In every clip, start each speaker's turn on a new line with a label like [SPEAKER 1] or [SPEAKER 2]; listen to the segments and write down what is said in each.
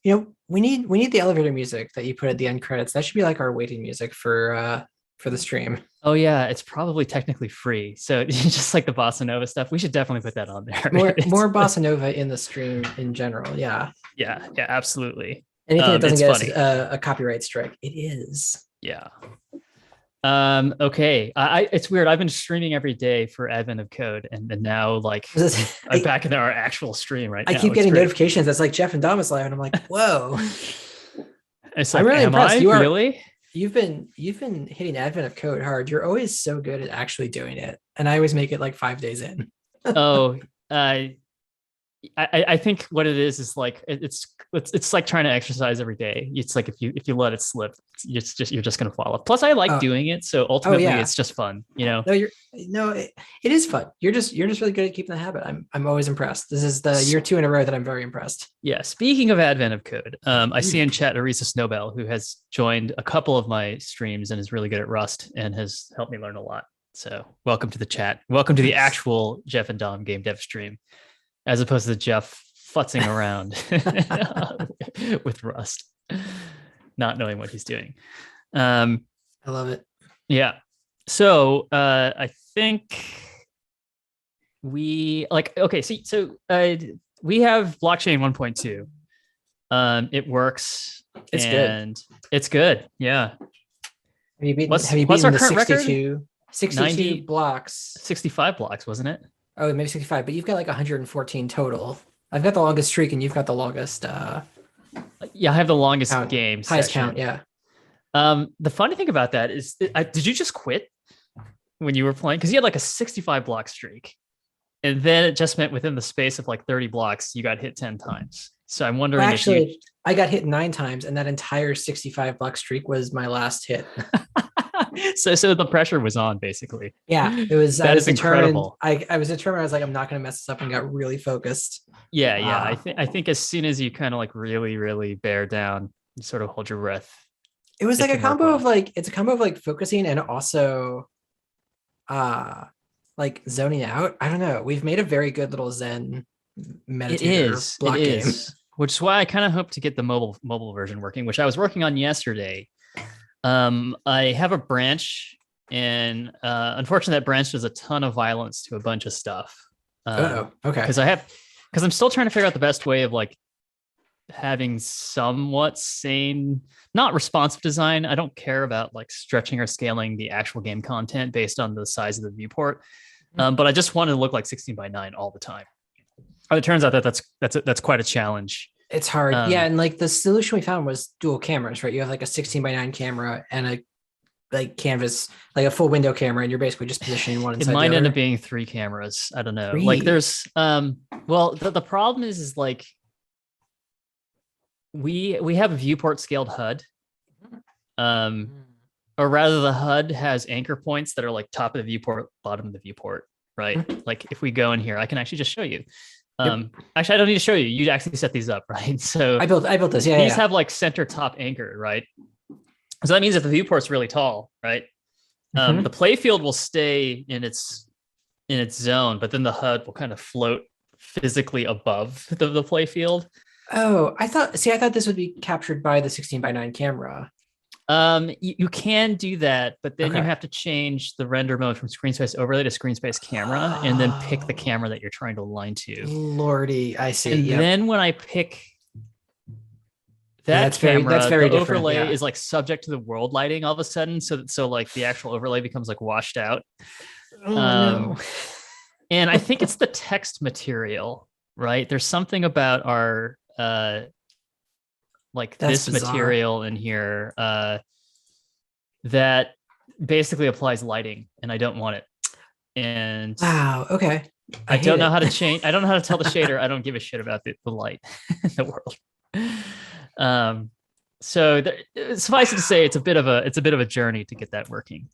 [SPEAKER 1] We need the elevator music that you put at the end credits. That should be like our waiting music for the stream.
[SPEAKER 2] Oh yeah, it's probably technically free. So just like the bossa nova stuff, we should definitely put that on there.
[SPEAKER 1] More bossa nova in the stream in general. Yeah.
[SPEAKER 2] Yeah, yeah, absolutely.
[SPEAKER 1] Anything that doesn't
[SPEAKER 2] It's
[SPEAKER 1] get us
[SPEAKER 2] funny.
[SPEAKER 1] a copyright strike, it is.
[SPEAKER 2] Yeah. Okay. It's weird. I've been streaming every day for Advent of Code, and now like I'm
[SPEAKER 1] I,
[SPEAKER 2] back in our actual stream right
[SPEAKER 1] I
[SPEAKER 2] now.
[SPEAKER 1] keep
[SPEAKER 2] It's
[SPEAKER 1] getting
[SPEAKER 2] great.
[SPEAKER 1] notifications that's like Jeff and Thomas live, and I'm like, whoa.
[SPEAKER 2] It's
[SPEAKER 1] I'm
[SPEAKER 2] like,
[SPEAKER 1] really
[SPEAKER 2] am
[SPEAKER 1] impressed.
[SPEAKER 2] I really?
[SPEAKER 1] You've been hitting Advent of Code hard. You're always so good at actually doing it. And I always make it like 5 days in.
[SPEAKER 2] Oh, I think what it is like it's like trying to exercise every day. It's like if you let it slip, you're just gonna fall off. Plus, I like
[SPEAKER 1] Oh,
[SPEAKER 2] doing it, so
[SPEAKER 1] oh
[SPEAKER 2] ultimately,
[SPEAKER 1] yeah.
[SPEAKER 2] it's just fun, you know.
[SPEAKER 1] No, it is fun. You're just really good at keeping the habit. I'm always impressed. This is the year two in a row that I'm very impressed.
[SPEAKER 2] Yeah. Speaking of Advent of Code, I see
[SPEAKER 1] Ooh,
[SPEAKER 2] in chat Arisa Snowbell, who has joined a couple of my streams and is really good at Rust and has helped me learn a lot. So welcome to the chat. Welcome to the
[SPEAKER 1] nice.
[SPEAKER 2] actual Jeff and Dom game dev stream, as opposed to Jeff futzing around with Rust, not knowing what he's doing. Um,
[SPEAKER 1] I love it.
[SPEAKER 2] yeah. So I think we like okay. So we have blockchain 1.2. It works
[SPEAKER 1] It's good.
[SPEAKER 2] and it's good. Yeah.
[SPEAKER 1] Have you
[SPEAKER 2] What's
[SPEAKER 1] beaten
[SPEAKER 2] our
[SPEAKER 1] the
[SPEAKER 2] current record?
[SPEAKER 1] 62
[SPEAKER 2] 90
[SPEAKER 1] blocks?
[SPEAKER 2] 65 blocks, wasn't it?
[SPEAKER 1] Oh, maybe 65, but you've got like 114 total. I've got the longest streak and you've got the longest
[SPEAKER 2] Yeah, I have the longest
[SPEAKER 1] count,
[SPEAKER 2] game
[SPEAKER 1] highest count.
[SPEAKER 2] session.
[SPEAKER 1] Yeah.
[SPEAKER 2] The funny thing about that is, did you just quit when you were playing? Because you had like a 65 block streak, and then it just meant within the space of like 30 blocks, you got hit 10 times. So I'm
[SPEAKER 1] Well,
[SPEAKER 2] wondering if you.
[SPEAKER 1] actually, I got hit 9 times, and that entire 65 block streak was my last hit.
[SPEAKER 2] So the pressure was on basically.
[SPEAKER 1] Yeah, it was. I
[SPEAKER 2] That
[SPEAKER 1] was
[SPEAKER 2] is
[SPEAKER 1] determined.
[SPEAKER 2] incredible.
[SPEAKER 1] I was determined. I was like, I'm not going to mess this up, and got really focused.
[SPEAKER 2] Yeah, yeah. I
[SPEAKER 1] Uh,
[SPEAKER 2] think I think as soon as you kind of like really, really bear down, you sort of hold your breath.
[SPEAKER 1] it was
[SPEAKER 2] It
[SPEAKER 1] like a
[SPEAKER 2] can work
[SPEAKER 1] combo of
[SPEAKER 2] well.
[SPEAKER 1] like it's a combo of like focusing and also uh like zoning out. I don't know. We've made a very good little Zen
[SPEAKER 2] It
[SPEAKER 1] meditator
[SPEAKER 2] is. It
[SPEAKER 1] block game.
[SPEAKER 2] is. Which is why I kind of hope to get the mobile version working, which I was working on yesterday. I have a branch, and unfortunately, that branch does a ton of violence to a bunch of stuff.
[SPEAKER 1] Oh, okay.
[SPEAKER 2] Because I'm still trying to figure out the best way of like having somewhat sane, not responsive design. I don't care about like stretching or scaling the actual game content based on the size of the viewport. But I just want to look like 16 by 9 all the time. It turns out that that's quite a challenge.
[SPEAKER 1] It's hard. Yeah,
[SPEAKER 2] Um,
[SPEAKER 1] and like the solution we found was dual cameras, right? You have like a 16 by 9 camera and a like canvas, like a full window camera, and you're basically just positioning one
[SPEAKER 2] it
[SPEAKER 1] inside the
[SPEAKER 2] might end up
[SPEAKER 1] other.
[SPEAKER 2] being 3 cameras. I don't know. Like
[SPEAKER 1] Three.
[SPEAKER 2] there's well the problem is like we have a viewport scaled HUD. Um, or rather the HUD has anchor points that are like top of the viewport, bottom of the viewport, right? Like if we go in here, I can actually just show you.
[SPEAKER 1] Yep.
[SPEAKER 2] Actually, I don't need to show you. You actually set these up, right? So
[SPEAKER 1] I built this. Yeah,
[SPEAKER 2] these
[SPEAKER 1] yeah.
[SPEAKER 2] have like center top anchor, right? So that means that the viewport's really tall, right? The
[SPEAKER 1] Mhm.
[SPEAKER 2] play field will stay in its zone, but then the HUD will kind of float physically above the play field.
[SPEAKER 1] Oh, I thought this would be captured by the 16 by 9 camera.
[SPEAKER 2] You can do that, but then you
[SPEAKER 1] Okay.
[SPEAKER 2] have to change the render mode from screen space overlay to screen space camera, and then pick the
[SPEAKER 1] Oh,
[SPEAKER 2] camera that you're trying to align to.
[SPEAKER 1] Lordy, I see.
[SPEAKER 2] And
[SPEAKER 1] Yep.
[SPEAKER 2] then when I pick
[SPEAKER 1] Yeah,
[SPEAKER 2] that
[SPEAKER 1] that's
[SPEAKER 2] camera,
[SPEAKER 1] very
[SPEAKER 2] the
[SPEAKER 1] different.
[SPEAKER 2] overlay
[SPEAKER 1] Yeah.
[SPEAKER 2] is like subject to the world lighting all of a sudden. So like the actual overlay becomes like washed out.
[SPEAKER 1] Oh
[SPEAKER 2] Um,
[SPEAKER 1] no.
[SPEAKER 2] and I think it's the text material, right? There's something about our like
[SPEAKER 1] That's
[SPEAKER 2] this
[SPEAKER 1] bizarre.
[SPEAKER 2] material in here that basically applies lighting, and I don't want it. And
[SPEAKER 1] Wow. Okay. I
[SPEAKER 2] I
[SPEAKER 1] hate
[SPEAKER 2] don't know
[SPEAKER 1] it.
[SPEAKER 2] how to change. I don't know how to tell the shader. I don't give a shit about the light in the world. Um, so suffice it to say, it's a bit of a journey to get that working.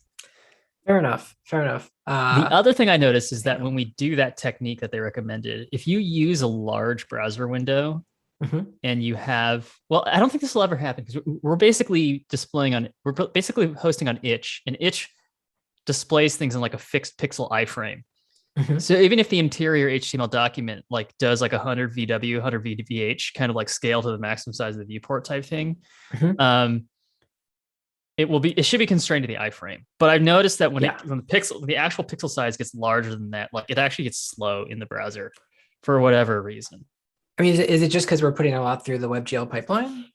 [SPEAKER 1] Fair enough. Fair enough.
[SPEAKER 2] The other thing I noticed is that
[SPEAKER 1] Yeah.
[SPEAKER 2] when we do that technique that they recommended, if you use a large browser window
[SPEAKER 1] Mhm.
[SPEAKER 2] and you have, well, I don't think this will ever happen because we're basically we're basically hosting on itch, and itch displays things in like a fixed pixel iframe.
[SPEAKER 1] Mhm.
[SPEAKER 2] So even if the interior HTML document like does like 100 VW, 100 VH, kind of like scale to the maximum size of the viewport type thing,
[SPEAKER 1] Mhm.
[SPEAKER 2] um, it should be constrained to the iframe. But I've noticed that
[SPEAKER 1] Yeah.
[SPEAKER 2] the actual pixel size gets larger than that, like it actually gets slow in the browser for whatever reason.
[SPEAKER 1] I mean, is it just because we're putting a lot through the WebGL pipeline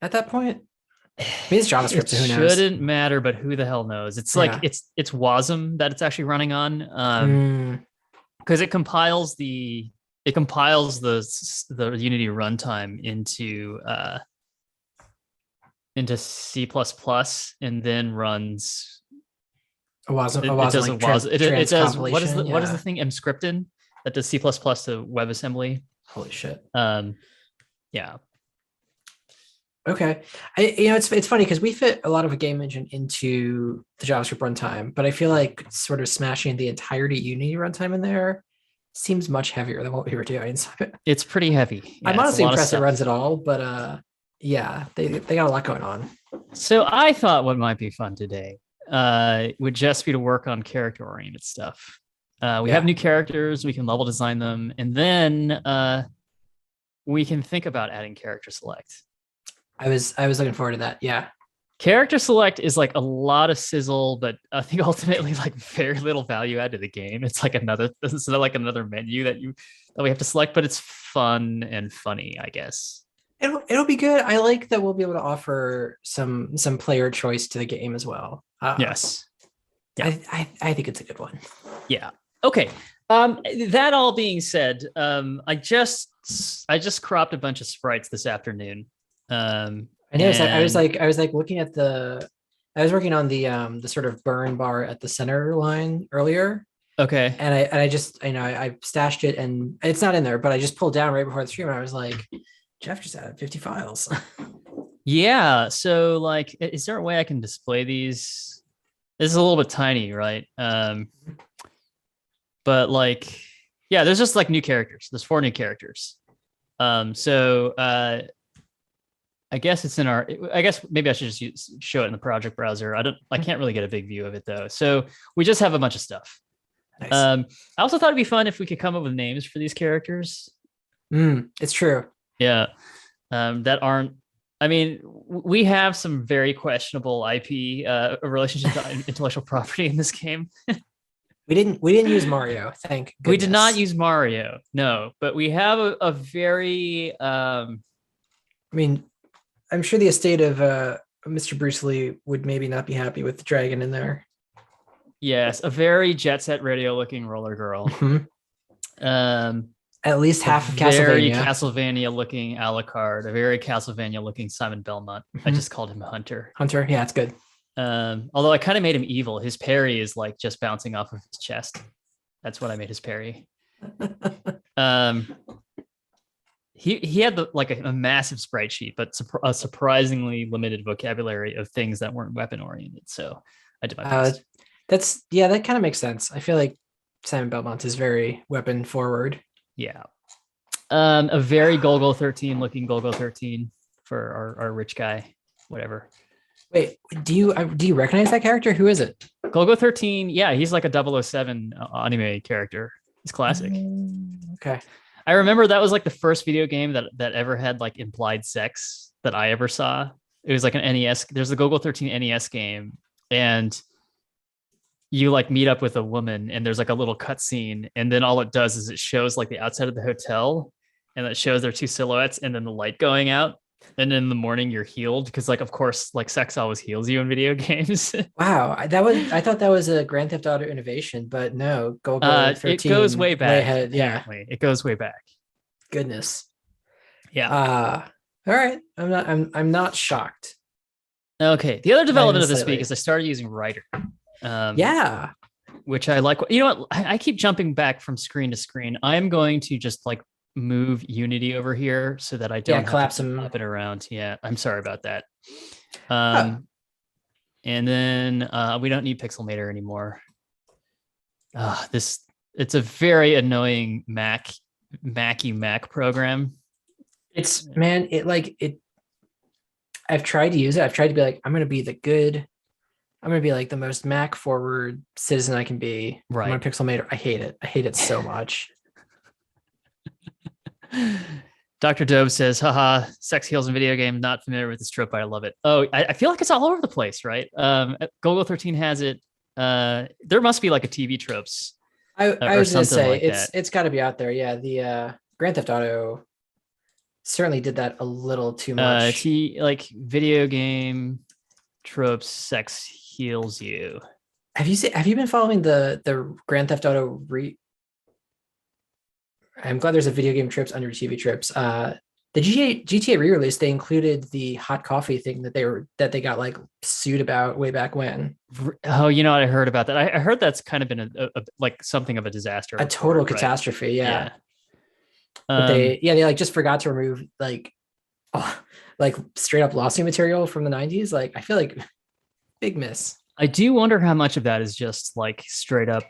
[SPEAKER 1] at that point? Maybe it's JavaScript,
[SPEAKER 2] It
[SPEAKER 1] so who knows?
[SPEAKER 2] shouldn't matter, but who the hell knows? It's like
[SPEAKER 1] Yeah.
[SPEAKER 2] it's WASM that it's actually running on.
[SPEAKER 1] Mm,
[SPEAKER 2] Because it compiles the Unity runtime into C++ and then runs
[SPEAKER 1] it
[SPEAKER 2] it
[SPEAKER 1] wasn't
[SPEAKER 2] does a
[SPEAKER 1] like
[SPEAKER 2] WAS it does
[SPEAKER 1] compilation.
[SPEAKER 2] what is the
[SPEAKER 1] Yeah.
[SPEAKER 2] thing Mscripton that does C++ to WebAssembly.
[SPEAKER 1] Holy shit.
[SPEAKER 2] Um, yeah,
[SPEAKER 1] Okay. It's funny because we fit a lot of a game engine into the JavaScript runtime, but I feel like sort of smashing the entirety Unity runtime in there seems much heavier than what we were doing. So
[SPEAKER 2] it's pretty heavy.
[SPEAKER 1] I'm
[SPEAKER 2] Yeah, it's a
[SPEAKER 1] honestly
[SPEAKER 2] lot of
[SPEAKER 1] impressed it
[SPEAKER 2] stuff.
[SPEAKER 1] runs it all, but yeah, they got a lot going on.
[SPEAKER 2] So I thought what might be fun today would just be to work on character oriented stuff. We have
[SPEAKER 1] Yeah.
[SPEAKER 2] new characters, we can level design them, and then we can think about adding character select.
[SPEAKER 1] I was looking forward to that. Yeah.
[SPEAKER 2] Character select is like a lot of sizzle, but I think ultimately like very little value add to the game. It's like another menu that we have to select, but it's fun and funny, I guess.
[SPEAKER 1] It'll be good. I like that we'll be able to offer some player choice to the game as well.
[SPEAKER 2] Yes. Yeah.
[SPEAKER 1] I think it's a good one.
[SPEAKER 2] Yeah. Okay. That all being said, I just cropped a bunch of sprites this afternoon.
[SPEAKER 1] I noticed that
[SPEAKER 2] And
[SPEAKER 1] I was like looking at I was working on the sort of burn bar at the center line earlier,
[SPEAKER 2] okay.
[SPEAKER 1] and I just I stashed it and it's not in there, but I just pulled down right before the stream and I was like, Jeff just added 50 files.
[SPEAKER 2] Yeah. So like, is there a way I can display these? This is a little bit tiny, right? But like, yeah, there's just like new characters. There's 4 new characters. So I guess it's in our. I guess maybe I should just show it in the project browser. I can't really get a big view of it though. So we just have a bunch of stuff.
[SPEAKER 1] Nice.
[SPEAKER 2] I also thought it'd be fun if we could come up with names for these characters.
[SPEAKER 1] It's true.
[SPEAKER 2] Yeah, that aren't. I mean, we have some very questionable IP relationship to intellectual property in this game.
[SPEAKER 1] We didn't use Mario, thank goodness.
[SPEAKER 2] We did not use Mario, no, but we have a very.
[SPEAKER 1] I mean, I'm sure the estate of Mr. Bruce Lee would maybe not be happy with the dragon in there.
[SPEAKER 2] Yes, a very Jet Set Radio looking roller girl.
[SPEAKER 1] At least half of
[SPEAKER 2] very
[SPEAKER 1] Castlevania.
[SPEAKER 2] Castlevania looking Alucard, a very Castlevania looking Simon Belmont. I just called him Hunter.
[SPEAKER 1] Hunter, yeah, it's good.
[SPEAKER 2] Although I kind of made him evil. His parry is like just bouncing off of his chest. That's what I made his parry. He had like a massive sprite sheet, but a surprisingly limited vocabulary of things that weren't weapon oriented. So I did my best.
[SPEAKER 1] That kind of makes sense. I feel like Simon Belmont is very weapon forward.
[SPEAKER 2] Yeah. A very Golgo 13 looking Golgo 13 for our rich guy, whatever.
[SPEAKER 1] Wait, do you recognize that character? Who is it?
[SPEAKER 2] Golgo 13, yeah, he's like a 007 anime character. He's classic.
[SPEAKER 1] Okay.
[SPEAKER 2] I remember that was like the first video game that ever had like implied sex that I ever saw. It was like an NES. There's the Golgo 13 NES game, and you like meet up with a woman, and there's like a little cutscene, and then all it does is it shows like the outside of the hotel, and it shows their 2 silhouettes, and then the light going out. And in the morning you're healed because like of course like sex always heals you in video games.
[SPEAKER 1] Wow, I thought that was a Grand Theft Auto innovation, but no, Golgo 13
[SPEAKER 2] it goes way back.
[SPEAKER 1] ahead. Yeah,
[SPEAKER 2] it goes way back.
[SPEAKER 1] Goodness.
[SPEAKER 2] Yeah.
[SPEAKER 1] All right. I'm not shocked.
[SPEAKER 2] Okay. The other development of this
[SPEAKER 1] slightly.
[SPEAKER 2] week is I started using Writer.
[SPEAKER 1] Yeah.
[SPEAKER 2] Which I like. You know what? I keep jumping back from screen to screen. I'm going to just like move Unity over here so that I don't
[SPEAKER 1] collapse them
[SPEAKER 2] up it around. Yeah, I'm sorry about that. And then we don't need Pixelmator anymore. It's a very annoying Mac program.
[SPEAKER 1] It's I've tried to use it. I've tried to be like, I'm gonna be the good I'm gonna be like the most Mac forward citizen I can be. I'm
[SPEAKER 2] Right.
[SPEAKER 1] on Pixelmator. I hate it. I hate it so much.
[SPEAKER 2] Dr. Dobe says, haha, sex heals in video games. Not familiar with this trope, but I love it. Oh, I feel like it's all over the place, right? Google 13 has it. There must be like a TV tropes
[SPEAKER 1] I
[SPEAKER 2] or
[SPEAKER 1] was gonna
[SPEAKER 2] something
[SPEAKER 1] say
[SPEAKER 2] like that.
[SPEAKER 1] it's got to be out there. Yeah, the Grand Theft Auto certainly did that a little too much.
[SPEAKER 2] Like video game tropes, sex heals you.
[SPEAKER 1] Have you been following the Grand Theft Auto re? I'm glad there's a video game trips under TV trips. The GTA re-release, they included the hot coffee thing that they got like sued about way back when.
[SPEAKER 2] Oh, you know what I heard about that? I heard that's kind of been like something of a disaster.
[SPEAKER 1] A total
[SPEAKER 2] right?
[SPEAKER 1] catastrophe, yeah. But
[SPEAKER 2] Um,
[SPEAKER 1] they like just forgot to remove like straight up lawsuit material from the 90s. Like I feel like big miss.
[SPEAKER 2] I do wonder how much of that is just like straight up,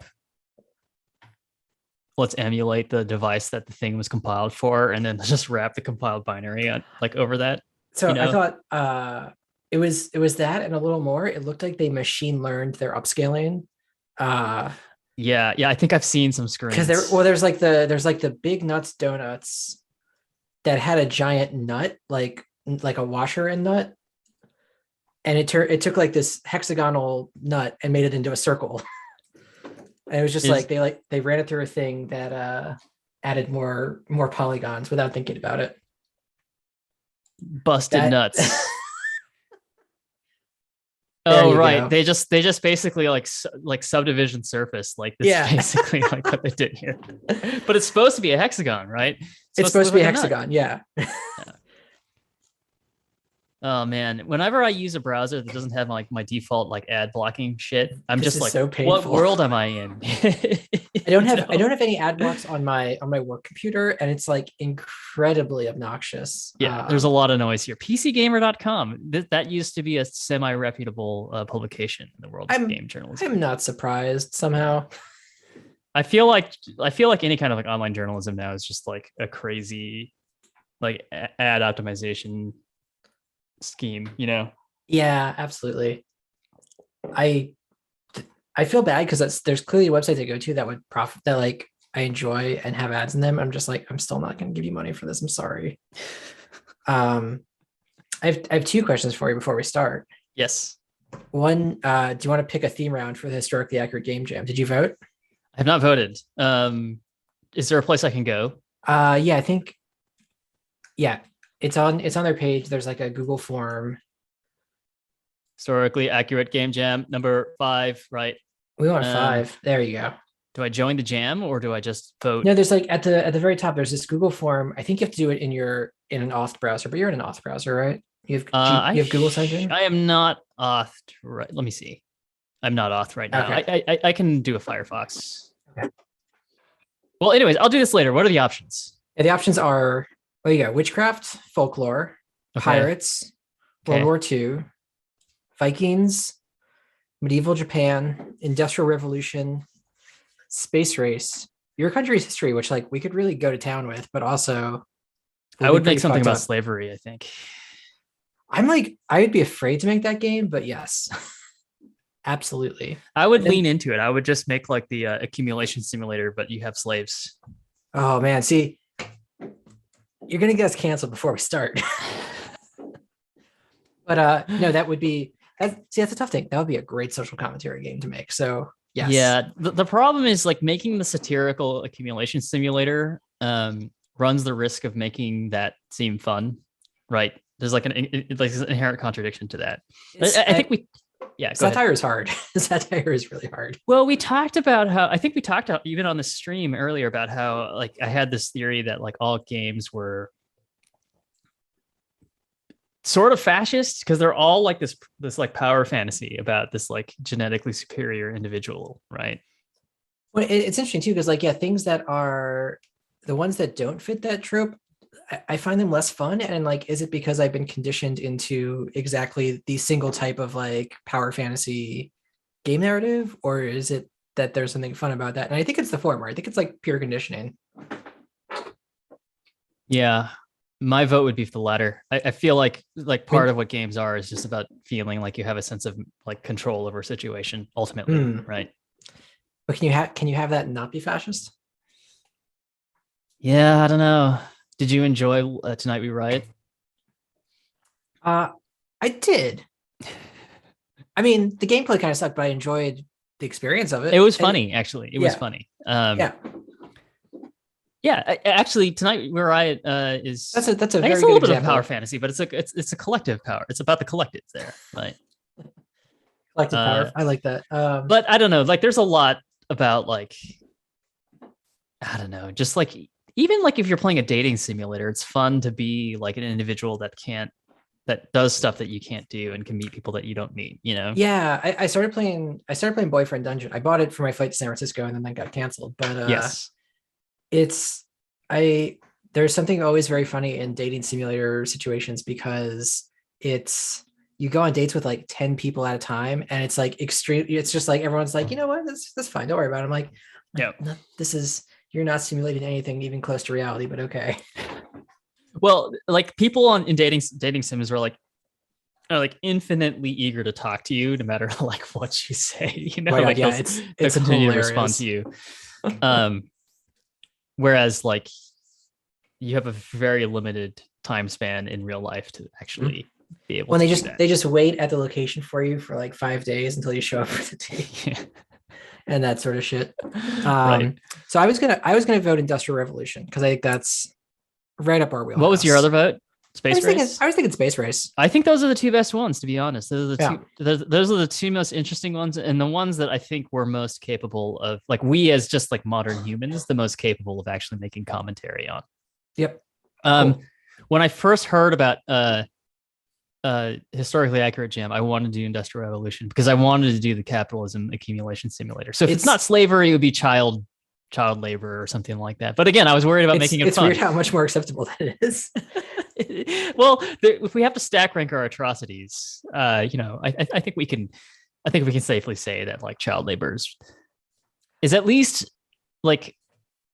[SPEAKER 2] let's emulate the device that the thing was compiled for, and then just wrap the compiled binary on, like over that.
[SPEAKER 1] So
[SPEAKER 2] You know?
[SPEAKER 1] I thought it was that and a little more. It looked like they machine learned their upscaling.
[SPEAKER 2] Yeah, I think I've seen some
[SPEAKER 1] Because
[SPEAKER 2] screens.
[SPEAKER 1] there's like the big nuts donuts that had a giant nut, like a washer and nut. And it took like this hexagonal nut and made it into a circle. And it was just
[SPEAKER 2] Is
[SPEAKER 1] like they ran it through a thing that added more polygons without thinking about it.
[SPEAKER 2] busted
[SPEAKER 1] That
[SPEAKER 2] nuts.
[SPEAKER 1] there
[SPEAKER 2] Oh
[SPEAKER 1] you
[SPEAKER 2] right,
[SPEAKER 1] go.
[SPEAKER 2] they just basically like subdivision surface. Like this
[SPEAKER 1] Yeah.
[SPEAKER 2] is basically like what they did here. But it's supposed to be a hexagon, right?
[SPEAKER 1] It's supposed to be a
[SPEAKER 2] look like nut.
[SPEAKER 1] hexagon. Yeah.
[SPEAKER 2] Oh man, whenever I use a browser that doesn't have like my default like ad blocking shit, I'm
[SPEAKER 1] This
[SPEAKER 2] just
[SPEAKER 1] is
[SPEAKER 2] like,
[SPEAKER 1] so
[SPEAKER 2] what
[SPEAKER 1] painful.
[SPEAKER 2] world am I in?
[SPEAKER 1] I don't have any ad blocks on my work computer, and it's like incredibly obnoxious.
[SPEAKER 2] Yeah, there's a lot of noise here. PCGamer.com. That used to be a semi-reputable publication in the world of game journalism.
[SPEAKER 1] I'm not surprised somehow.
[SPEAKER 2] I feel like any kind of like online journalism now is just like a crazy like ad optimization scheme, you know?
[SPEAKER 1] Yeah, absolutely. I I feel bad because there's clearly websites I go to that would profit that like I enjoy and have ads in them. I'm just like, I'm still not going to give you money for this. I'm sorry. Um, I have two questions for you before we start.
[SPEAKER 2] Yes.
[SPEAKER 1] One, do you want to pick a theme round for the historically accurate game jam? Did you vote?
[SPEAKER 2] I have not voted. Is there a place I can go?
[SPEAKER 1] Yeah, I think yeah, it's on their page. There's like a Google form.
[SPEAKER 2] Historically accurate game jam number 5, right?
[SPEAKER 1] We want 5. There you go.
[SPEAKER 2] Do I join the jam or do I just vote?
[SPEAKER 1] No, there's like at the very top, there's this Google form. I think you have to do it in an auth browser, but you're in an auth browser, right? You have Google signed in?
[SPEAKER 2] I am not auth. Right. Let me see. I'm not auth right now.
[SPEAKER 1] Okay.
[SPEAKER 2] I can do a Firefox.
[SPEAKER 1] Okay.
[SPEAKER 2] Well, anyways, I'll do this later. What are the options?
[SPEAKER 1] Yeah, the options are, well, you got witchcraft, folklore,
[SPEAKER 2] Okay.
[SPEAKER 1] pirates,
[SPEAKER 2] Okay.
[SPEAKER 1] World War II, Vikings, medieval Japan, Industrial Revolution, space race, your country's history, which like we could really go to town with, but also
[SPEAKER 2] I would make something about slavery, I think.
[SPEAKER 1] I would be afraid to make that game, but yes, absolutely.
[SPEAKER 2] I would lean into it. I would just make like the accumulation simulator, but you have slaves.
[SPEAKER 1] Oh man, see, you're gonna get us canceled before we start. But no, that's a tough thing. That would be a great social commentary game to make. So yes.
[SPEAKER 2] Yeah. The problem is like making the satirical accumulation simulator runs the risk of making that seem fun, right? There's like an inherent contradiction to that. I think
[SPEAKER 1] satire is hard. Satire is really hard.
[SPEAKER 2] Well, we talked about how I think we talked even on the stream earlier about how like I had this theory that like all games were sort of fascist because they're all like this like power fantasy about this like genetically superior individual, right?
[SPEAKER 1] Well, it's interesting too because like things that are the ones that don't fit that trope, I find them less fun. And like, is it because I've been conditioned into exactly the single type of like power fantasy game narrative, or is it that there's something fun about that? And I think it's the former. I think it's like pure conditioning.
[SPEAKER 2] Yeah. My vote would be for the latter. I feel like
[SPEAKER 1] I
[SPEAKER 2] part
[SPEAKER 1] mean,
[SPEAKER 2] of what games are is just about feeling like you have a sense of like control over a situation ultimately,
[SPEAKER 1] hmm.
[SPEAKER 2] right?
[SPEAKER 1] But can you have that and not be fascist?
[SPEAKER 2] Yeah, I don't know. Did you enjoy Tonight We Riot?
[SPEAKER 1] Uh, I did. I mean, the gameplay kind of sucked, but I enjoyed the experience of
[SPEAKER 2] It
[SPEAKER 1] it.
[SPEAKER 2] was
[SPEAKER 1] And
[SPEAKER 2] funny, actually. It was
[SPEAKER 1] yeah,
[SPEAKER 2] funny.
[SPEAKER 1] yeah,
[SPEAKER 2] Yeah, actually, Tonight We Riot is,
[SPEAKER 1] that's a
[SPEAKER 2] I guess,
[SPEAKER 1] very
[SPEAKER 2] a
[SPEAKER 1] good
[SPEAKER 2] little bit of power
[SPEAKER 1] example.
[SPEAKER 2] fantasy, but it's a collective power. It's about the collective there, right?
[SPEAKER 1] Collective power.
[SPEAKER 2] Uh,
[SPEAKER 1] I like that.
[SPEAKER 2] but I don't know. Like, there's a lot about like I don't know, just like even like if you're playing a dating simulator, it's fun to be like an individual that does stuff that you can't do and can meet people that you don't meet, you know?
[SPEAKER 1] Yeah, I started playing. I started playing Boyfriend Dungeon. I bought it for my flight to San Francisco, and then that got canceled. But
[SPEAKER 2] Yes.
[SPEAKER 1] it's I there's something always very funny in dating simulator situations because it's you go on dates with like 10 people at a time and it's like extreme it's just like everyone's like, you know what, that's fine, don't worry about it. I'm like,
[SPEAKER 2] Yeah.
[SPEAKER 1] no, this is you're not simulating anything even close to reality, but okay.
[SPEAKER 2] Well, like people in dating sims are like infinitely eager to talk to you no matter like what you say, you
[SPEAKER 1] Oh
[SPEAKER 2] know,
[SPEAKER 1] my god,
[SPEAKER 2] like
[SPEAKER 1] yeah,
[SPEAKER 2] they'll
[SPEAKER 1] it's
[SPEAKER 2] continue to respond
[SPEAKER 1] hilarious.
[SPEAKER 2] to you. Um, whereas like you have a very limited time span in real life to
[SPEAKER 1] Mhm.
[SPEAKER 2] actually be able
[SPEAKER 1] When
[SPEAKER 2] to do that.
[SPEAKER 1] they just wait at the location for you for like 5 days until you show up for the date
[SPEAKER 2] Yeah.
[SPEAKER 1] and that sort of shit.
[SPEAKER 2] Right.
[SPEAKER 1] So I was gonna vote Industrial Revolution because I think that's right up our
[SPEAKER 2] What was your
[SPEAKER 1] wheelhouse.
[SPEAKER 2] other vote? Space Race?
[SPEAKER 1] I was thinking Space Race.
[SPEAKER 2] I think those are the two best ones, to be honest.
[SPEAKER 1] Yeah.
[SPEAKER 2] Those are the two most interesting ones, and the ones that I think we're most capable of, like we as just like modern humans, the most capable of actually making commentary on.
[SPEAKER 1] Yep.
[SPEAKER 2] Um,
[SPEAKER 1] Cool.
[SPEAKER 2] when I first heard about historically accurate jam, I wanted to do Industrial Revolution because I wanted to do the capitalism accumulation simulator. So if it's not
[SPEAKER 1] It's
[SPEAKER 2] slavery, it would be child labor or something like that. But again, I was worried about making it
[SPEAKER 1] it's weird
[SPEAKER 2] fun.
[SPEAKER 1] how much more acceptable that is.
[SPEAKER 2] Well, if we have to stack rank our atrocities, I think we can. I think we can safely say that like child labor is at least like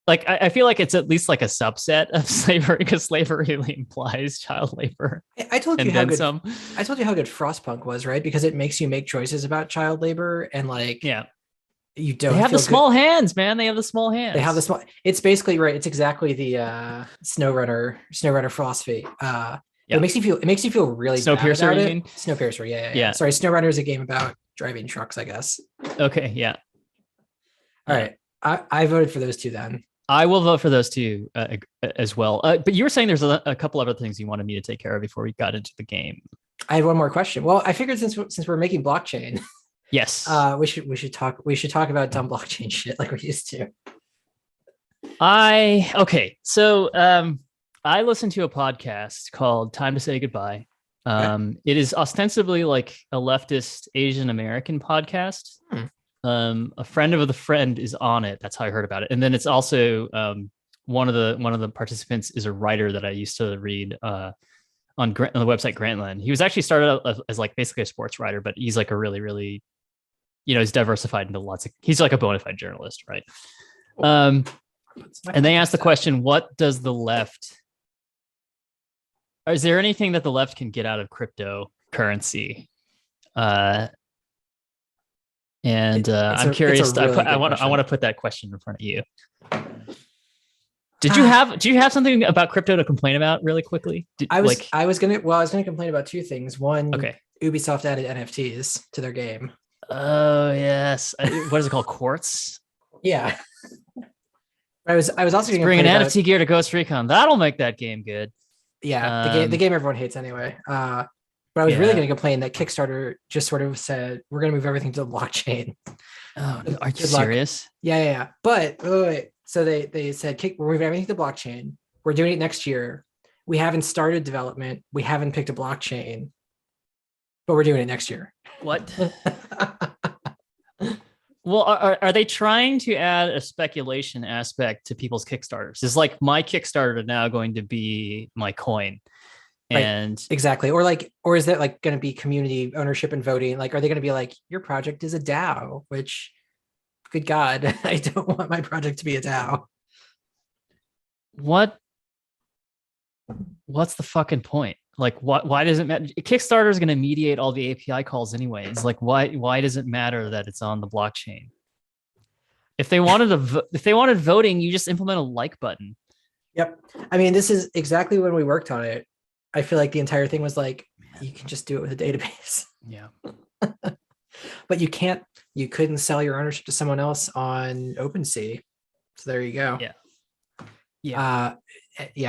[SPEAKER 2] I feel like it's at least like a subset of slavery because slavery really implies child labor
[SPEAKER 1] I told you
[SPEAKER 2] and
[SPEAKER 1] how
[SPEAKER 2] then
[SPEAKER 1] good
[SPEAKER 2] some.
[SPEAKER 1] I told you how good Frostpunk was, right? Because it makes you make choices about child labor and like
[SPEAKER 2] Yeah,
[SPEAKER 1] you
[SPEAKER 2] they
[SPEAKER 1] don't
[SPEAKER 2] have the
[SPEAKER 1] feel good.
[SPEAKER 2] small hands, man. They have the small
[SPEAKER 1] They have
[SPEAKER 2] hands.
[SPEAKER 1] this one. It's basically right. It's exactly the SnowRunner philosophy. But
[SPEAKER 2] Yeah,
[SPEAKER 1] it makes you feel really bad
[SPEAKER 2] Snowpiercer,
[SPEAKER 1] about
[SPEAKER 2] you
[SPEAKER 1] it.
[SPEAKER 2] mean?
[SPEAKER 1] Snowpiercer, yeah.
[SPEAKER 2] Yeah.
[SPEAKER 1] Sorry, SnowRunner is a game about driving trucks, I guess.
[SPEAKER 2] Okay. Yeah.
[SPEAKER 1] All
[SPEAKER 2] Yeah.
[SPEAKER 1] right. I voted for those two then.
[SPEAKER 2] I will vote for those two as well. But you were saying there's a couple other things you wanted me to take care of before we got into the game.
[SPEAKER 1] I have one more question. Well, I figured since we're making blockchain,
[SPEAKER 2] Yes.
[SPEAKER 1] we should talk about dumb blockchain shit like we used to.
[SPEAKER 2] Okay. So I listened to a podcast called Time to Say Goodbye.
[SPEAKER 1] Okay.
[SPEAKER 2] It is ostensibly like a leftist Asian American podcast.
[SPEAKER 1] Hmm.
[SPEAKER 2] A friend of the friend is on it. That's how I heard about it. And then it's also one of the participants is a writer that I used to read on the website Grantland. He was actually started out as like basically a sports writer, but he's like a really he's diversified into lots of. He's like a bona fide journalist, right?
[SPEAKER 1] Cool.
[SPEAKER 2] And they asked the question, what does the left, is there anything that the left can get out of cryptocurrency? I'm curious.
[SPEAKER 1] Really
[SPEAKER 2] I
[SPEAKER 1] good
[SPEAKER 2] want to put that question in front of you. Do you have something about crypto to complain about really quickly?
[SPEAKER 1] I was gonna complain about two things. One,
[SPEAKER 2] okay.
[SPEAKER 1] Ubisoft added NFTs to their game.
[SPEAKER 2] Oh yes. What is it called? Quartz?
[SPEAKER 1] Yeah. I was also going to
[SPEAKER 2] bring an
[SPEAKER 1] about,
[SPEAKER 2] NFT gear to Ghost Recon. That'll make that game good.
[SPEAKER 1] Yeah, the game everyone hates anyway. But I was really going to complain that Kickstarter just sort of said we're going to move everything to the blockchain.
[SPEAKER 2] Oh, are you serious?
[SPEAKER 1] Yeah. But wait. So they said we're moving everything to the blockchain. We're doing it next year. We haven't started development. We haven't picked a blockchain, but we're doing it next year.
[SPEAKER 2] What? Well, are they trying to add a speculation aspect to people's Kickstarters? Is like my Kickstarter now going to be my coin? And
[SPEAKER 1] right. Exactly. Or is that like going to be community ownership and voting? Like, are they going to be like, your project is a DAO, which good God, I don't want my project to be a DAO.
[SPEAKER 2] What what's the fucking point? Like, why does it matter? Kickstarter is going to mediate all the API calls anyways. Like, why does it matter that it's on the blockchain? If they wanted voting, you just implement a like button.
[SPEAKER 1] Yep. I mean, this is exactly when we worked on it. I feel like the entire thing was like, you can just do it with a database.
[SPEAKER 2] Yeah.
[SPEAKER 1] But you couldn't sell your ownership to someone else on OpenSea. So there you go.
[SPEAKER 2] Yeah. Yeah.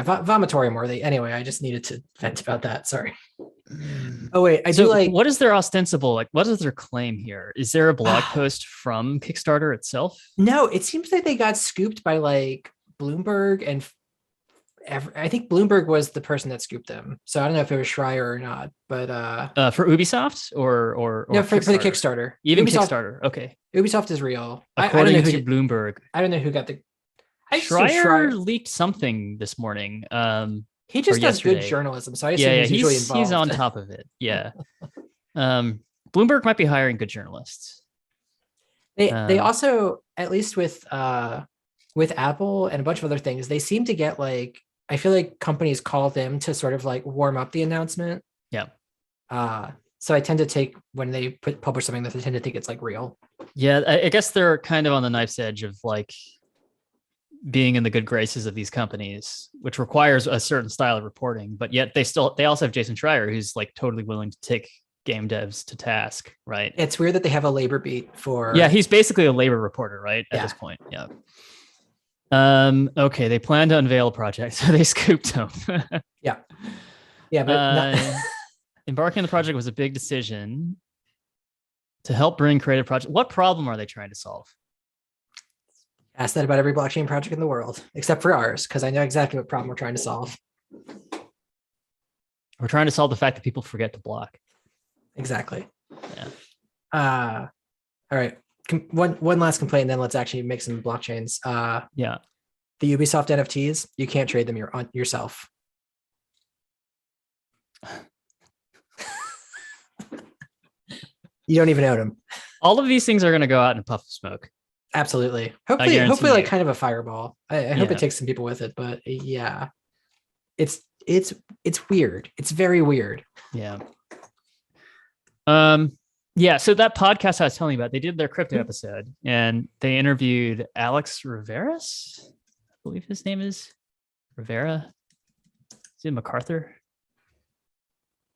[SPEAKER 1] Vomitorium worthy. Anyway, I just needed to vent about that. Sorry. Oh wait, I do like.
[SPEAKER 2] What is their ostensible, like, what is their claim here? Is there a blog post from Kickstarter itself?
[SPEAKER 1] No, it seems like they got scooped by like Bloomberg, and I think Bloomberg was the person that scooped them. So I don't know if it was Schreier or not, but
[SPEAKER 2] for Ubisoft or
[SPEAKER 1] no, for the Kickstarter.
[SPEAKER 2] Even
[SPEAKER 1] Ubisoft,
[SPEAKER 2] Kickstarter. Okay.
[SPEAKER 1] Ubisoft is real.
[SPEAKER 2] According
[SPEAKER 1] I don't know
[SPEAKER 2] to Bloomberg.
[SPEAKER 1] I don't know who got the.
[SPEAKER 2] Schreier leaked something this morning.
[SPEAKER 1] He just does good journalism, so I assume he's usually involved.
[SPEAKER 2] He's on top of it. Yeah. Bloomberg might be hiring good journalists.
[SPEAKER 1] They also, at least with Apple and a bunch of other things, they seem to get like, I feel like companies call them to sort of like warm up the announcement.
[SPEAKER 2] Yeah.
[SPEAKER 1] So I tend to take, when they publish something, that they tend to think it's like real.
[SPEAKER 2] Yeah, I guess they're kind of on the knife's edge of like being in the good graces of these companies, which requires a certain style of reporting, but yet they also have Jason Schreier, who's like totally willing to take game devs to task, right?
[SPEAKER 1] It's weird that they have a labor beat for.
[SPEAKER 2] Yeah, he's basically a labor reporter, right? At this point. Yeah. Okay, they plan to unveil a project, so they scooped him.
[SPEAKER 1] Yeah. Yeah, but
[SPEAKER 2] embarking on the project was a big decision to help bring creative project. What problem are they trying to solve?
[SPEAKER 1] Ask that about every blockchain project in the world, except for ours, because I know exactly what problem we're trying to solve.
[SPEAKER 2] We're trying to solve the fact that people forget to block.
[SPEAKER 1] Exactly.
[SPEAKER 2] Yeah.
[SPEAKER 1] All right. One last complaint, and then let's actually make some blockchains.
[SPEAKER 2] Yeah.
[SPEAKER 1] The Ubisoft NFTs, you can't trade them yourself. You don't even own them.
[SPEAKER 2] All of these things are going to go out in a puff of smoke.
[SPEAKER 1] Absolutely. Hopefully like kind of a fireball. I hope it takes some people with it, but yeah, it's weird. It's very weird.
[SPEAKER 2] Yeah. Yeah. So that podcast I was telling you about, they did their crypto episode and they interviewed Alex Riveras. I believe his name is Rivera. Is it MacArthur?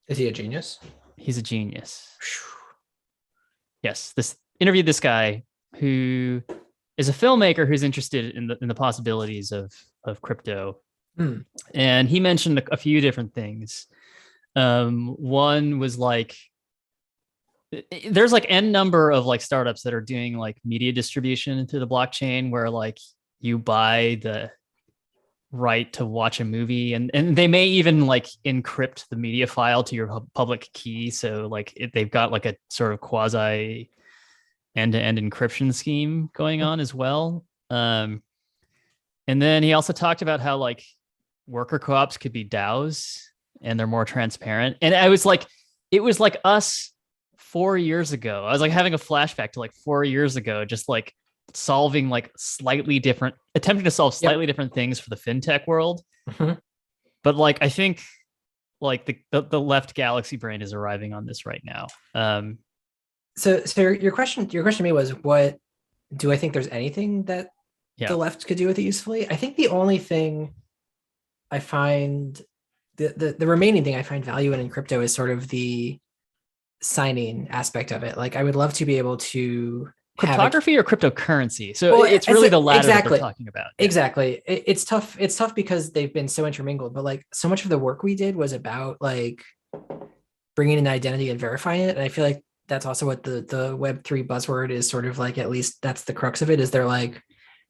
[SPEAKER 1] Is he a genius?
[SPEAKER 2] He's a genius. Yes. Interviewed this guy who is a filmmaker who's interested in the possibilities of crypto. And he mentioned a few different things. One was like, there's like n number of like startups that are doing like media distribution into the blockchain where like you buy the right to watch a movie and they may even like encrypt the media file to your public key. So like they've got like a sort of quasi end-to-end encryption scheme going on as well. And then he also talked about how like worker co-ops could be DAOs and they're more transparent. And it was like us 4 years ago. I was like having a flashback to like 4 years ago, just like attempting to solve slightly different things for the fintech world.
[SPEAKER 1] Mm-hmm.
[SPEAKER 2] But like, I think like the left galaxy brain is arriving on this right now.
[SPEAKER 1] So your question to me was, what do I think there's anything that the left could do with it usefully? I think the only thing I find the remaining thing I find value in crypto is sort of the signing aspect of it. Like I would love to be able to
[SPEAKER 2] cryptography or cryptocurrency. So it's really the latter that they're talking about.
[SPEAKER 1] Exactly. It's tough. It's tough because they've been so intermingled, but like so much of the work we did was about like bringing an identity and verifying it. And I feel like that's also what the Web3 buzzword is sort of like, at least that's the crux of it, is they're like,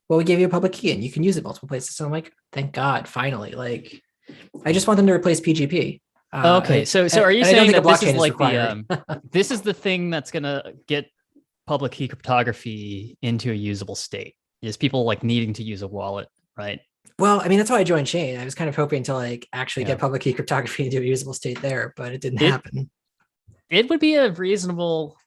[SPEAKER 1] well, we gave you a public key and you can use it multiple places. So I'm like, thank God, finally. Like, I just want them to replace PGP.
[SPEAKER 2] Okay. So are you saying that this is like this is the thing that's going to get public key cryptography into a usable state, is people like needing to use a wallet, right?
[SPEAKER 1] Well, I mean, that's why I joined Chain. I was kind of hoping to like actually get public key cryptography into a usable state there, but it didn't happen.
[SPEAKER 2] It would be a reasonable.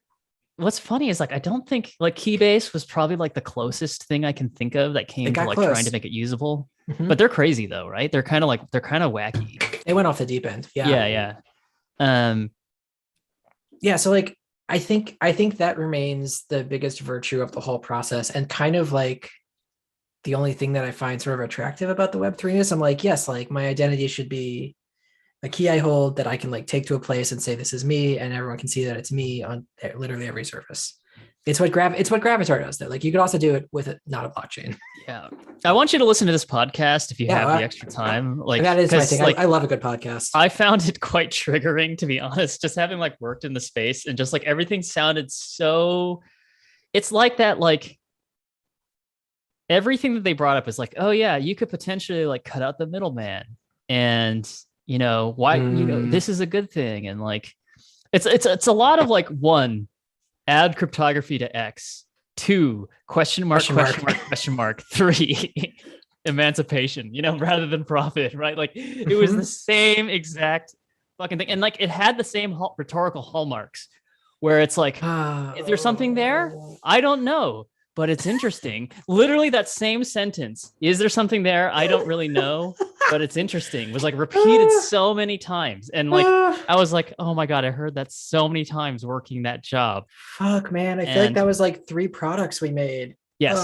[SPEAKER 2] What's funny is like, I don't think like Keybase was probably like the closest thing I can think of that came to like trying to make it usable, but they're crazy though, right? They're kind of wacky.
[SPEAKER 1] It went off the deep end.
[SPEAKER 2] Yeah. Um,
[SPEAKER 1] Yeah. So like I think that remains the biggest virtue of the whole process, and kind of like the only thing that I find sort of attractive about the Web3 is I'm like, yes, like my identity should be a key I hold that I can like take to a place and say this is me, and everyone can see that it's me on literally every surface. It's what Gravatar does though. Like you could also do it with not a blockchain.
[SPEAKER 2] yeah. I want you to listen to this podcast if you
[SPEAKER 1] Yeah,
[SPEAKER 2] have the extra time. Like
[SPEAKER 1] that is my
[SPEAKER 2] 'cause,
[SPEAKER 1] thing.
[SPEAKER 2] like
[SPEAKER 1] I love a good podcast.
[SPEAKER 2] I found it quite triggering, to be honest, just having like worked in the space and just like everything sounded so, it's like that, like everything that they brought up is like, oh yeah, you could potentially like cut out the middleman, and why, this is a good thing. And like it's a lot of like, one, add cryptography to X, two, question mark, question mark, three, emancipation, rather than profit, right? Like it was the same exact fucking thing. And like it had the same rhetorical hallmarks where it's like, is there something there? I don't know, but it's interesting. Literally that same sentence, is there something there? I don't really know, but it's interesting, was like repeated so many times. And like, I was like, oh my God, I heard that so many times working that job.
[SPEAKER 1] Fuck, man. I feel like that was like 3 products we made.
[SPEAKER 2] Yes.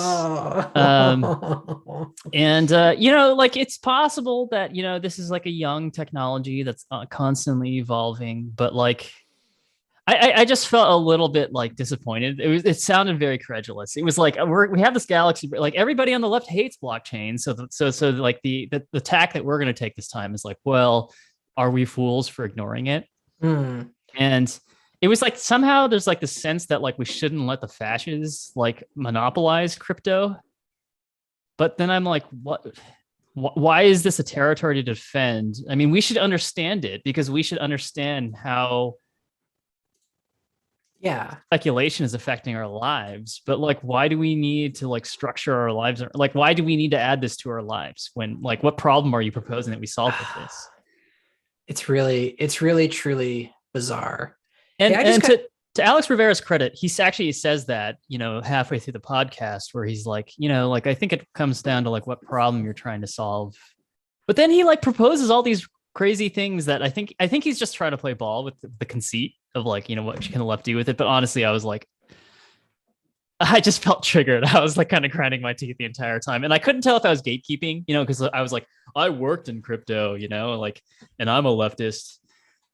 [SPEAKER 2] And, like it's possible that, this is like a young technology that's constantly evolving, but like, I just felt a little bit like disappointed. It sounded very credulous. It was like we have this galaxy, like everybody on the left hates blockchain. So like the tack that we're going to take this time is like, well, are we fools for ignoring it? And it was like somehow there's like the sense that like we shouldn't let the fascists like monopolize crypto. But then I'm like, what? Why is this a territory to defend? I mean, we should understand it because we should understand how speculation is affecting our lives. But like, why do we need to like structure our lives? Like, why do we need to add this to our lives when like, what problem are you proposing that we solve with this?
[SPEAKER 1] It's really truly bizarre.
[SPEAKER 2] And to Alex Rivera's credit, he actually says that, halfway through the podcast where he's like, like, I think it comes down to like what problem you're trying to solve. But then he like proposes all these crazy things that I think he's just trying to play ball with the conceit of like, what can the left do with it? But honestly, I was like, I just felt triggered. I was like kind of grinding my teeth the entire time. And I couldn't tell if I was gatekeeping, because I was like, I worked in crypto, like, and I'm a leftist.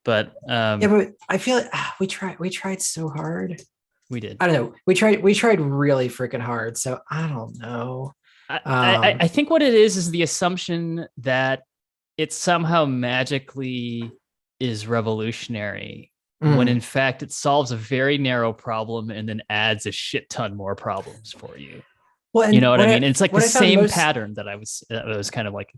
[SPEAKER 2] But
[SPEAKER 1] but I feel like we tried so hard.
[SPEAKER 2] We did.
[SPEAKER 1] I don't know. We tried really freaking hard. So I don't know.
[SPEAKER 2] I think what it is the assumption that it somehow magically is revolutionary when in fact it solves a very narrow problem and then adds a shit ton more problems for you. Well, you know what I mean? It's like the same pattern that I was kind of like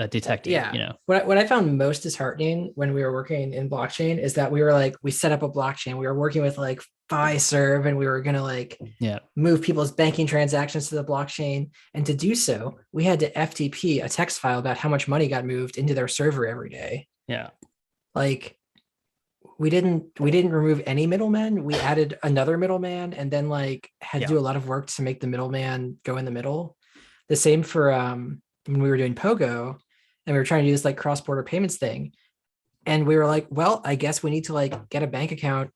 [SPEAKER 2] detecting.
[SPEAKER 1] Yeah. What I found most disheartening when we were working in blockchain is that we set up a blockchain. We were working with like Fiserv, and we were going to like move people's banking transactions to the blockchain. And to do so, we had to FTP a text file about how much money got moved into their server every day.
[SPEAKER 2] Yeah.
[SPEAKER 1] Like we didn't remove any middlemen. We added another middleman and then like had to do a lot of work to make the middleman go in the middle. The same for when we were doing Pogo and we were trying to do this like cross-border payments thing. And we were like, well, I guess we need to like get a bank account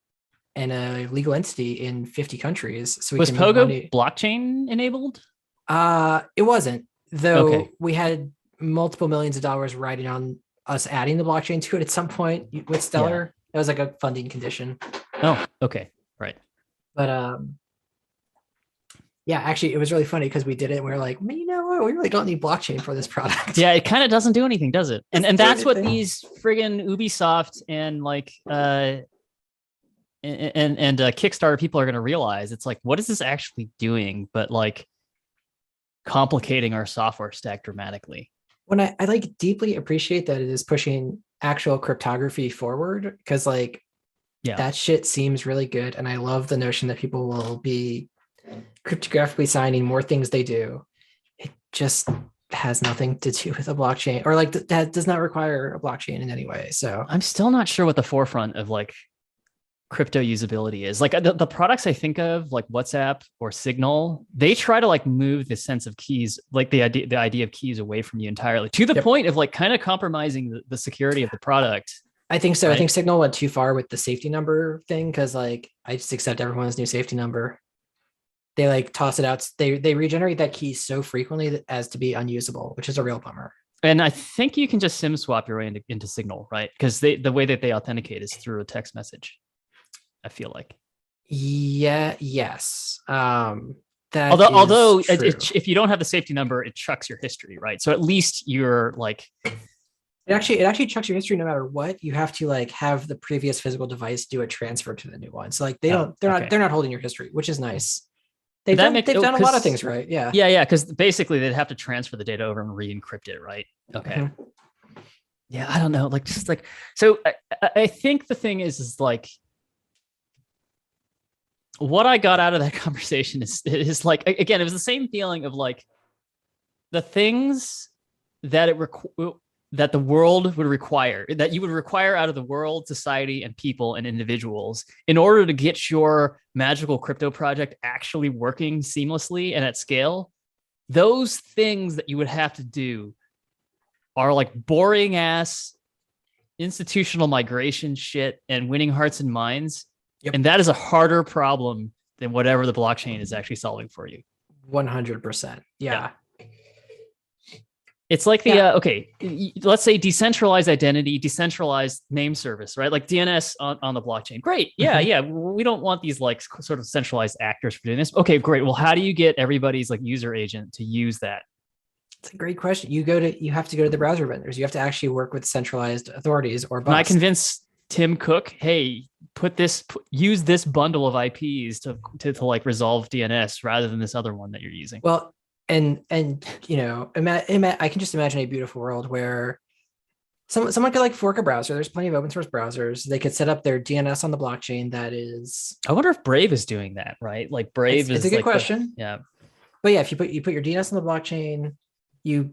[SPEAKER 1] and a legal entity in 50 countries. So
[SPEAKER 2] was Pogo blockchain enabled?
[SPEAKER 1] It wasn't, though. We had multiple millions of dollars riding on us adding the blockchain to it at some point with Stellar. It was like a funding condition.
[SPEAKER 2] Oh, okay. Right.
[SPEAKER 1] But actually it was really funny because we did it and we were like, we really don't need blockchain for this product.
[SPEAKER 2] Yeah, it kind of doesn't do anything, does it? And that's what these friggin' Ubisoft and like and Kickstarter people are going to realize. It's like, what is this actually doing but like complicating our software stack dramatically?
[SPEAKER 1] When I like deeply appreciate that it is pushing actual cryptography forward, because like that shit seems really good, and I love the notion that people will be cryptographically signing more things they do. It just has nothing to do with a blockchain, or like that does not require a blockchain in any way. So
[SPEAKER 2] I'm still not sure what the forefront of like crypto usability is. Like the products I think of, like WhatsApp or Signal, they try to like move the sense of keys, like the idea of keys away from you entirely, to the point of like kind of compromising the security of the product.
[SPEAKER 1] I think so.
[SPEAKER 2] Right?
[SPEAKER 1] I think Signal went too far with the safety number thing, because like I just accept everyone's new safety number. They like toss it out. They regenerate that key so frequently as to be unusable, which is a real bummer.
[SPEAKER 2] And I think you can just SIM swap your way into Signal, right? Because the way that they authenticate is through a text message. I feel like.
[SPEAKER 1] Yeah. Yes. That
[SPEAKER 2] although
[SPEAKER 1] if
[SPEAKER 2] you don't have the safety number, it chucks your history, right? So at least you're like.
[SPEAKER 1] It actually chucks your history no matter what. You have to like have the previous physical device do a transfer to the new one. So like they're not holding your history, which is nice. They've done a lot of things right. Yeah.
[SPEAKER 2] Yeah. Because basically they'd have to transfer the data over and re-encrypt it, right? Okay. Mm-hmm. Yeah, I don't know. Like just like so. I think the thing is like. What I got out of that conversation is like, again, it was the same feeling of like the things that that the world would require, that you would require out of the world, society, and people and individuals in order to get your magical crypto project actually working seamlessly and at scale. Those things that you would have to do are like boring ass institutional migration shit and winning hearts and minds. Yep. And that is a harder problem than whatever the blockchain is actually solving for you.
[SPEAKER 1] 100%. Yeah.
[SPEAKER 2] It's like the, okay, let's say decentralized identity, decentralized name service, right? Like DNS on the blockchain. Great. Yeah. Yeah. We don't want these like sort of centralized actors for doing this. Okay, great. Well, how do you get everybody's like user agent to use that?
[SPEAKER 1] It's a great question. You have to go to the browser vendors. You have to actually work with centralized authorities or bust.
[SPEAKER 2] And I convince Tim Cook, hey, use this bundle of IPs to like resolve DNS rather than this other one that you're using.
[SPEAKER 1] Well, and you know, I can just imagine a beautiful world where someone could like fork a browser. There's plenty of open source browsers. They could set up their DNS on the blockchain. That is,
[SPEAKER 2] I wonder if Brave is doing that, right? Like Brave
[SPEAKER 1] it's a good question.
[SPEAKER 2] Yeah,
[SPEAKER 1] but yeah, if you put your DNS on the blockchain, you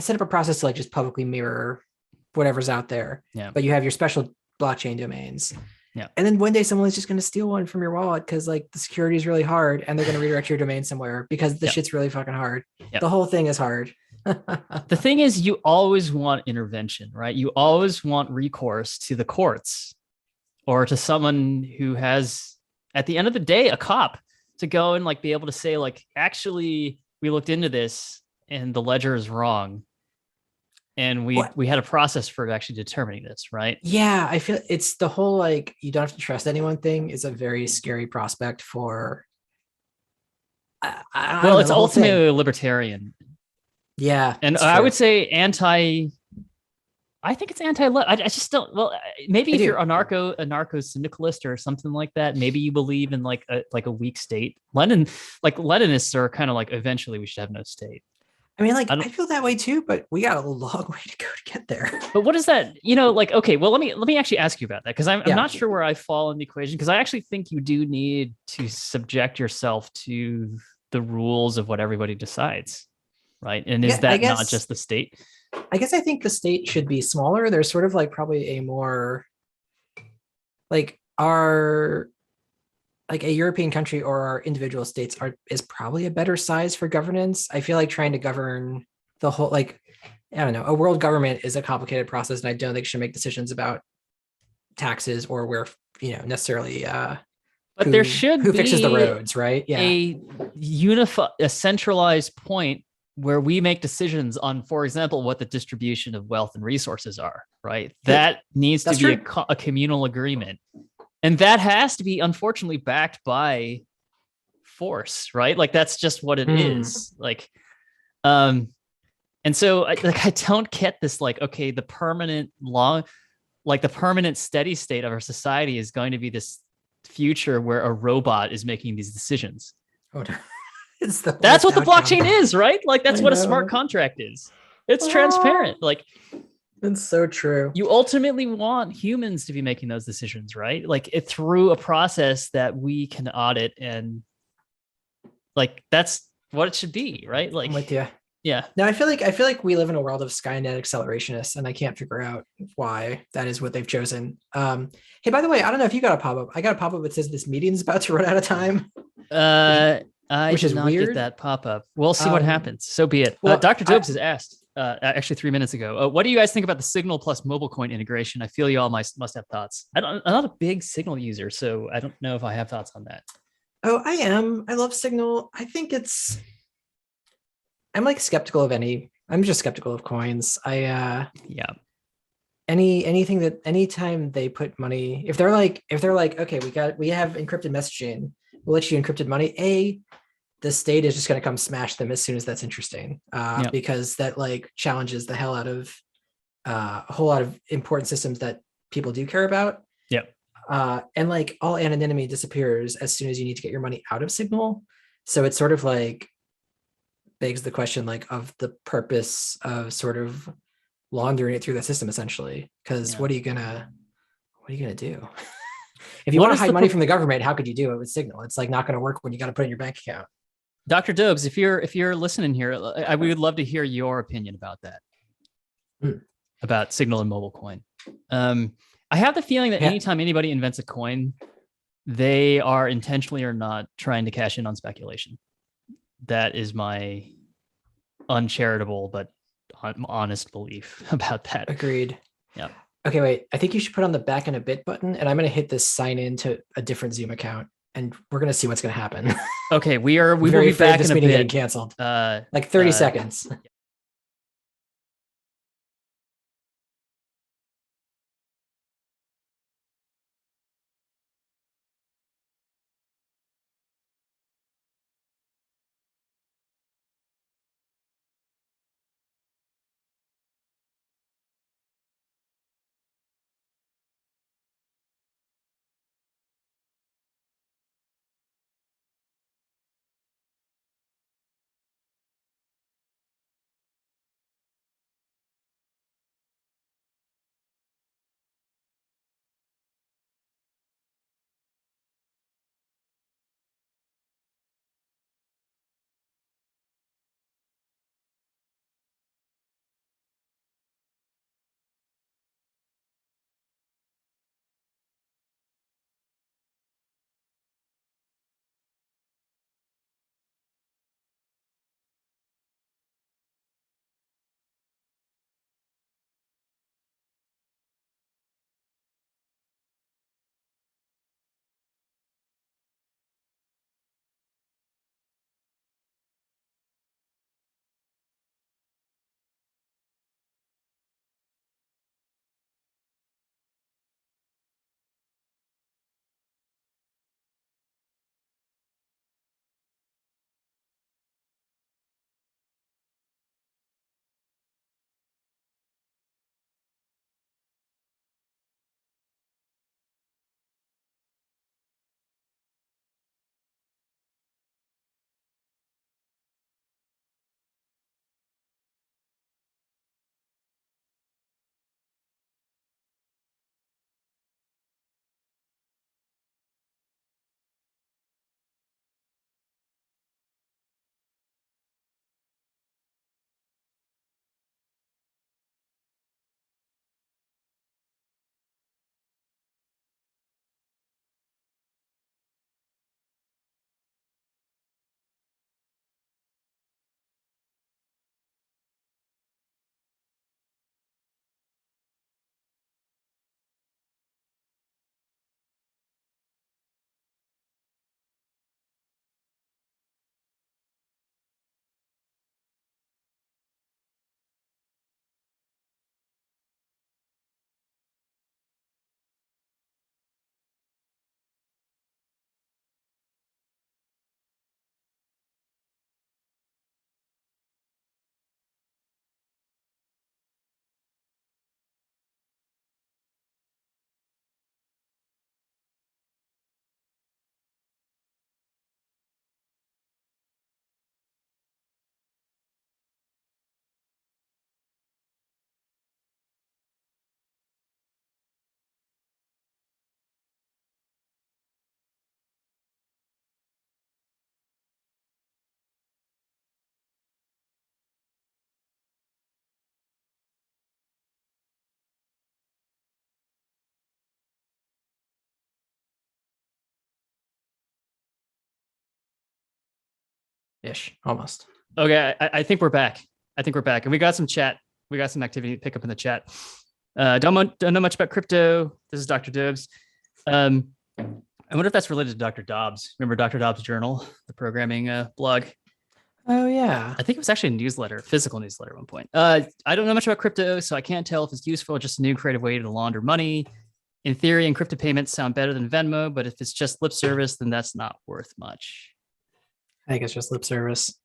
[SPEAKER 1] set up a process to like just publicly mirror whatever's out there.
[SPEAKER 2] Yeah.
[SPEAKER 1] But you have your special blockchain domains.
[SPEAKER 2] Yeah.
[SPEAKER 1] And then one day someone's just going to steal one from your wallet because like the security is really hard and they're going to redirect your domain somewhere because the shit's really fucking hard. Yep. The whole thing is hard.
[SPEAKER 2] The thing is, you always want intervention, right? You always want recourse to the courts or to someone who has, at the end of the day, a cop to go and like be able to say like, actually, we looked into this and the ledger is wrong. And we had a process for actually determining this, right?
[SPEAKER 1] Yeah, I feel it's the whole like you don't have to trust anyone thing is a very scary prospect for.
[SPEAKER 2] It's ultimately libertarian.
[SPEAKER 1] Yeah,
[SPEAKER 2] and I would say I think it's anti. I just don't. Well, maybe if you're anarcho syndicalist or something like that, maybe you believe in like a weak state. Leninists are kind of like eventually we should have no state.
[SPEAKER 1] I mean, like I feel that way too, but we got a long way to go to get there.
[SPEAKER 2] But what is that? You know, like okay, well let me actually ask you about that because I'm not sure where I fall in the equation because I actually think you do need to subject yourself to the rules of what everybody decides, right? And is that not just the state?
[SPEAKER 1] I guess I think the state should be smaller. There's sort of like probably a more like a European country or our individual states is probably a better size for governance. I feel like trying to govern the whole, like, I don't know, a world government is a complicated process. And I don't think should make decisions about taxes or where, necessarily,
[SPEAKER 2] but there should
[SPEAKER 1] who fixes the roads, right? Yeah.
[SPEAKER 2] A centralized point where we make decisions on, for example, what the distribution of wealth and resources are, right? That needs to be a communal agreement. And that has to be, unfortunately, backed by force, right? Like that's just what it is. Like, and so I don't get this. Like, okay, the permanent the permanent steady state of our society is going to be this future where a robot is making these decisions.
[SPEAKER 1] Oh, no.
[SPEAKER 2] That's what the blockchain is, right? Like that's what a smart contract is. It's transparent. Like.
[SPEAKER 1] It's so true.
[SPEAKER 2] You ultimately want humans to be making those decisions, right? Like through a process that we can audit and like that's what it should be, right? Like
[SPEAKER 1] I'm with you.
[SPEAKER 2] Yeah.
[SPEAKER 1] Now I feel like we live in a world of Skynet accelerationists, and I can't figure out why that is what they've chosen. Hey, by the way, I don't know if you got a pop-up. I got a pop-up that says this meeting's about to run out of time, which
[SPEAKER 2] I
[SPEAKER 1] which
[SPEAKER 2] did
[SPEAKER 1] is
[SPEAKER 2] not get
[SPEAKER 1] weird.
[SPEAKER 2] that pop up. We'll see what
[SPEAKER 1] Um,
[SPEAKER 2] happens. So be it.
[SPEAKER 1] well,
[SPEAKER 2] Dr. Dobes has asked, actually 3 minutes ago, what do you guys think about the Signal plus mobile coin integration? I feel you all must have thoughts. I'm not a big Signal user, so I don't know if I have thoughts on that.
[SPEAKER 1] oh, I am. I love Signal. I think it's. I'm like skeptical of any. I'm just skeptical of coins.
[SPEAKER 2] Yeah.
[SPEAKER 1] Anything that anytime they put money, if they're like, okay, we have encrypted messaging, we'll let you encrypted money. The state is just going to come smash them as soon as that's interesting,
[SPEAKER 2] Yeah.
[SPEAKER 1] because that like challenges the hell out of a whole lot of important systems that people do care about.
[SPEAKER 2] Yeah.
[SPEAKER 1] And like all anonymity disappears as soon as you need to get your money out of Signal. So it's sort of like begs the question like of the purpose of sort of laundering it through the system essentially. Because
[SPEAKER 2] Yeah.
[SPEAKER 1] what are you gonna do? If you
[SPEAKER 2] What
[SPEAKER 1] want to
[SPEAKER 2] is the
[SPEAKER 1] hide money from the government, how could you do it with Signal? It's like not going to work when you got to put it in your bank account.
[SPEAKER 2] Dr. Dobes, if you're listening here, we would love to hear your opinion about that,
[SPEAKER 1] Hmm.
[SPEAKER 2] about Signal and mobile coin. I have the feeling that
[SPEAKER 1] Yeah,
[SPEAKER 2] anytime anybody invents a coin, they are intentionally or not trying to cash in on speculation. That is my uncharitable but honest belief about that.
[SPEAKER 1] agreed.
[SPEAKER 2] Yeah.
[SPEAKER 1] Okay, wait. I think you should put on the back and a bit button, and I'm going to hit this sign in to a different Zoom account, and we're going to see what's going to happen.
[SPEAKER 2] Okay, we
[SPEAKER 1] I'm
[SPEAKER 2] will
[SPEAKER 1] very
[SPEAKER 2] be
[SPEAKER 1] afraid of
[SPEAKER 2] back
[SPEAKER 1] this
[SPEAKER 2] in a
[SPEAKER 1] meeting getting
[SPEAKER 2] bit.
[SPEAKER 1] canceled.
[SPEAKER 2] Uh,
[SPEAKER 1] Like 30
[SPEAKER 2] uh,
[SPEAKER 1] seconds. ish, almost.
[SPEAKER 2] Okay, I think we're back. I think we're back, and we got some chat. We got some activity to pick up in the chat. Don't know much about crypto. This is Dr. Dobbs. I wonder if that's related to Dr. Dobbs. Remember Dr. Dobbs Journal, the programming blog?
[SPEAKER 1] Oh yeah.
[SPEAKER 2] I think it was actually a newsletter, physical newsletter at one point. I don't know much about crypto, so I can't tell if it's useful or just a new creative way to launder money. In theory, encrypted payments sound better than Venmo, but if it's just lip service, then that's not worth much.
[SPEAKER 1] I think it's just lip service.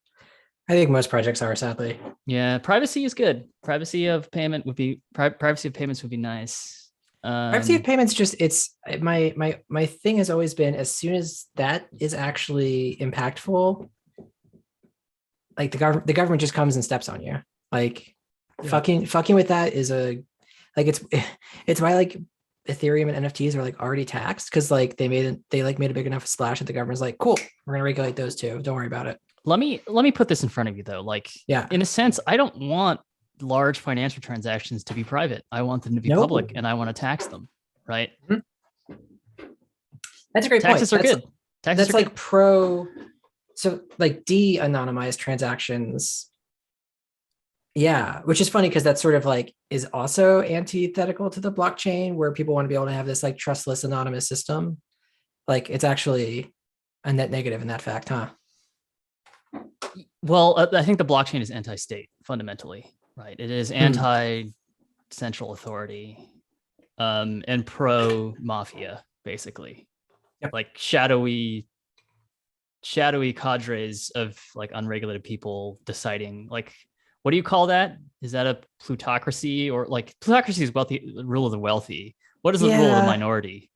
[SPEAKER 1] I think most projects are, sadly.
[SPEAKER 2] Yeah, privacy is good. Privacy of payments would be nice.
[SPEAKER 1] Privacy of payments, just it's my thing has always been, as soon as that is actually impactful, like the government just comes and steps on you. Like fucking with that is it's why like Ethereum and NFTs are like already taxed, because like they made a big enough splash that the government's like, cool, we're gonna regulate those too. Don't worry about it.
[SPEAKER 2] Let me put this in front of you though. Like,
[SPEAKER 1] yeah,
[SPEAKER 2] in a sense, I don't want large financial transactions to be private. I want them to be public, and I want to tax them. Right?
[SPEAKER 1] Mm-hmm. That's a great
[SPEAKER 2] point. Taxes are good.
[SPEAKER 1] Taxes that's like good. Pro. So like de-anonymized transactions. Yeah, which is funny because that sort of like is also antithetical to the blockchain, where people want to be able to have this like trustless anonymous system. Like it's actually a net negative in that fact, huh?
[SPEAKER 2] Well, I think the blockchain is anti-state fundamentally, right? It is anti-central authority and pro-mafia, basically. Yep. Like shadowy cadres of like unregulated people deciding, like, what do you call that? Is that a plutocracy? Or like plutocracy is rule of the wealthy. What is the rule of the minority?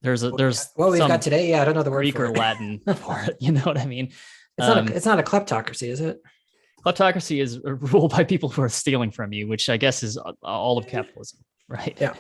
[SPEAKER 2] There's
[SPEAKER 1] what we've got today. Yeah, I don't know the word
[SPEAKER 2] Greek or Latin for it. You know what I mean?
[SPEAKER 1] It's not a kleptocracy, is it?
[SPEAKER 2] Kleptocracy is ruled by people who are stealing from you, which I guess is all of capitalism, right?
[SPEAKER 1] Yeah.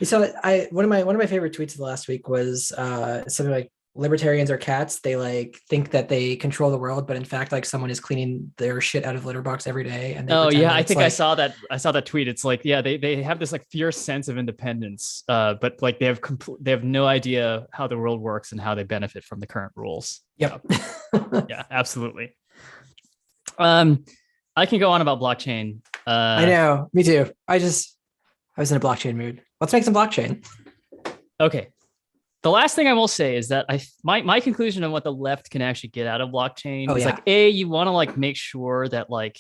[SPEAKER 1] So one of my favorite tweets of the last week was something like, libertarians are cats. They like think that they control the world, but in fact, like someone is cleaning their shit out of litter box every day. And
[SPEAKER 2] I think like, I saw that tweet. It's like, yeah, they have this like fierce sense of independence, but like they have no idea how the world works and how they benefit from the current rules.
[SPEAKER 1] Yep.
[SPEAKER 2] Yeah, absolutely. I can go on about blockchain.
[SPEAKER 1] I know, me too. I was in a blockchain mood. Let's make some blockchain.
[SPEAKER 2] Okay. The last thing I will say is that my conclusion on what the left can actually get out of blockchain is like, you want to like make sure that like,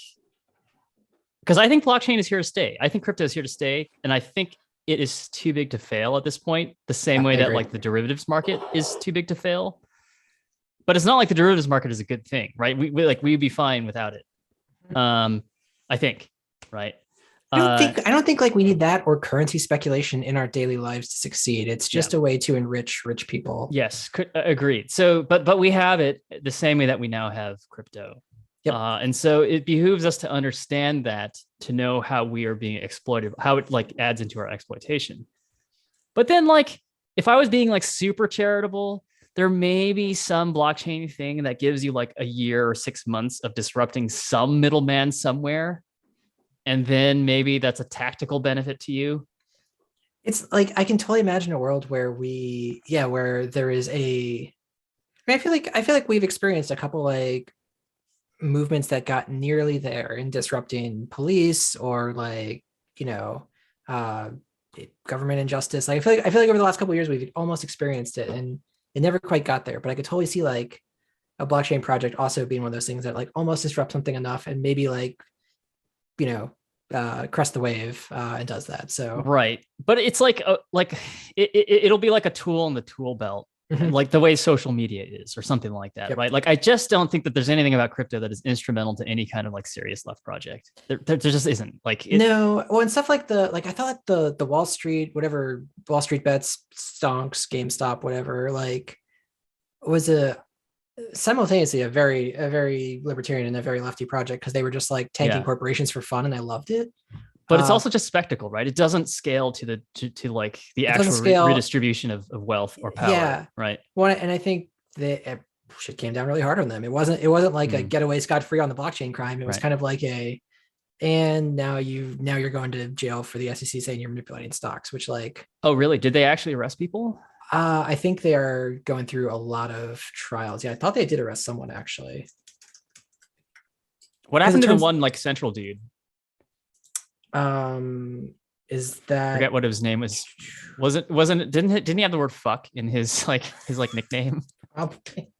[SPEAKER 2] because I think blockchain is here to stay. I think crypto is here to stay. And I think it is too big to fail at this point, the same way that like the derivatives market is too big to fail. But it's not like the derivatives market is a good thing, right? We'd be fine without it. I think, right?
[SPEAKER 1] I don't think like we need that or currency speculation in our daily lives to succeed. It's just a way to enrich rich people.
[SPEAKER 2] Yes, agreed. So, but we have it the same way that we now have crypto. Yep. And so it behooves us to understand that, to know how we are being exploited, how it like adds into our exploitation. But then like, if I was being like super charitable, there may be some blockchain thing that gives you like a year or 6 months of disrupting some middleman somewhere. And then maybe that's a tactical benefit to you.
[SPEAKER 1] It's like, I can totally imagine a world where where there is I feel like we've experienced a couple like movements that got nearly there in disrupting police or like, government injustice. Like I feel like over the last couple of years, we've almost experienced it and it never quite got there, but I could totally see like a blockchain project also being one of those things that like almost disrupt something enough and maybe like, crest the wave and does that. So
[SPEAKER 2] right, but it's like it'll be like a tool in the tool belt, like the way social media is, or something like that, right? Like I just don't think that there's anything about crypto that is instrumental to any kind of like serious left project. There just isn't. Like
[SPEAKER 1] no, well, and stuff like I thought like the Wall Street bets, stonks, GameStop, whatever, like was simultaneously a very libertarian and a very lefty project, because they were just like tanking corporations for fun, and I loved it.
[SPEAKER 2] But it's also just spectacle, right? It doesn't scale to like the actual redistribution of wealth or power, right?
[SPEAKER 1] Well, and I think that shit came down really hard on them. It wasn't like a getaway scot-free on the blockchain crime. It was kind of like and now you're going to jail for the SEC saying you're manipulating stocks, which like,
[SPEAKER 2] oh really? Did they actually arrest people?
[SPEAKER 1] I think they are going through a lot of trials. Yeah, I thought they did arrest someone actually.
[SPEAKER 2] What
[SPEAKER 1] Because it
[SPEAKER 2] happened to the
[SPEAKER 1] turns
[SPEAKER 2] one like central dude?
[SPEAKER 1] is that
[SPEAKER 2] Forget what his name was. Wasn't it? Didn't he have the word fuck in his like nickname?
[SPEAKER 1] probably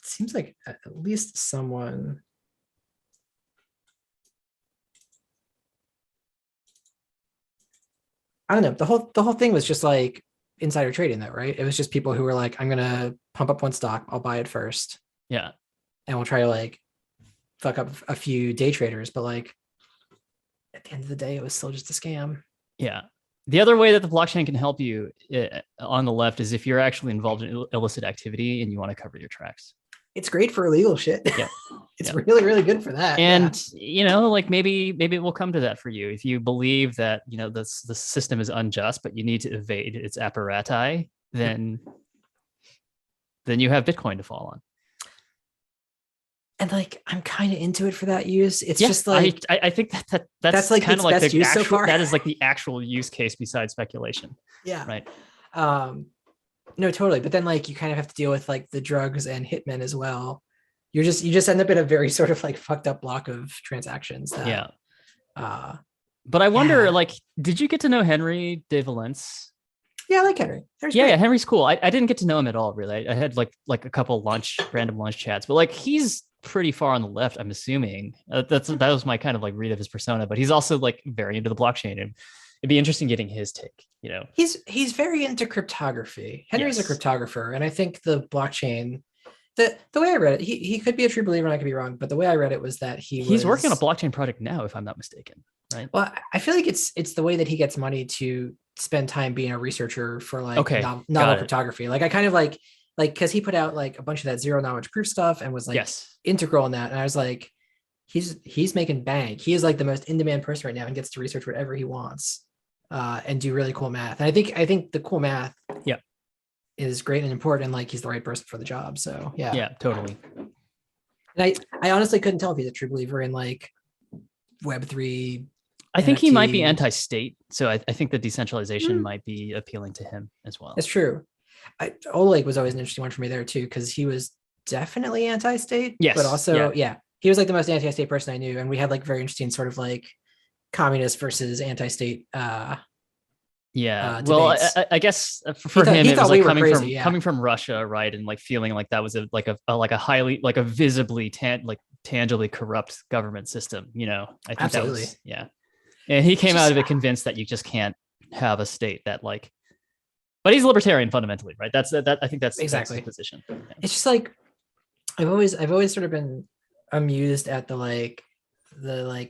[SPEAKER 1] seems like at least someone. I don't know. The whole thing was just like insider trading, though, right? It was just people who were like, "I'm gonna pump up one stock. I'll buy it first,
[SPEAKER 2] Yeah.
[SPEAKER 1] and we'll try to like fuck up a few day traders." But like at the end of the day, it was still just a scam.
[SPEAKER 2] Yeah. The other way that the blockchain can help you on the left is if you're actually involved in illicit activity and you want to cover your tracks.
[SPEAKER 1] It's great for illegal shit.
[SPEAKER 2] Yeah.
[SPEAKER 1] It's
[SPEAKER 2] Yeah.
[SPEAKER 1] really, really good for that.
[SPEAKER 2] And like maybe it will come to that for you if you believe that the system is unjust, but you need to evade its apparati. Then you have Bitcoin to fall on.
[SPEAKER 1] And like I'm kind of into it for that use. It's
[SPEAKER 2] Yeah,
[SPEAKER 1] just like
[SPEAKER 2] I think that's
[SPEAKER 1] like
[SPEAKER 2] kind
[SPEAKER 1] its
[SPEAKER 2] of like
[SPEAKER 1] best
[SPEAKER 2] the
[SPEAKER 1] use so
[SPEAKER 2] actual
[SPEAKER 1] far.
[SPEAKER 2] that is like the actual use case besides speculation.
[SPEAKER 1] Yeah.
[SPEAKER 2] Right.
[SPEAKER 1] No, totally. But then like you kind of have to deal with like the drugs and hitmen as well. You just end up in a very sort of like fucked up block of transactions that
[SPEAKER 2] Yeah.
[SPEAKER 1] But
[SPEAKER 2] I wonder,
[SPEAKER 1] yeah.
[SPEAKER 2] like, did you get to know Henry de Valence?
[SPEAKER 1] Yeah, I like Henry.
[SPEAKER 2] Yeah, Henry's cool. I didn't get to know him at all, really. I had like a couple random lunch chats, but like he's pretty far on the left, I'm assuming. That was my kind of like read of his persona, but he's also like very into the blockchain, and it'd be interesting getting his take.
[SPEAKER 1] He's very into cryptography. Henry's
[SPEAKER 2] Yes.
[SPEAKER 1] a cryptographer, and I think the blockchain. The way I read it, he could be a true believer, and I could be wrong, but the way I read it was that
[SPEAKER 2] he's working on a blockchain project now, if I'm not mistaken. Right.
[SPEAKER 1] Well, I feel like it's the way that he gets money to spend time being a researcher for like novel cryptography. Like I kind of like because he put out like a bunch of that zero knowledge proof stuff and was like integral in that. And I was like, he's making bank. He is like the most in-demand person right now and gets to research whatever he wants and do really cool math. And I think the cool math is great and important, and like he's the right person for the job. So
[SPEAKER 2] yeah, totally.
[SPEAKER 1] And I honestly couldn't tell if he's a true believer in like Web3.
[SPEAKER 2] I think he might be anti-state, so I think the decentralization might be appealing to him as well.
[SPEAKER 1] That's true. Oleg was always an interesting one for me there too, because he was definitely anti-state, but also he was like the most anti-state person I knew, and we had like very interesting sort of like communist versus anti-state.
[SPEAKER 2] Well, I guess for him it was like coming from Russia, right, and like feeling like that was a highly like a visibly tangibly corrupt government system. I think
[SPEAKER 1] absolutely
[SPEAKER 2] that was and he came out of it convinced that you just can't have a state that like. But he's libertarian fundamentally, right? I think that's exactly his position. Yeah.
[SPEAKER 1] It's just like I've always sort of been amused at the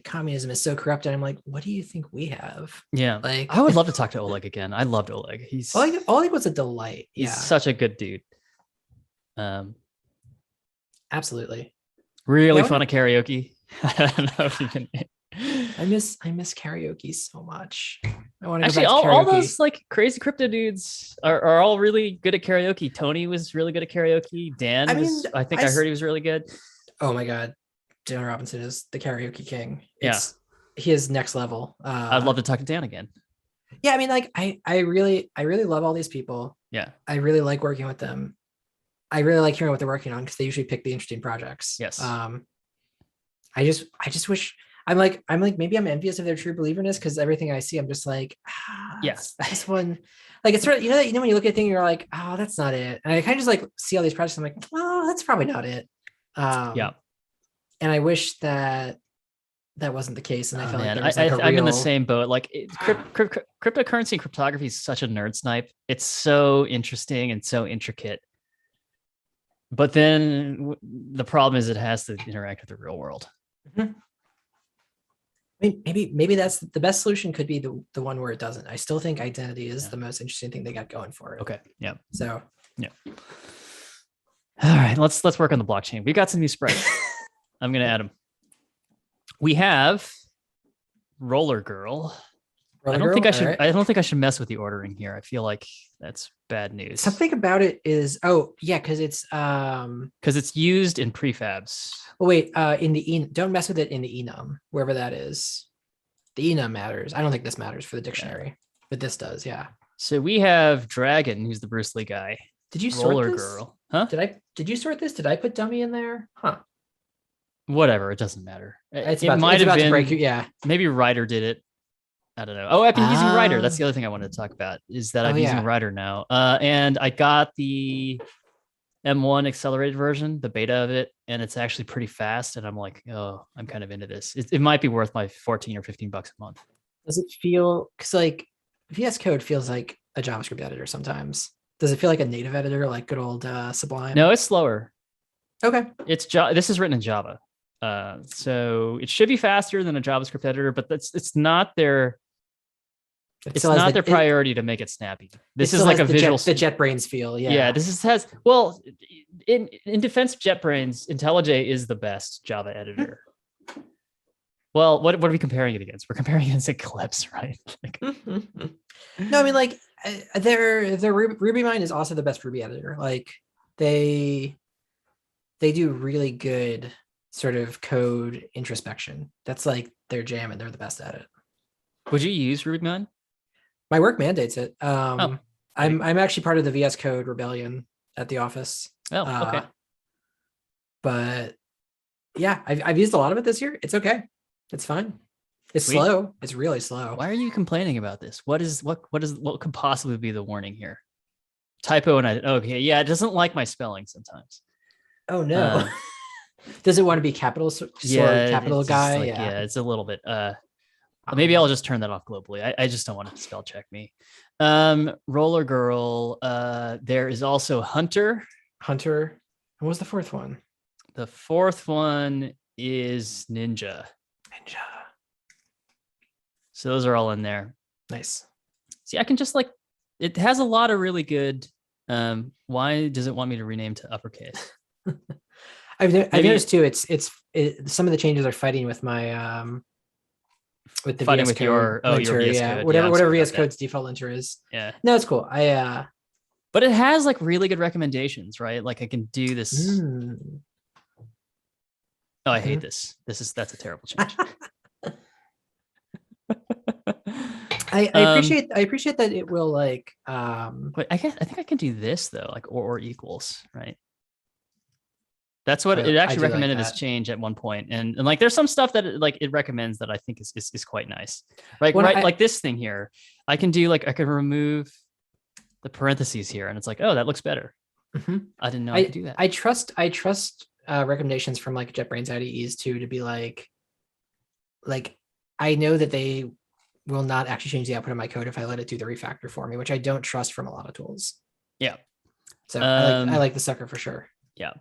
[SPEAKER 1] communism is so corrupt, and I'm like, what do you think we have?
[SPEAKER 2] Yeah, like I would love to talk to Oleg again. I loved Oleg.
[SPEAKER 1] Oleg was a delight.
[SPEAKER 2] He's such a good dude.
[SPEAKER 1] Absolutely.
[SPEAKER 2] Really fun at karaoke. I don't know if you can.
[SPEAKER 1] I miss karaoke so much. I want to
[SPEAKER 2] actually all those like crazy crypto dudes are all really good at karaoke. Tony was really good at karaoke. Dan I heard he was really good.
[SPEAKER 1] Oh my god, Dan Robinson is the karaoke king. He is next level.
[SPEAKER 2] I'd love to talk to Dan again.
[SPEAKER 1] Yeah, I mean, like I really love all these people.
[SPEAKER 2] Yeah,
[SPEAKER 1] I really like working with them. I really like hearing what they're working on because they usually pick the interesting projects.
[SPEAKER 2] Yes.
[SPEAKER 1] I just wish. I'm like maybe I'm envious of their true believerness because everything I see, I'm just like,
[SPEAKER 2] yes,
[SPEAKER 1] this one, like it's sort of when you look at a thing, you're like, oh, that's not it, and I kind of just like see all these projects, I'm like, oh, that's probably not it. And I wish that wasn't the case, and I felt like there was like
[SPEAKER 2] I'm in the same boat. Like cryptocurrency and cryptography is such a nerd snipe. It's so interesting and so intricate, but then the problem is it has to interact with the real world.
[SPEAKER 1] Mm-hmm. I mean, maybe that's the best solution. Could be the one where it doesn't. I still think identity is the most interesting thing they got going for it.
[SPEAKER 2] Okay. Yeah.
[SPEAKER 1] So.
[SPEAKER 2] Yeah. All right. Let's work on the blockchain. We got some new sprites. I'm gonna add them. We have Roller Girl. I don't think I should mess with the ordering here. I feel like that's bad news.
[SPEAKER 1] Something about it is because it's
[SPEAKER 2] used in prefabs.
[SPEAKER 1] Oh wait, in the don't mess with it in the enum, wherever that is. The enum matters. I don't think this matters for the dictionary, but this does. Yeah.
[SPEAKER 2] So we have Dragon, who's the Bruce Lee guy.
[SPEAKER 1] Did you sort
[SPEAKER 2] Roller
[SPEAKER 1] this?
[SPEAKER 2] Girl. Huh?
[SPEAKER 1] Did you sort this? Did I put dummy in there? Huh.
[SPEAKER 2] Whatever. It doesn't matter.
[SPEAKER 1] It's
[SPEAKER 2] It
[SPEAKER 1] about
[SPEAKER 2] might have
[SPEAKER 1] to break you.
[SPEAKER 2] been.
[SPEAKER 1] Yeah.
[SPEAKER 2] Maybe Ryder did it. I don't know. Oh, I've been using Ryder. That's
[SPEAKER 1] Ah.
[SPEAKER 2] the other thing I wanted to talk about is that
[SPEAKER 1] Oh
[SPEAKER 2] I'm using
[SPEAKER 1] yeah.
[SPEAKER 2] Ryder now. And I got the M1 accelerated version, the beta of it, and it's actually pretty fast. And I'm like, oh, I'm kind of into this. It might be worth my 14 or 15 bucks a month.
[SPEAKER 1] Does it feel because like VS Code feels like a JavaScript editor sometimes? Does it feel like a native editor, like good old Sublime?
[SPEAKER 2] No, it's slower.
[SPEAKER 1] Okay.
[SPEAKER 2] This is written in Java. So it should be faster than a JavaScript editor, but it's not their it's not their priority to make it snappy. This is like a visual
[SPEAKER 1] the JetBrains feel. Yeah.
[SPEAKER 2] Yeah, this has well in defense of JetBrains, IntelliJ is the best Java editor. Well, what are we comparing it against? We're comparing it against Eclipse, right? Like,
[SPEAKER 1] no, I mean like their RubyMine is also the best Ruby editor. Like they do really good sort of code introspection. That's like their jam, and they're the best at it.
[SPEAKER 2] Would you use RubyMine?
[SPEAKER 1] My work mandates it. I'm actually part of the VS Code rebellion at the office.
[SPEAKER 2] Oh, okay.
[SPEAKER 1] But yeah, I've used a lot of it this year. It's okay. It's fine. It's
[SPEAKER 2] Sweet.
[SPEAKER 1] slow. It's really slow.
[SPEAKER 2] Why are you complaining about this? What could possibly be the warning here? Typo and okay, yeah, it doesn't like my spelling sometimes.
[SPEAKER 1] Oh no. Does it want to be capital capital guy?
[SPEAKER 2] Like, yeah, it's a little bit maybe I'll just turn that off globally. I just don't want it to spell check me. Roller Girl. There is also Hunter.
[SPEAKER 1] And what was the fourth one?
[SPEAKER 2] The fourth one is Ninja. So those are all in there.
[SPEAKER 1] Nice.
[SPEAKER 2] See, I can just like it has a lot of really good. Why does it want me to rename to uppercase?
[SPEAKER 1] I've noticed too. It's some of the changes are fighting with my with the
[SPEAKER 2] fighting
[SPEAKER 1] VS
[SPEAKER 2] with
[SPEAKER 1] Code
[SPEAKER 2] your
[SPEAKER 1] linter,
[SPEAKER 2] VS
[SPEAKER 1] yeah,
[SPEAKER 2] Code.
[SPEAKER 1] whatever VS Code's default linter is.
[SPEAKER 2] Yeah.
[SPEAKER 1] No, it's cool.
[SPEAKER 2] But it has like really good recommendations, right? Like I can do this. Oh, I hate this. That's a terrible change.
[SPEAKER 1] I appreciate that it will like
[SPEAKER 2] but I think I can do this though, like or equals, right? That's what it actually recommended like this change at one point. And like there's some stuff that it recommends that I think is quite nice. Like like this thing here. I can remove the parentheses here and it's like, oh, that looks better.
[SPEAKER 1] Mm-hmm.
[SPEAKER 2] I didn't know I could do that.
[SPEAKER 1] I trust recommendations from like JetBrains IDEs too to be like I know that they will not actually change the output of my code if I let it do the refactor for me, which I don't trust from a lot of tools.
[SPEAKER 2] Yeah.
[SPEAKER 1] So I like the sucker for sure.
[SPEAKER 2] Yeah.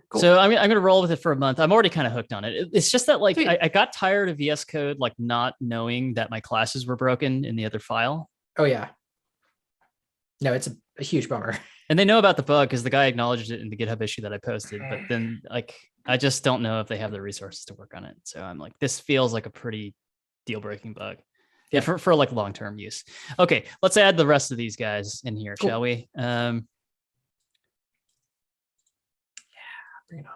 [SPEAKER 2] Cool. So I'm going to roll with it for a month. I'm already kind of hooked on it. It's just that like I got tired of VS Code, like not knowing that my classes were broken in the other file.
[SPEAKER 1] Oh yeah. No, it's a huge bummer.
[SPEAKER 2] And they know about the bug because the guy acknowledged it in the GitHub issue that I posted. But then like, I just don't know if they have the resources to work on it. So I'm like, this feels like a pretty deal breaking bug. Yeah, for like long-term use. Okay, let's add the rest of these guys in here, shall we? Yeah,
[SPEAKER 1] bring it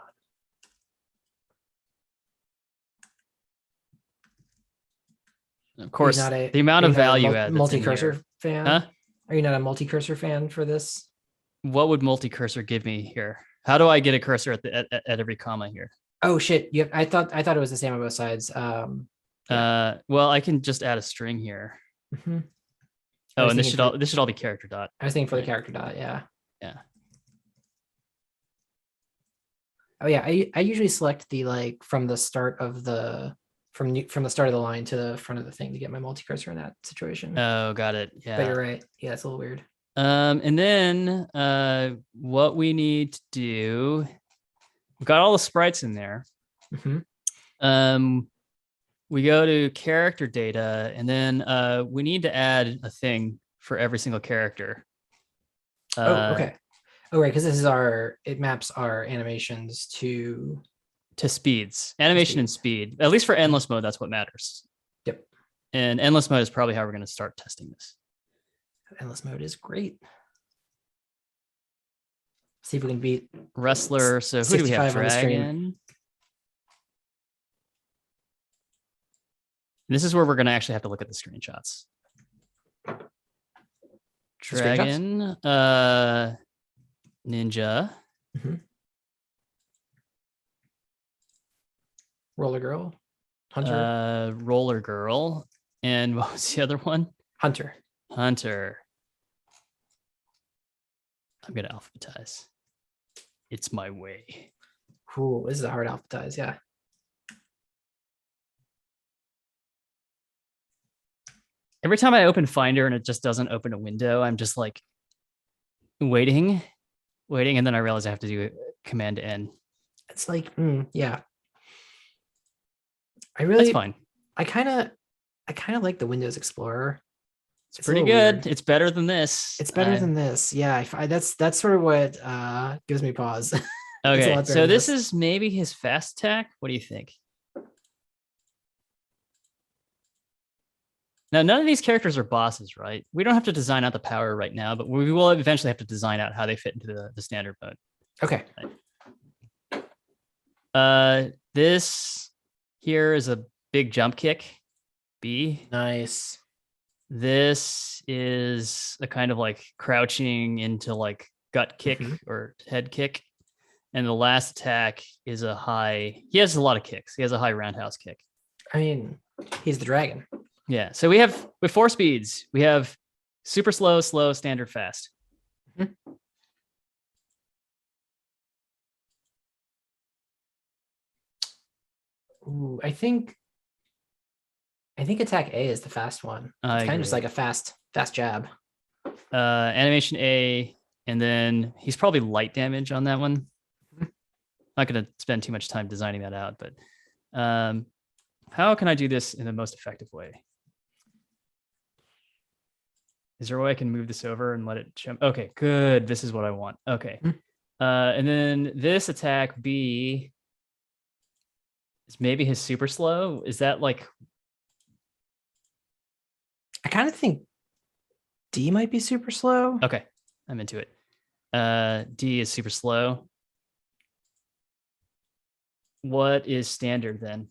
[SPEAKER 2] on. Of course, the amount of value add.
[SPEAKER 1] Multi-cursor fan? Huh? Are you not a multi-cursor fan for this?
[SPEAKER 2] What would multi-cursor give me here? How do I get a cursor at every comma here?
[SPEAKER 1] Oh shit! I thought it was the same on both sides.
[SPEAKER 2] Well, I can just add a string here.
[SPEAKER 1] Mm-hmm.
[SPEAKER 2] Oh, and this should all be character dot.
[SPEAKER 1] I was thinking for the character dot, yeah.
[SPEAKER 2] Yeah.
[SPEAKER 1] Oh yeah, I usually select the like from the start of the from the start of the line to the front of the thing to get my multi-cursor in that situation.
[SPEAKER 2] Oh, got it. Yeah.
[SPEAKER 1] But you're right. Yeah, it's a little weird.
[SPEAKER 2] And then what we need to do, we've got all the sprites in there.
[SPEAKER 1] Mm-hmm.
[SPEAKER 2] We go to character data, and then we need to add a thing for every single character.
[SPEAKER 1] Okay. Oh, right, because it maps our animations to
[SPEAKER 2] speeds, animation and speed. At least for endless mode, that's what matters.
[SPEAKER 1] Yep.
[SPEAKER 2] And endless mode is probably how we're going to start testing this.
[SPEAKER 1] Endless mode is great. See if we can beat
[SPEAKER 2] Wrestler. So who do we have? Dragon. This is where we're going to actually have to look at the screenshots.
[SPEAKER 1] Screenshots?
[SPEAKER 2] Dragon, ninja,
[SPEAKER 1] Mhm. Roller girl, hunter,
[SPEAKER 2] roller girl, and what was the other one?
[SPEAKER 1] hunter.
[SPEAKER 2] Hunter. I'm gonna alphabetize. It's my way.
[SPEAKER 1] Cool. This is a hard alphabetize. Yeah.
[SPEAKER 2] Every time I open Finder and it just doesn't open a window, I'm just like waiting, and then I realize I have to do Command N.
[SPEAKER 1] It's like, yeah.
[SPEAKER 2] That's fine.
[SPEAKER 1] I kind of like the Windows Explorer.
[SPEAKER 2] It's pretty good.
[SPEAKER 1] Weird.
[SPEAKER 2] It's better than this.
[SPEAKER 1] It's better than this. Yeah, that's sort of what gives me pause.
[SPEAKER 2] Okay, so this is maybe his fast attack. What do you think? Now, none of these characters are bosses, right? We don't have to design out the power right now, but we will eventually have to design out how they fit into the standard mode.
[SPEAKER 1] Okay.
[SPEAKER 2] This here is a big jump kick, B.
[SPEAKER 1] Nice.
[SPEAKER 2] This is a kind of like crouching into like gut kick or head kick. And the last attack is a high. He has a lot of kicks. He has a high roundhouse kick.
[SPEAKER 1] I mean, he's the dragon.
[SPEAKER 2] Yeah. So we have with 4 speeds, we have super slow, slow, standard, fast.
[SPEAKER 1] Ooh, I think attack A is the fast one. It's kind of just like a fast jab.
[SPEAKER 2] Animation A, and then he's probably light damage on that one. Not going to spend too much time designing that out, but how can I do this in the most effective way? Is there a way I can move this over and let it jump? Okay, good. This is what I want. Okay. And then this attack B is maybe his super slow. Is that like...
[SPEAKER 1] I kind of think D might be super slow.
[SPEAKER 2] Okay, I'm into it. D is super slow. What is standard then?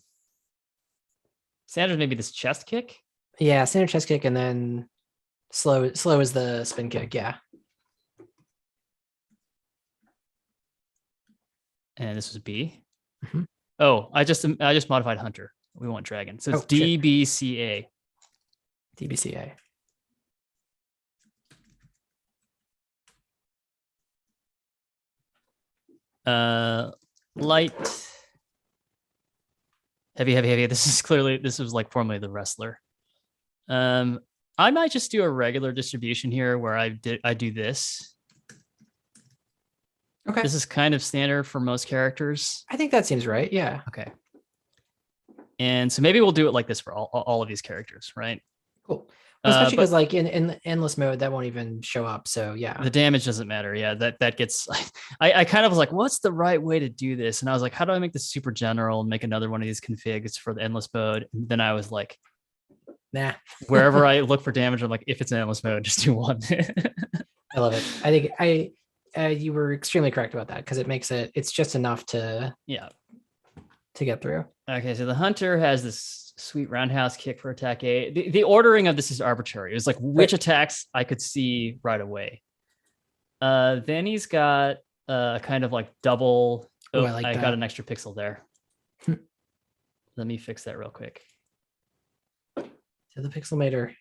[SPEAKER 2] Standard maybe this chest kick?
[SPEAKER 1] Yeah, standard chest kick, and then slow is the spin kick. Yeah.
[SPEAKER 2] And this was B. Oh, I just modified hunter. We want dragon. So it's DBCA.
[SPEAKER 1] DBCA.
[SPEAKER 2] Light. Heavy. This was like formerly the wrestler. I might just do a regular distribution here where I do this.
[SPEAKER 1] Okay.
[SPEAKER 2] This is kind of standard for most characters.
[SPEAKER 1] I think that seems right. Yeah.
[SPEAKER 2] Okay. And so maybe we'll do it like this for all of these characters, right?
[SPEAKER 1] Cool. Well, especially because like in endless mode, that won't even show up. So yeah.
[SPEAKER 2] The damage doesn't matter. Yeah, that gets... I kind of was like, what's the right way to do this? And I was like, how do I make this super general and make another one of these configs for the endless mode? And then I was like,
[SPEAKER 1] nah.
[SPEAKER 2] Wherever I look for damage, I'm like, if it's an endless mode, just do one.
[SPEAKER 1] I love it. I think you were extremely correct about that, because it makes it's just enough to get through.
[SPEAKER 2] Okay, so the hunter has this sweet roundhouse kick for attack A. The ordering of this is arbitrary. It was like which attacks I could see right away. Then he's got kind of like double. Oh, I got an extra pixel there. Let me fix that real quick.
[SPEAKER 1] To the Pixelmator.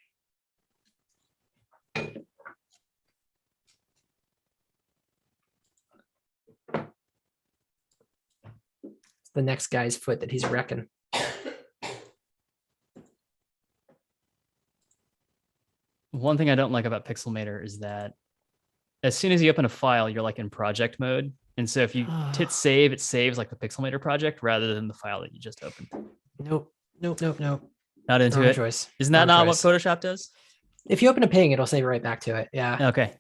[SPEAKER 1] It's the next guy's foot that he's wrecking.
[SPEAKER 2] One thing I don't like about Pixelmator is that as soon as you open a file, you're like in project mode. And so if you hit save, it saves like the Pixelmator project rather than the file that you just opened.
[SPEAKER 1] Nope.
[SPEAKER 2] Not into it.
[SPEAKER 1] Choice.
[SPEAKER 2] Isn't that not what Photoshop does?
[SPEAKER 1] If you open a ping, it'll save it right back to it. Yeah.
[SPEAKER 2] Okay.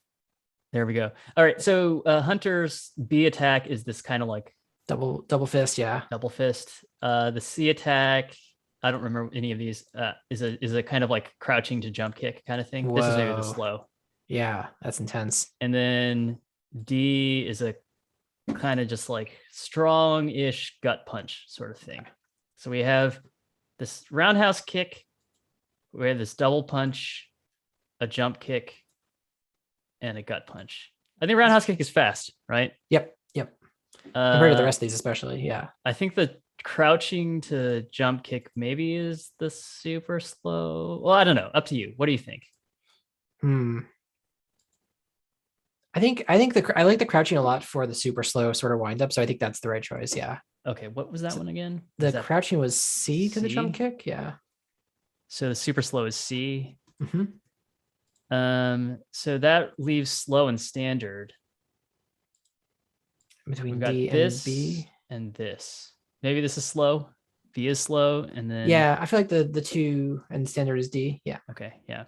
[SPEAKER 2] There we go. All right. So Hunter's B attack is this kind of like
[SPEAKER 1] double fist. Yeah.
[SPEAKER 2] Double fist. The C attack, I don't remember any of these. Is a kind of like crouching to jump kick kind of thing. Whoa. This is maybe the slow.
[SPEAKER 1] Yeah, that's intense.
[SPEAKER 2] And then D is a kind of just like strong-ish gut punch sort of thing. So we have this roundhouse kick, we have this double punch, a jump kick, and a gut punch. I think roundhouse kick is fast, right?
[SPEAKER 1] Yep. Yep. Compared to the rest of these, especially. Yeah.
[SPEAKER 2] I think the crouching to jump kick maybe is the super slow. Well, I don't know. Up to you. What do you think?
[SPEAKER 1] Hmm. I like the crouching a lot for the super slow sort of wind up. So I think that's the right choice. Yeah.
[SPEAKER 2] Okay, what was that
[SPEAKER 1] So
[SPEAKER 2] one again?
[SPEAKER 1] The
[SPEAKER 2] Is that
[SPEAKER 1] crouching was C to the jump
[SPEAKER 2] C?
[SPEAKER 1] kick. Yeah.
[SPEAKER 2] So the super slow is C.
[SPEAKER 1] Hmm.
[SPEAKER 2] So that leaves slow and standard. We've
[SPEAKER 1] Between
[SPEAKER 2] got
[SPEAKER 1] D and
[SPEAKER 2] this
[SPEAKER 1] B.
[SPEAKER 2] and this. Maybe this is slow. B is slow, and then
[SPEAKER 1] Yeah, I feel like the two and standard is D. Yeah.
[SPEAKER 2] okay, yeah.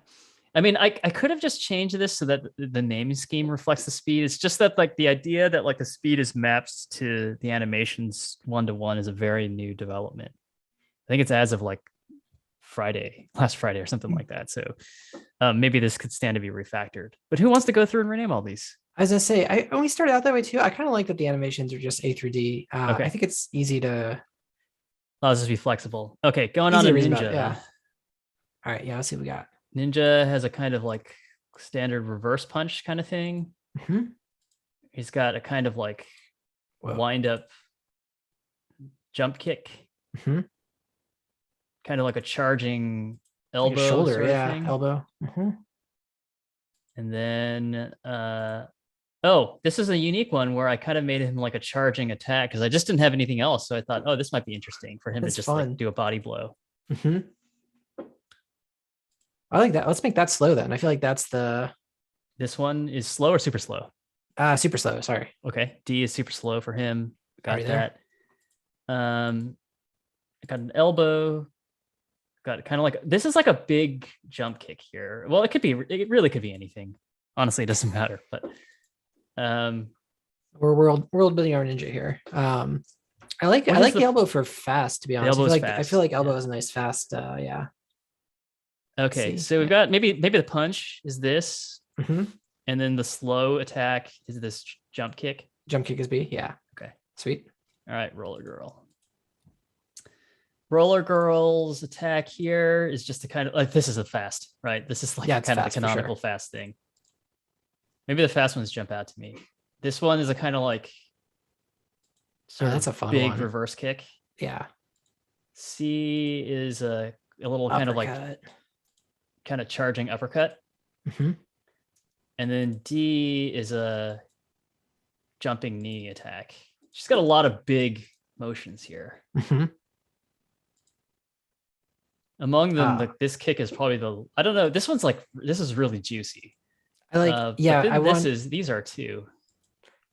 [SPEAKER 2] I mean, I could have just changed this so that the naming scheme reflects the speed. It's just that like the idea that like the speed is mapped to the animations 1-to-1 is a very new development. I think it's as of like last Friday or something like that. So maybe this could stand to be refactored. But who wants to go through and rename all these?
[SPEAKER 1] As I say, when we started out that way too, I kind of like that the animations are just A through D.
[SPEAKER 2] Okay.
[SPEAKER 1] I think it's easy to
[SPEAKER 2] Allows us to be flexible. Okay, going on to
[SPEAKER 1] reason
[SPEAKER 2] Ninja.
[SPEAKER 1] about, yeah. All right, yeah, let's see what we got.
[SPEAKER 2] Ninja has a kind of like standard reverse punch kind of thing.
[SPEAKER 1] Mhm.
[SPEAKER 2] He's got a kind of like
[SPEAKER 1] Whoa.
[SPEAKER 2] wind up jump kick,
[SPEAKER 1] Mhm.
[SPEAKER 2] kind of like a charging elbow
[SPEAKER 1] Like a shoulder,
[SPEAKER 2] sort of
[SPEAKER 1] yeah,
[SPEAKER 2] thing.
[SPEAKER 1] elbow. Mhm.
[SPEAKER 2] And then oh, this is a unique one where I kind of made him like a charging attack because I just didn't have anything else. So I thought, oh, this might be interesting for him
[SPEAKER 1] That's
[SPEAKER 2] to just
[SPEAKER 1] fun.
[SPEAKER 2] like do a body blow.
[SPEAKER 1] Mhm. I like that. Let's make that slow then. I feel like that's the
[SPEAKER 2] This one is slow or super slow?
[SPEAKER 1] super slow. Sorry.
[SPEAKER 2] Okay, D is super slow for him. Got
[SPEAKER 1] Already there.
[SPEAKER 2] that. I got an elbow. Got kind of like this is like a big jump kick here. Well, it really could be anything. Honestly, it doesn't matter. But
[SPEAKER 1] We're world building our ninja here. I like the elbow for fast, to be honest. I feel like elbow is a nice fast, yeah.
[SPEAKER 2] Okay, so we've got maybe the punch is this, and then the slow attack is this jump kick.
[SPEAKER 1] Jump kick is B, yeah.
[SPEAKER 2] Okay,
[SPEAKER 1] sweet.
[SPEAKER 2] All right, roller girl. Roller girl's attack here is just a kind of like this is a fast, right? This is like kind of the canonical fast thing. Maybe the fast ones jump out to me. This one is a kind of like
[SPEAKER 1] that's a fun
[SPEAKER 2] big
[SPEAKER 1] one.
[SPEAKER 2] reverse kick.
[SPEAKER 1] Yeah.
[SPEAKER 2] C is a little uppercut. kind of charging uppercut.
[SPEAKER 1] Mm-hmm.
[SPEAKER 2] And then D is a jumping knee attack. She's got a lot of big motions here.
[SPEAKER 1] Mm-hmm.
[SPEAKER 2] Among them, this kick is probably I don't know. This is really juicy.
[SPEAKER 1] I like, yeah.
[SPEAKER 2] These are too.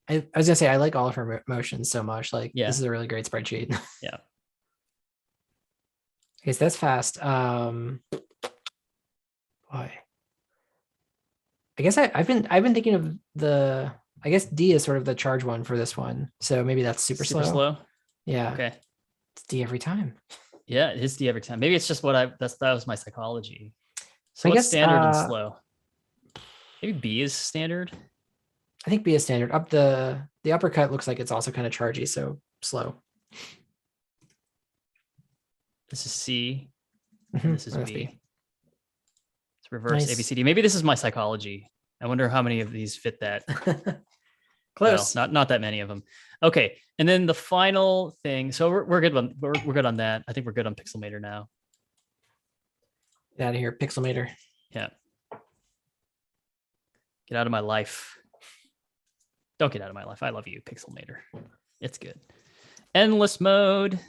[SPEAKER 1] I was gonna say, I like all of her motions so much. Like, this is a really great spreadsheet.
[SPEAKER 2] Yeah.
[SPEAKER 1] Okay, so that's fast. Boy, I guess I've been thinking of I guess D is sort of the charge one for this one. So maybe that's super slow. Yeah.
[SPEAKER 2] Okay.
[SPEAKER 1] It's D every time.
[SPEAKER 2] Yeah, it is D every time. Maybe it's just that was my psychology. So what's standard and slow? Maybe B is standard.
[SPEAKER 1] I think B is standard. Up the uppercut looks like it's also kind of chargy, so slow.
[SPEAKER 2] This is C. And this is B. It's reverse ABCD. Maybe this is my psychology. I wonder how many of these fit that.
[SPEAKER 1] Close.
[SPEAKER 2] Well, not that many of them. Okay, and then the final thing. So we're good on we're good on that. I think we're good on Pixelmator now.
[SPEAKER 1] Get out of here, Pixelmator.
[SPEAKER 2] Yeah. Get out of my life. Don't get out of my life. I love you, Pixelmator. It's good. Endless mode.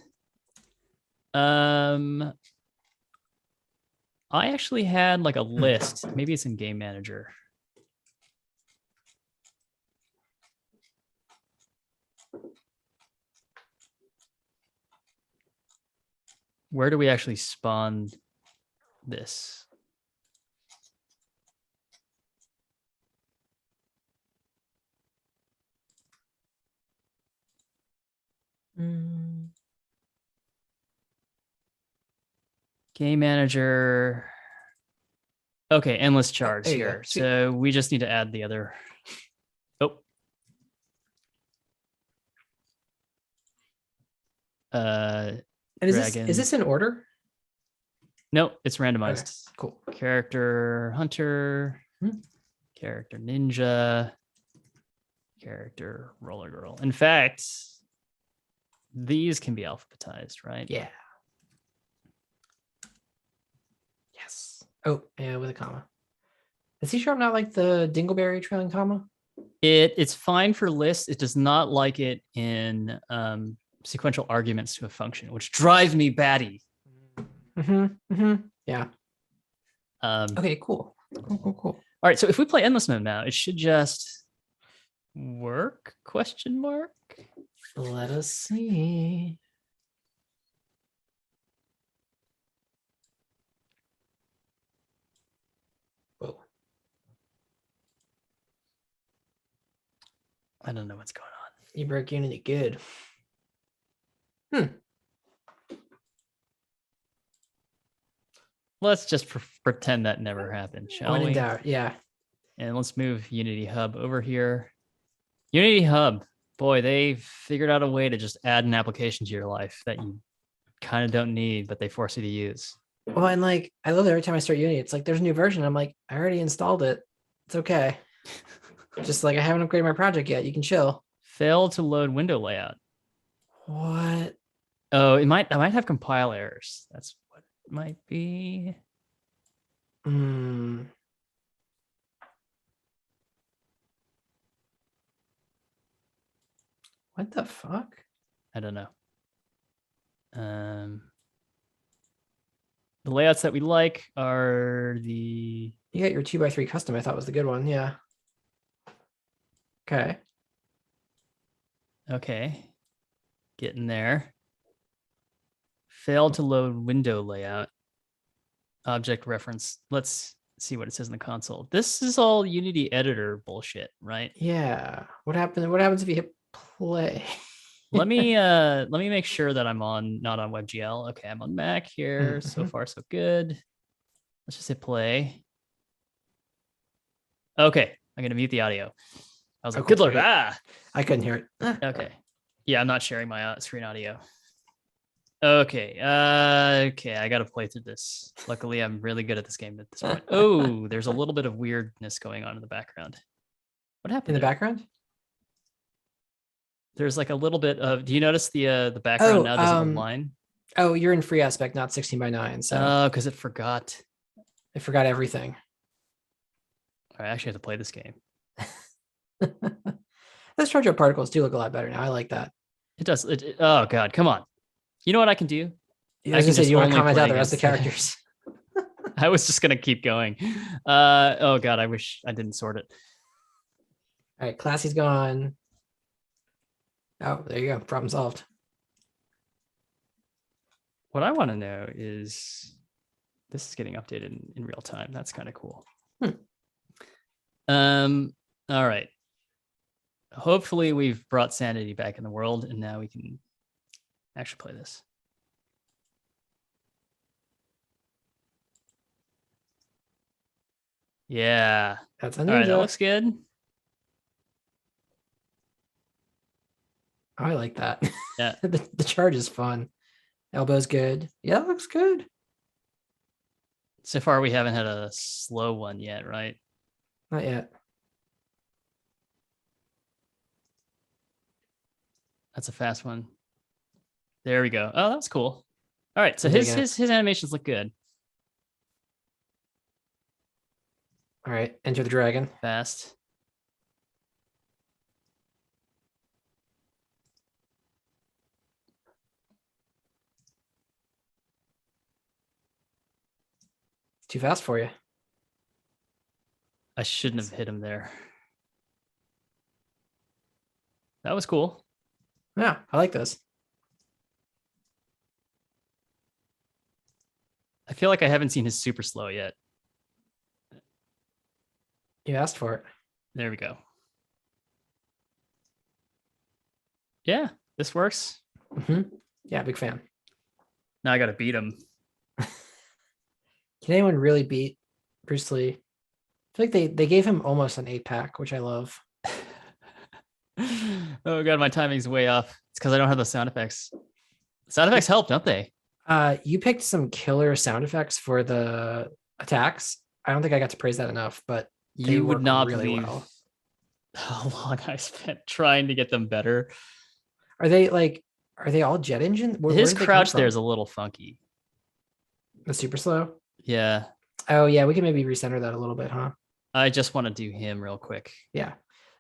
[SPEAKER 2] I actually had like a list. Maybe it's in Game Manager. Where do we actually spawn this? Game Manager. Okay, endless charts here. So we just need to add the other. Oh.
[SPEAKER 1] And is this in order?
[SPEAKER 2] No, it's randomized.
[SPEAKER 1] Okay, cool.
[SPEAKER 2] Character hunter. character ninja, character roller girl. In fact, these can be alphabetized, right?
[SPEAKER 1] Yeah. Yes. Oh, yeah, with a comma. Is C# not like the Dingleberry trailing comma?
[SPEAKER 2] It's fine for lists. It does not like it in sequential arguments to a function, which drives me batty.
[SPEAKER 1] Yeah.
[SPEAKER 2] All
[SPEAKER 1] Okay, cool. Cool.
[SPEAKER 2] right, so if we play endless mode now, it should just work? Question mark.
[SPEAKER 1] Let us see. Whoa.
[SPEAKER 2] I don't know what's going on.
[SPEAKER 1] You broke Unity good.
[SPEAKER 2] Let's just pretend that never happened, shall
[SPEAKER 1] When
[SPEAKER 2] we?
[SPEAKER 1] in doubt, yeah.
[SPEAKER 2] And let's move Unity Hub over here. Unity Hub, boy, they figured out a way to just add an application to your life that you kind of don't need, but they force you to use.
[SPEAKER 1] Well, and like, I love that every time I start Unity, it's like there's a new version. I'm like, I already installed it. It's okay. Just like I haven't upgraded my project yet. You can chill.
[SPEAKER 2] Fail to load window layout.
[SPEAKER 1] What?
[SPEAKER 2] Oh, I might have compile errors. That's what it might be.
[SPEAKER 1] What the fuck?
[SPEAKER 2] I don't know. The layouts that we like are the...
[SPEAKER 1] You got your 2x3 custom. I thought was the good one. Yeah. Okay.
[SPEAKER 2] Okay. Getting there. Failed to load window layout. Object reference. Let's see what it says in the console. This is all Unity editor bullshit, right?
[SPEAKER 1] Yeah. What happens if you hit play?
[SPEAKER 2] let me make sure that I'm not on WebGL. Okay, I'm on Mac here. So far, so good. Let's just hit play. Okay, I'm gonna mute the audio. I was like, good lord,
[SPEAKER 1] I couldn't hear it.
[SPEAKER 2] Okay. Yeah, I'm not sharing my screen audio. Okay. Okay, I gotta play through this. Luckily, I'm really good at this game at this point. Oh, there's a little bit of weirdness going on in the background. What happened
[SPEAKER 1] in the background?
[SPEAKER 2] There's like a little bit of. Do you notice the background now doesn't align?
[SPEAKER 1] Oh, you're in free aspect, not 16:9. So
[SPEAKER 2] because it forgot.
[SPEAKER 1] I forgot everything.
[SPEAKER 2] I actually have to play this game.
[SPEAKER 1] Those charge up particles do look a lot better now. I like that.
[SPEAKER 2] It does. Oh god, come on. You know what I can do?
[SPEAKER 1] I was gonna say, you want to comment out the rest of the characters?
[SPEAKER 2] I was just gonna keep going. Oh god, I wish I didn't sort it.
[SPEAKER 1] All right, Classy's gone. Oh, there you go. Problem solved.
[SPEAKER 2] What I want to know is this is getting updated in real time. That's kind of cool. All right. Hopefully we've brought sanity back in the world and now we can actually play this. Yeah.
[SPEAKER 1] That's a
[SPEAKER 2] ninja. All right, that looks good.
[SPEAKER 1] Oh, I like that.
[SPEAKER 2] Yeah.
[SPEAKER 1] the charge is fun. Elbow's good. Yeah, it looks good.
[SPEAKER 2] So far, we haven't had a slow one yet, right?
[SPEAKER 1] Not yet.
[SPEAKER 2] That's a fast one. There we go. Oh, that was cool. All right, so his animations look good.
[SPEAKER 1] All right, enter the dragon.
[SPEAKER 2] Fast.
[SPEAKER 1] Too fast for you.
[SPEAKER 2] I shouldn't have hit him there. That was cool.
[SPEAKER 1] Yeah, I like this.
[SPEAKER 2] I feel like I haven't seen his super slow yet.
[SPEAKER 1] You asked for it.
[SPEAKER 2] There we go. Yeah, this works.
[SPEAKER 1] Yeah, big fan.
[SPEAKER 2] Now I got to beat him.
[SPEAKER 1] Can anyone really beat Bruce Lee? I feel like they gave him almost an 8-pack, which I love.
[SPEAKER 2] Oh god, my timing's way off. It's because I don't have the sound effects. Sound effects help, don't they?
[SPEAKER 1] You picked some killer sound effects for the attacks. I don't think I got to praise that enough, but They
[SPEAKER 2] You would
[SPEAKER 1] work
[SPEAKER 2] not
[SPEAKER 1] really
[SPEAKER 2] believe
[SPEAKER 1] well.
[SPEAKER 2] how long I spent trying to get them better.
[SPEAKER 1] Are they like? Are they all jet engine? Where
[SPEAKER 2] His
[SPEAKER 1] did they come
[SPEAKER 2] crouch there
[SPEAKER 1] from?
[SPEAKER 2] is a little funky.
[SPEAKER 1] The super slow.
[SPEAKER 2] Yeah,
[SPEAKER 1] Oh yeah, we can maybe recenter that a little bit, huh?
[SPEAKER 2] I just want to do him real quick.
[SPEAKER 1] Yeah.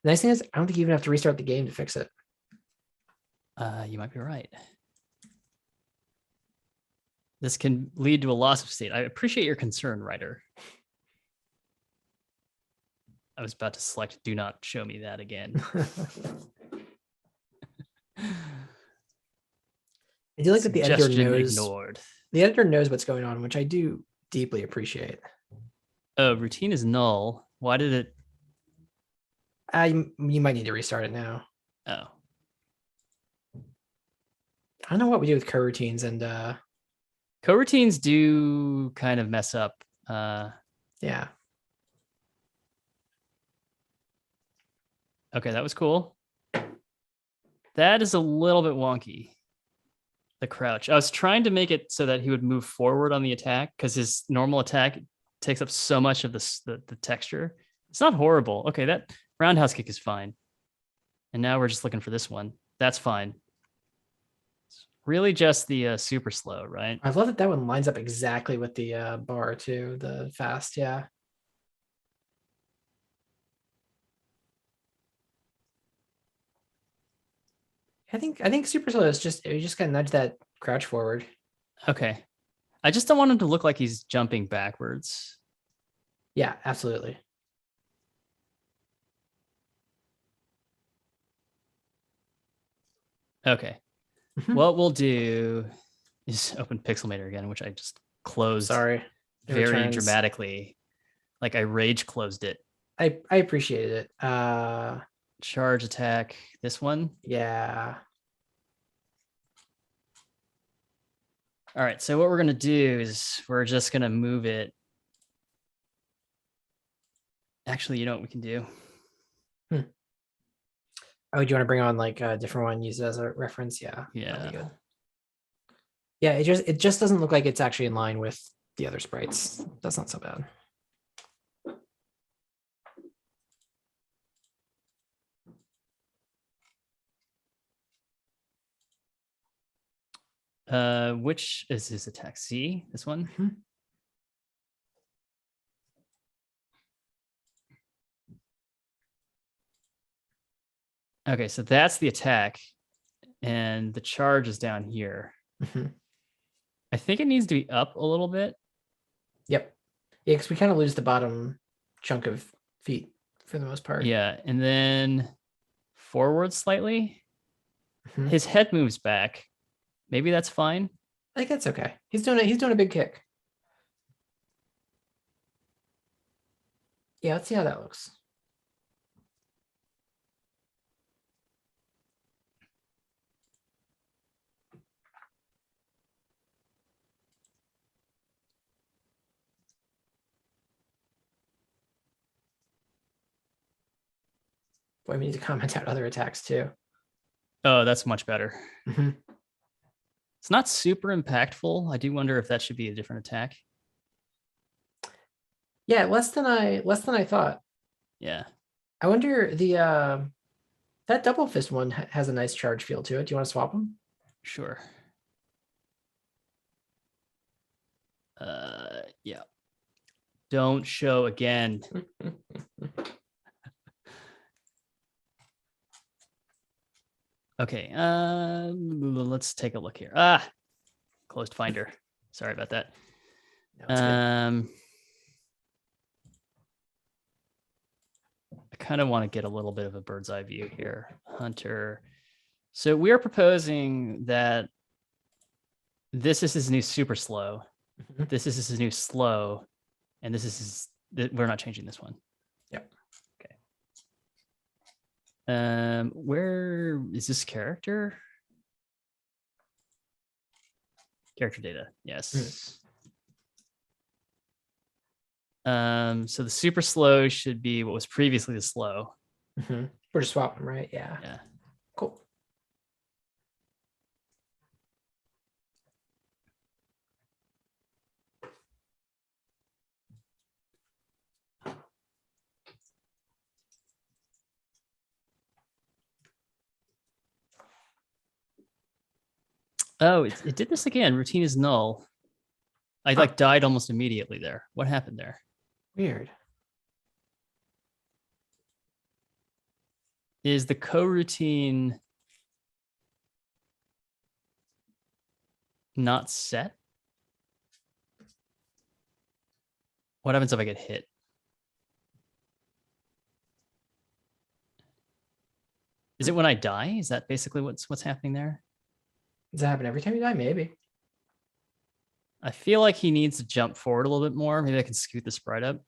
[SPEAKER 1] The nice thing is, I don't think you even have to restart the game to fix it.
[SPEAKER 2] You might be right. This can lead to a loss of state. I appreciate your concern, writer. I was about to select do not show me that again.
[SPEAKER 1] I do like that the editor
[SPEAKER 2] Suggestion
[SPEAKER 1] knows
[SPEAKER 2] ignored.
[SPEAKER 1] the editor knows what's going on, which I do deeply appreciate.
[SPEAKER 2] Oh, routine is null. Why did it?
[SPEAKER 1] You might need to restart it now.
[SPEAKER 2] Oh,
[SPEAKER 1] I don't know what we do with coroutines and
[SPEAKER 2] coroutines do kind of mess up.
[SPEAKER 1] yeah.
[SPEAKER 2] Okay, that was cool. That is a little bit wonky. The crouch. I was trying to make it so that he would move forward on the attack because his normal attack takes up so much of the texture. It's not horrible. Okay, that roundhouse kick is fine. And now we're just looking for this one. That's fine. It's really just the super slow, right?
[SPEAKER 1] I love that that one lines up exactly with the bar too, the fast, yeah. I think super slow is just you just gotta nudge that crouch forward.
[SPEAKER 2] Okay. I just don't want him to look like he's jumping backwards.
[SPEAKER 1] Yeah, absolutely.
[SPEAKER 2] Okay.
[SPEAKER 1] Mhm.
[SPEAKER 2] What we'll do is open Pixelmator again, which I just closed
[SPEAKER 1] Sorry. It
[SPEAKER 2] very
[SPEAKER 1] returns.
[SPEAKER 2] dramatically. Like I rage closed it.
[SPEAKER 1] I appreciated it.
[SPEAKER 2] Charge attack. This one.
[SPEAKER 1] Yeah.
[SPEAKER 2] All right. So what we're gonna do is we're just gonna move it. Actually, you know what we can do?
[SPEAKER 1] Oh, do you want to bring on like a different one, use it as a reference? Yeah. That'd be
[SPEAKER 2] Yeah.
[SPEAKER 1] good. Yeah, it just doesn't look like it's actually in line with the other sprites. That's not so bad.
[SPEAKER 2] Which is his attack? C, this one.
[SPEAKER 1] Mhm.
[SPEAKER 2] Okay, so that's the attack, and the charge is down here.
[SPEAKER 1] Mhm.
[SPEAKER 2] I think it needs to be up a little bit.
[SPEAKER 1] Yep. Yeah, because we kind of lose the bottom chunk of feet for the most part.
[SPEAKER 2] Yeah, and then forward slightly.
[SPEAKER 1] Mhm.
[SPEAKER 2] His head moves back. Maybe that's fine.
[SPEAKER 1] I think that's okay. He's doing a big kick. Yeah, let's see how that looks. Boy, we need to comment out other attacks too.
[SPEAKER 2] Oh, that's much better.
[SPEAKER 1] Mhm.
[SPEAKER 2] It's not super impactful. I do wonder if that should be a different attack.
[SPEAKER 1] Yeah, less than I thought.
[SPEAKER 2] Yeah.
[SPEAKER 1] I wonder that double fist one has a nice charge feel to it. Do you want to swap them?
[SPEAKER 2] Sure. Yeah. Don't show again. Okay. Let's take a look here. Closed Finder. Sorry about that.
[SPEAKER 1] No, it's good.
[SPEAKER 2] I kind of want to get a little bit of a bird's eye view here. Hunter. So we are proposing that this is his new super slow.
[SPEAKER 1] Mhm.
[SPEAKER 2] This is his new slow. And this is his, we're not changing this one.
[SPEAKER 1] Yep.
[SPEAKER 2] Okay. Where is this character? Character data. Yes. So the super slow should be what was previously the slow.
[SPEAKER 1] We're just swapping, right? Yeah.
[SPEAKER 2] Yeah.
[SPEAKER 1] Cool.
[SPEAKER 2] Oh, it did this again. Routine is null. I
[SPEAKER 1] Huh,
[SPEAKER 2] like died almost immediately there. What happened there?
[SPEAKER 1] weird.
[SPEAKER 2] Is the coroutine not set? What happens if I get hit? Is it when I die? Is that basically what's happening there?
[SPEAKER 1] Does that happen every time you die? Maybe.
[SPEAKER 2] I feel like he needs to jump forward a little bit more. Maybe I can scoot the sprite up.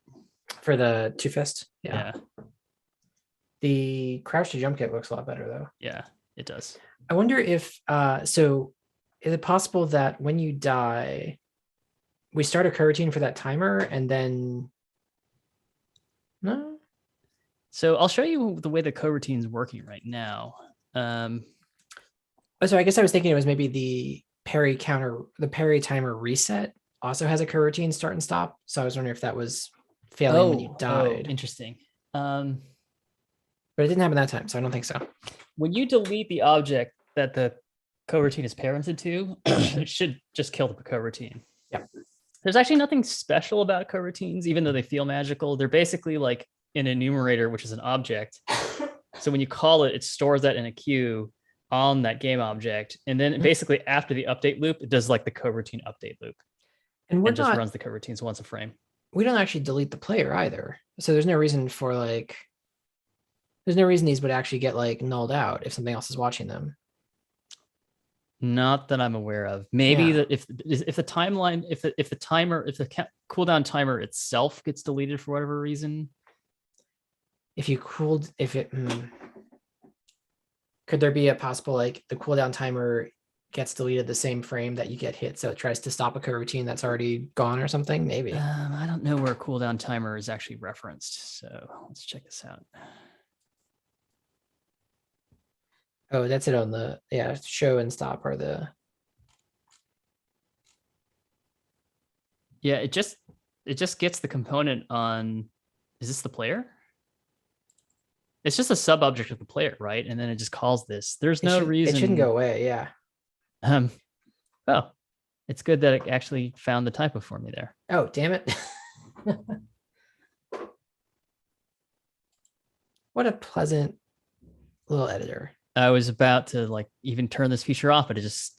[SPEAKER 1] For the two fist. Yeah.
[SPEAKER 2] Yeah,
[SPEAKER 1] The crouch to jump kit looks a lot better though.
[SPEAKER 2] yeah, it does.
[SPEAKER 1] I wonder if so is it possible that when you die, we start a coroutine for that timer and then no?
[SPEAKER 2] So I'll show you the way the coroutine is working right now.
[SPEAKER 1] Oh, so I guess I was thinking it was maybe the parry timer reset also has a coroutine start and stop. So I was wondering if that was failing when you died.
[SPEAKER 2] Interesting. Um,
[SPEAKER 1] But it didn't happen that time, so I don't think so.
[SPEAKER 2] when you delete the object that the coroutine is parented to, it should just kill the coroutine.
[SPEAKER 1] Yep.
[SPEAKER 2] There's actually nothing special about coroutines, even though they feel magical. They're basically like an enumerator, which is an object. So when you call it, it stores that in a queue on that game object. And then basically after the update loop, it does like the coroutine update loop
[SPEAKER 1] And
[SPEAKER 2] and just runs the coroutines once a frame.
[SPEAKER 1] we don't actually delete the player either. So there's no reason for like there's no reason these would actually get like nulled out if something else is watching them.
[SPEAKER 2] Not that I'm aware of. Maybe
[SPEAKER 1] Yeah.
[SPEAKER 2] that if the timeline, if the timer, if the cooldown timer itself gets deleted for whatever reason,
[SPEAKER 1] If you cooled, if it could there be a possible like the cooldown timer gets deleted the same frame that you get hit, so it tries to stop a coroutine that's already gone or something? Maybe.
[SPEAKER 2] I don't know where cooldown timer is actually referenced. So let's check this out.
[SPEAKER 1] Oh, that's it on the show and stop are the
[SPEAKER 2] Yeah, it just gets the component on. Is this the player? It's just a sub object of the player, right? And then it just calls this. There's no reason
[SPEAKER 1] it shouldn't go away. Yeah.
[SPEAKER 2] Oh, it's good that it actually found the typo for me there.
[SPEAKER 1] Oh, damn it. What a pleasant little editor.
[SPEAKER 2] I was about to like even turn this feature off, but it just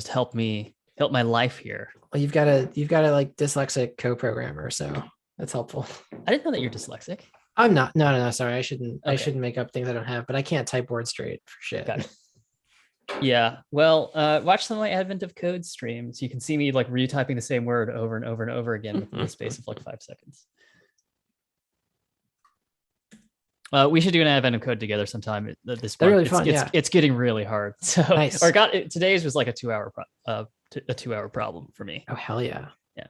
[SPEAKER 2] helped my life here.
[SPEAKER 1] Well, you've got a like dyslexic co-programmer, so that's helpful.
[SPEAKER 2] I didn't know that you're dyslexic.
[SPEAKER 1] I'm not. No. Sorry, I shouldn't. I
[SPEAKER 2] Okay.
[SPEAKER 1] shouldn't make up things I don't have. But I can't type words straight for shit.
[SPEAKER 2] Got it. Yeah. Well, watch some of my Advent of Code streams. You can see me like retyping the same word over and over and over again within the space of like 5 seconds. We should do an Advent of Code together sometime. At this
[SPEAKER 1] They're
[SPEAKER 2] point,
[SPEAKER 1] really fun. Yeah.
[SPEAKER 2] It's getting really hard. So,
[SPEAKER 1] Nice.
[SPEAKER 2] or today's was like a 2-hour problem for me.
[SPEAKER 1] Oh hell yeah.
[SPEAKER 2] Yeah.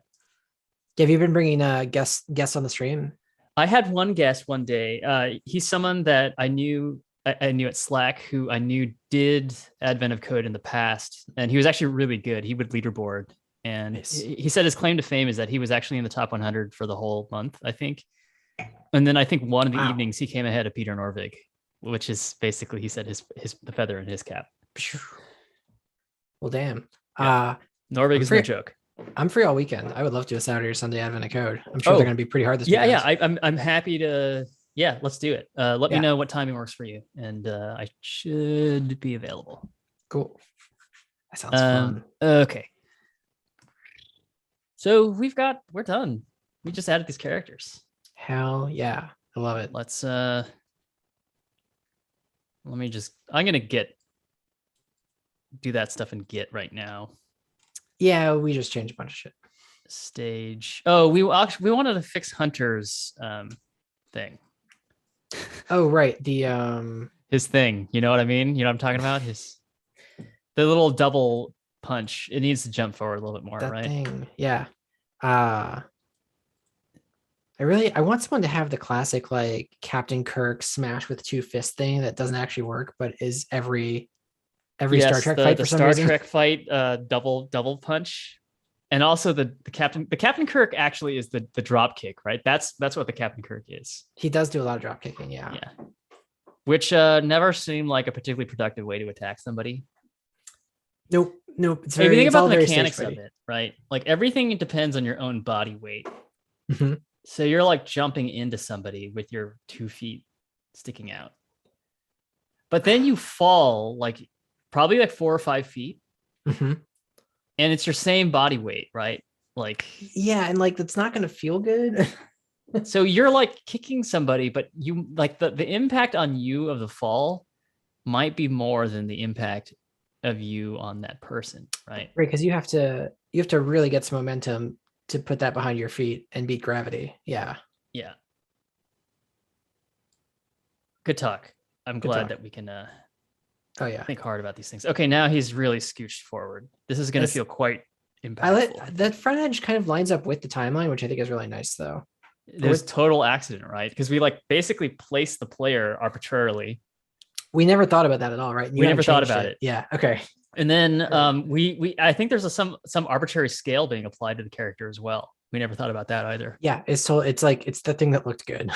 [SPEAKER 1] Have you been bringing guests on the stream?
[SPEAKER 2] I had one guest one day. He's someone that I knew at Slack who I knew did Advent of Code in the past, and he was actually really good. He would leaderboard, and
[SPEAKER 1] Nice.
[SPEAKER 2] he said his claim to fame is that he was actually in the top 100 for the whole month, I think. And then I think one of the
[SPEAKER 1] Wow.
[SPEAKER 2] evenings he came ahead of Peter Norvig, which is basically he said his the feather in his cap.
[SPEAKER 1] Well, damn.
[SPEAKER 2] Yeah. Norvig is no joke.
[SPEAKER 1] I'm free all weekend. I would love to do a Saturday or Sunday Advent of Code. I'm sure they're going to be pretty hard this
[SPEAKER 2] Yeah,
[SPEAKER 1] weekend.
[SPEAKER 2] I'm happy to. Yeah, let's do it. Let me know what timing works for you, and I should be available.
[SPEAKER 1] Cool. That sounds fun.
[SPEAKER 2] Okay. So we're done. We just added these characters.
[SPEAKER 1] Hell yeah. I love it.
[SPEAKER 2] Let's let me just I'm gonna do that stuff in Git right now.
[SPEAKER 1] Yeah, we just changed a bunch of shit.
[SPEAKER 2] Stage. Oh, we wanted to fix Hunter's thing.
[SPEAKER 1] Oh, right. The
[SPEAKER 2] His thing. You know what I mean? You know what I'm talking about? The little double punch. It needs to jump forward a little bit more,
[SPEAKER 1] that
[SPEAKER 2] right?
[SPEAKER 1] thing. Yeah. I want someone to have the classic like Captain Kirk smash with two fists thing that doesn't actually work, but is every Star Trek fight for some
[SPEAKER 2] Star
[SPEAKER 1] reason.
[SPEAKER 2] Trek fight, double punch, and also the Captain Kirk actually is the drop kick, right? That's what the Captain Kirk is.
[SPEAKER 1] He does do a lot of drop kicking, yeah.
[SPEAKER 2] Which never seemed like a particularly productive way to attack somebody.
[SPEAKER 1] Nope, nope. It's
[SPEAKER 2] If you think
[SPEAKER 1] it's
[SPEAKER 2] about
[SPEAKER 1] all
[SPEAKER 2] the
[SPEAKER 1] very stage
[SPEAKER 2] mechanics of
[SPEAKER 1] fighty.
[SPEAKER 2] it, right? Like everything depends on your own body weight.
[SPEAKER 1] Mhm,
[SPEAKER 2] So you're like jumping into somebody with your 2 feet sticking out. But then you fall like probably like 4 or 5 feet,
[SPEAKER 1] mhm.
[SPEAKER 2] and it's your same body weight, right? Like,
[SPEAKER 1] Yeah, and like that's not gonna feel good.
[SPEAKER 2] so you're like kicking somebody, but you like the impact on you of the fall might be more than the impact of you on that person, right?
[SPEAKER 1] Right, because you have to really get some momentum to put that behind your feet and beat gravity. Yeah,
[SPEAKER 2] Yeah. Good talk. I'm
[SPEAKER 1] good
[SPEAKER 2] glad
[SPEAKER 1] talk.
[SPEAKER 2] that we can
[SPEAKER 1] Oh yeah,
[SPEAKER 2] think hard about these things. Okay, now he's really scooched forward. This is going to
[SPEAKER 1] that's
[SPEAKER 2] feel quite
[SPEAKER 1] I
[SPEAKER 2] impactful.
[SPEAKER 1] let that front edge kind of lines up with the timeline, which I think is really nice though. Or
[SPEAKER 2] There's
[SPEAKER 1] with
[SPEAKER 2] total accident, right? Because we like basically place the player arbitrarily.
[SPEAKER 1] we never thought about that at all, right? And you
[SPEAKER 2] We
[SPEAKER 1] hadn't
[SPEAKER 2] never thought
[SPEAKER 1] changed
[SPEAKER 2] about
[SPEAKER 1] it.
[SPEAKER 2] it.
[SPEAKER 1] Yeah. Okay.
[SPEAKER 2] And then
[SPEAKER 1] Great.
[SPEAKER 2] we I think there's some arbitrary scale being applied to the character as well. We never thought about that either.
[SPEAKER 1] Yeah, it's like it's the thing that looked good.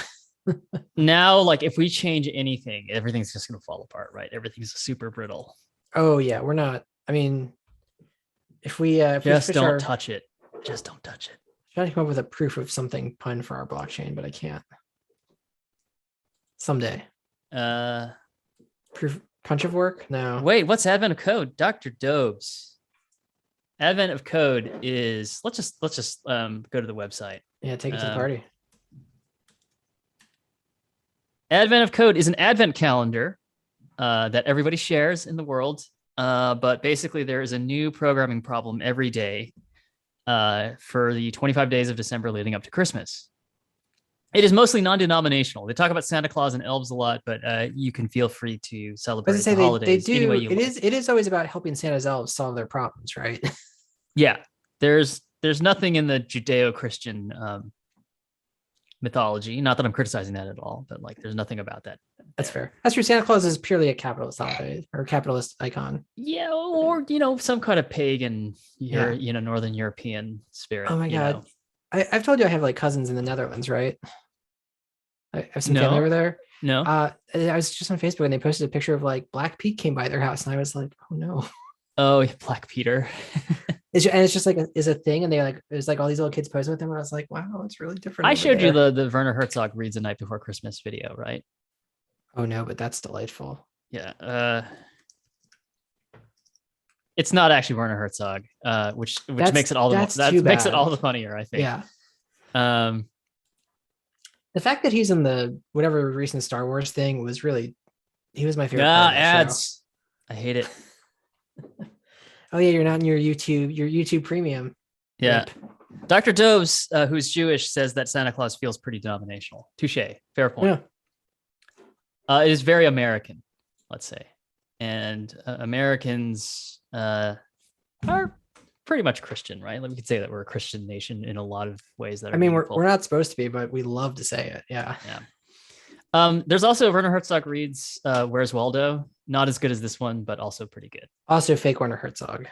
[SPEAKER 2] Now, like if we change anything, everything's just gonna fall apart, right? Everything's super brittle.
[SPEAKER 1] Oh yeah, we're not. I mean, if we
[SPEAKER 2] Just
[SPEAKER 1] switch
[SPEAKER 2] don't
[SPEAKER 1] our
[SPEAKER 2] touch it. Just don't touch it.
[SPEAKER 1] trying to come up with a proof of something pun for our blockchain, but I can't. Someday. Proof punch of work? No.
[SPEAKER 2] Wait, what's Advent of Code? Dr. Dobes. Advent of Code is let's just go to the website.
[SPEAKER 1] Yeah, take it to the party.
[SPEAKER 2] Advent of Code is an advent calendar that everybody shares in the world. But basically, there is a new programming problem every day for the 25 days of December leading up to Christmas. It is mostly non-denominational. They talk about Santa Claus and elves a lot, but you can feel free to celebrate
[SPEAKER 1] As I say,
[SPEAKER 2] the
[SPEAKER 1] they
[SPEAKER 2] holidays any way
[SPEAKER 1] do.
[SPEAKER 2] you
[SPEAKER 1] It
[SPEAKER 2] like.
[SPEAKER 1] is it is always about helping Santa's elves solve their problems, right?
[SPEAKER 2] Yeah, there's nothing in the Judeo-Christian mythology. Not that I'm criticizing that at all, but like there's nothing about that.
[SPEAKER 1] That's fair. That's true. Santa Claus is purely a capitalist holiday or capitalist icon.
[SPEAKER 2] Yeah, or some kind of pagan, Northern European spirit.
[SPEAKER 1] Oh my god. I've told you I have like cousins in the Netherlands, right? I have some family over there.
[SPEAKER 2] No.
[SPEAKER 1] I was just on Facebook and they posted a picture of like Black Pete came by their house, and I was like, oh no.
[SPEAKER 2] Oh, Black Peter.
[SPEAKER 1] It's just like is a thing, and they like there's like all these little kids posing with them, and I was like, wow, it's really different.
[SPEAKER 2] I
[SPEAKER 1] over
[SPEAKER 2] showed you
[SPEAKER 1] there.
[SPEAKER 2] the Werner Herzog reads a night before Christmas video, right?
[SPEAKER 1] Oh no, but that's delightful.
[SPEAKER 2] Yeah. It's not actually Werner Herzog, which makes it all the funnier, I think.
[SPEAKER 1] Yeah.
[SPEAKER 2] Um,
[SPEAKER 1] The fact that he's in the whatever recent Star Wars thing was really he was my favorite part of that
[SPEAKER 2] ads. Show. I hate it.
[SPEAKER 1] Oh yeah, you're not in your YouTube premium.
[SPEAKER 2] Yeah. Yep. Dr. Dobes, who's Jewish, says that Santa Claus feels pretty denominational. Touche. Fair point. Yeah. It is very American, let's say. And Americans are pretty much Christian, right? We could say that we're a Christian nation in a lot of ways that are
[SPEAKER 1] we're not supposed to be, but we love to say it. Yeah.
[SPEAKER 2] There's also Werner Herzog reads Where's Waldo? Not as good as this one, but also pretty good.
[SPEAKER 1] Also fake Werner Herzog.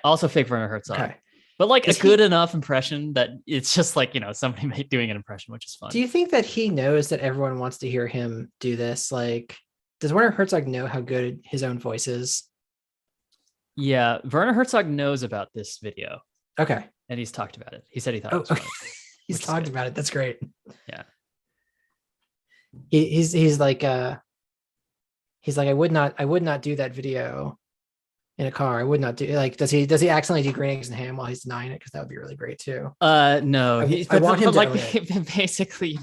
[SPEAKER 2] Okay. But like a good enough impression that it's just like, somebody doing an impression, which is fun.
[SPEAKER 1] Do you think that he knows that everyone wants to hear him do this? Like, does Werner Herzog know how good his own voice is?
[SPEAKER 2] Yeah, Werner Herzog knows about this video.
[SPEAKER 1] Okay.
[SPEAKER 2] And he's talked about it. He said he thought it was funny.
[SPEAKER 1] He's talked about it. That's great.
[SPEAKER 2] Yeah.
[SPEAKER 1] He's like I would not do that video in a car. I would not do like does he accidentally do green eggs and ham while he's denying it? Because that would be really great too.
[SPEAKER 2] No.
[SPEAKER 1] I want him to
[SPEAKER 2] like basically,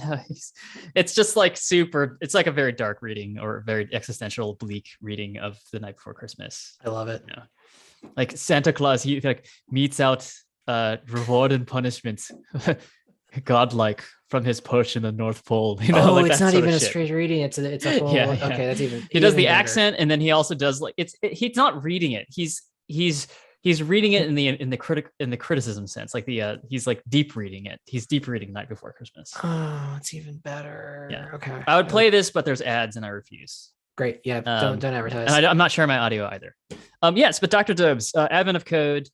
[SPEAKER 2] it's just like it's like a very dark reading or very existential, bleak reading of The Night Before Christmas.
[SPEAKER 1] I love it.
[SPEAKER 2] Yeah. Like Santa Claus, he like meets out reward and punishment godlike from his perch in the North Pole.
[SPEAKER 1] It's not even a straight reading. It's a full. Yeah. Okay, that's even.
[SPEAKER 2] He does the accent, and then he also does like he's not reading it. He's reading it in the criticism sense. Like he's like deep reading it. He's deep reading Night Before Christmas.
[SPEAKER 1] Oh, it's even better.
[SPEAKER 2] Yeah.
[SPEAKER 1] Okay.
[SPEAKER 2] I would play this, but there's ads, and I refuse.
[SPEAKER 1] Great. Yeah. Don't advertise.
[SPEAKER 2] And I'm not sharing my audio either. Yes, but Dr. Dobes, Advent of Code.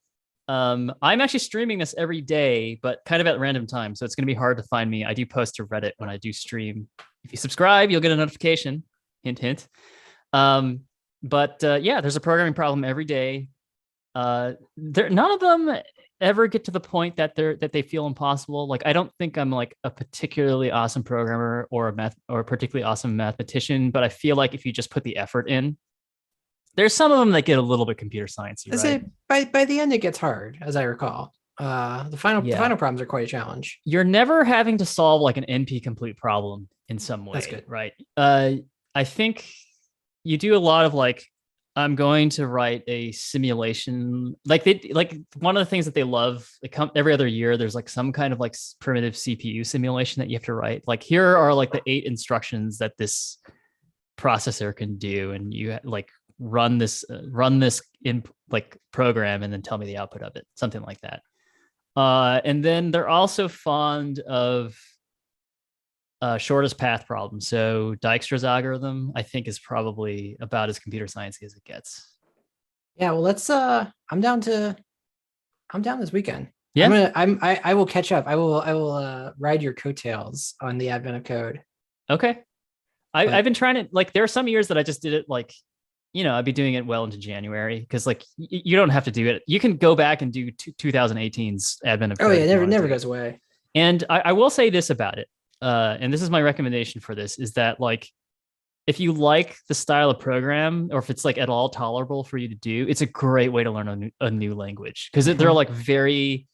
[SPEAKER 2] I'm actually streaming this every day, but kind of at random time. So it's going to be hard to find me. I do post to Reddit when I do stream. If you subscribe, you'll get a notification. Hint, hint. But there's a programming problem every day. None of them ever get to the point that they feel impossible. Like I don't think I'm like a particularly awesome programmer or a particularly awesome mathematician, but I feel like if you just put the effort in, there's some of them that get a little bit computer sciencey,
[SPEAKER 1] I
[SPEAKER 2] right?
[SPEAKER 1] say by the end it gets hard, as I recall. The
[SPEAKER 2] Yeah.
[SPEAKER 1] final problems are quite a challenge.
[SPEAKER 2] You're never having to solve like an NP complete problem in some
[SPEAKER 1] That's
[SPEAKER 2] way,
[SPEAKER 1] good.
[SPEAKER 2] right? I think you do a lot of like, I'm going to write a simulation. Like one of the things that they love, they come every other year. There's like some kind of like primitive CPU simulation that you have to write. Like here are like the 8 instructions that this processor can do, and you like run this in like program, and then tell me the output of it, something like that. And then they're also fond of shortest path problems. So Dijkstra's algorithm, I think, is probably about as computer sciencey as it gets.
[SPEAKER 1] Yeah, well, I'm down this weekend.
[SPEAKER 2] Yeah.
[SPEAKER 1] I will catch up. I will ride your coattails on the advent of code.
[SPEAKER 2] Okay.
[SPEAKER 1] But
[SPEAKER 2] I've been trying to like. There are some years that I just did it like, I'd be doing it well into January because like you don't have to do it. You can go back and do 2018's advent of code.
[SPEAKER 1] oh yeah, never goes away.
[SPEAKER 2] And I will say this about it, and this is my recommendation for this, is that like if you like the style of program, or if it's like at all tolerable for you to do, it's a great way to learn a new language because they're like very.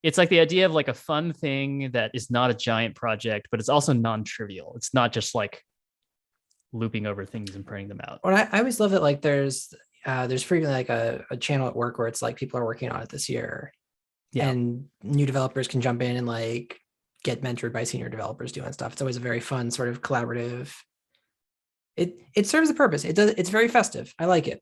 [SPEAKER 2] It's like the idea of like a fun thing that is not a giant project, but it's also non-trivial. It's not just like looping over things and printing them out.
[SPEAKER 1] Well, I always love that like there's frequently like a channel at work where it's like people are working on it this year,
[SPEAKER 2] Yeah.
[SPEAKER 1] and new developers can jump in and like get mentored by senior developers doing stuff. It's always a very fun sort of collaborative. It serves a purpose. It's very festive. I like it.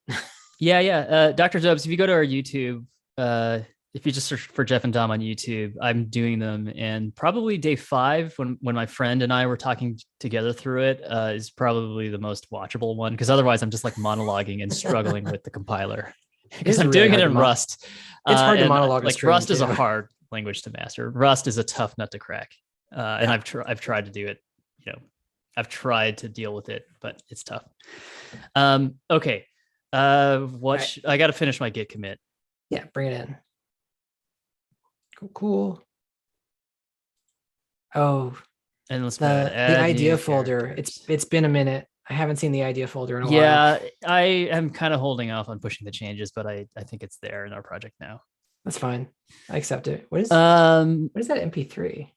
[SPEAKER 2] Yeah. Dr. Jobs, if you go to our YouTube, if you just search for Jeff and Dom on YouTube, I'm doing them. And probably day 5, when my friend and I were talking together through it, is probably the most watchable one. Because otherwise I'm just like monologuing and struggling with the compiler. Because I'm doing it in Rust.
[SPEAKER 1] It's hard to monologue.
[SPEAKER 2] Like Rust is a hard language to master. Rust is a tough nut to crack. And I've tried to do it, I've tried to deal with it, but it's tough. Okay. Right. I got to finish my Git commit.
[SPEAKER 1] Yeah, bring it in. Cool. Oh,
[SPEAKER 2] and let's
[SPEAKER 1] the idea folder. It's been a minute. I haven't seen the idea folder in a while.
[SPEAKER 2] Yeah, I am kind of holding off on pushing the changes, but I think it's there in our project now.
[SPEAKER 1] That's fine. I accept it. What is that MP3?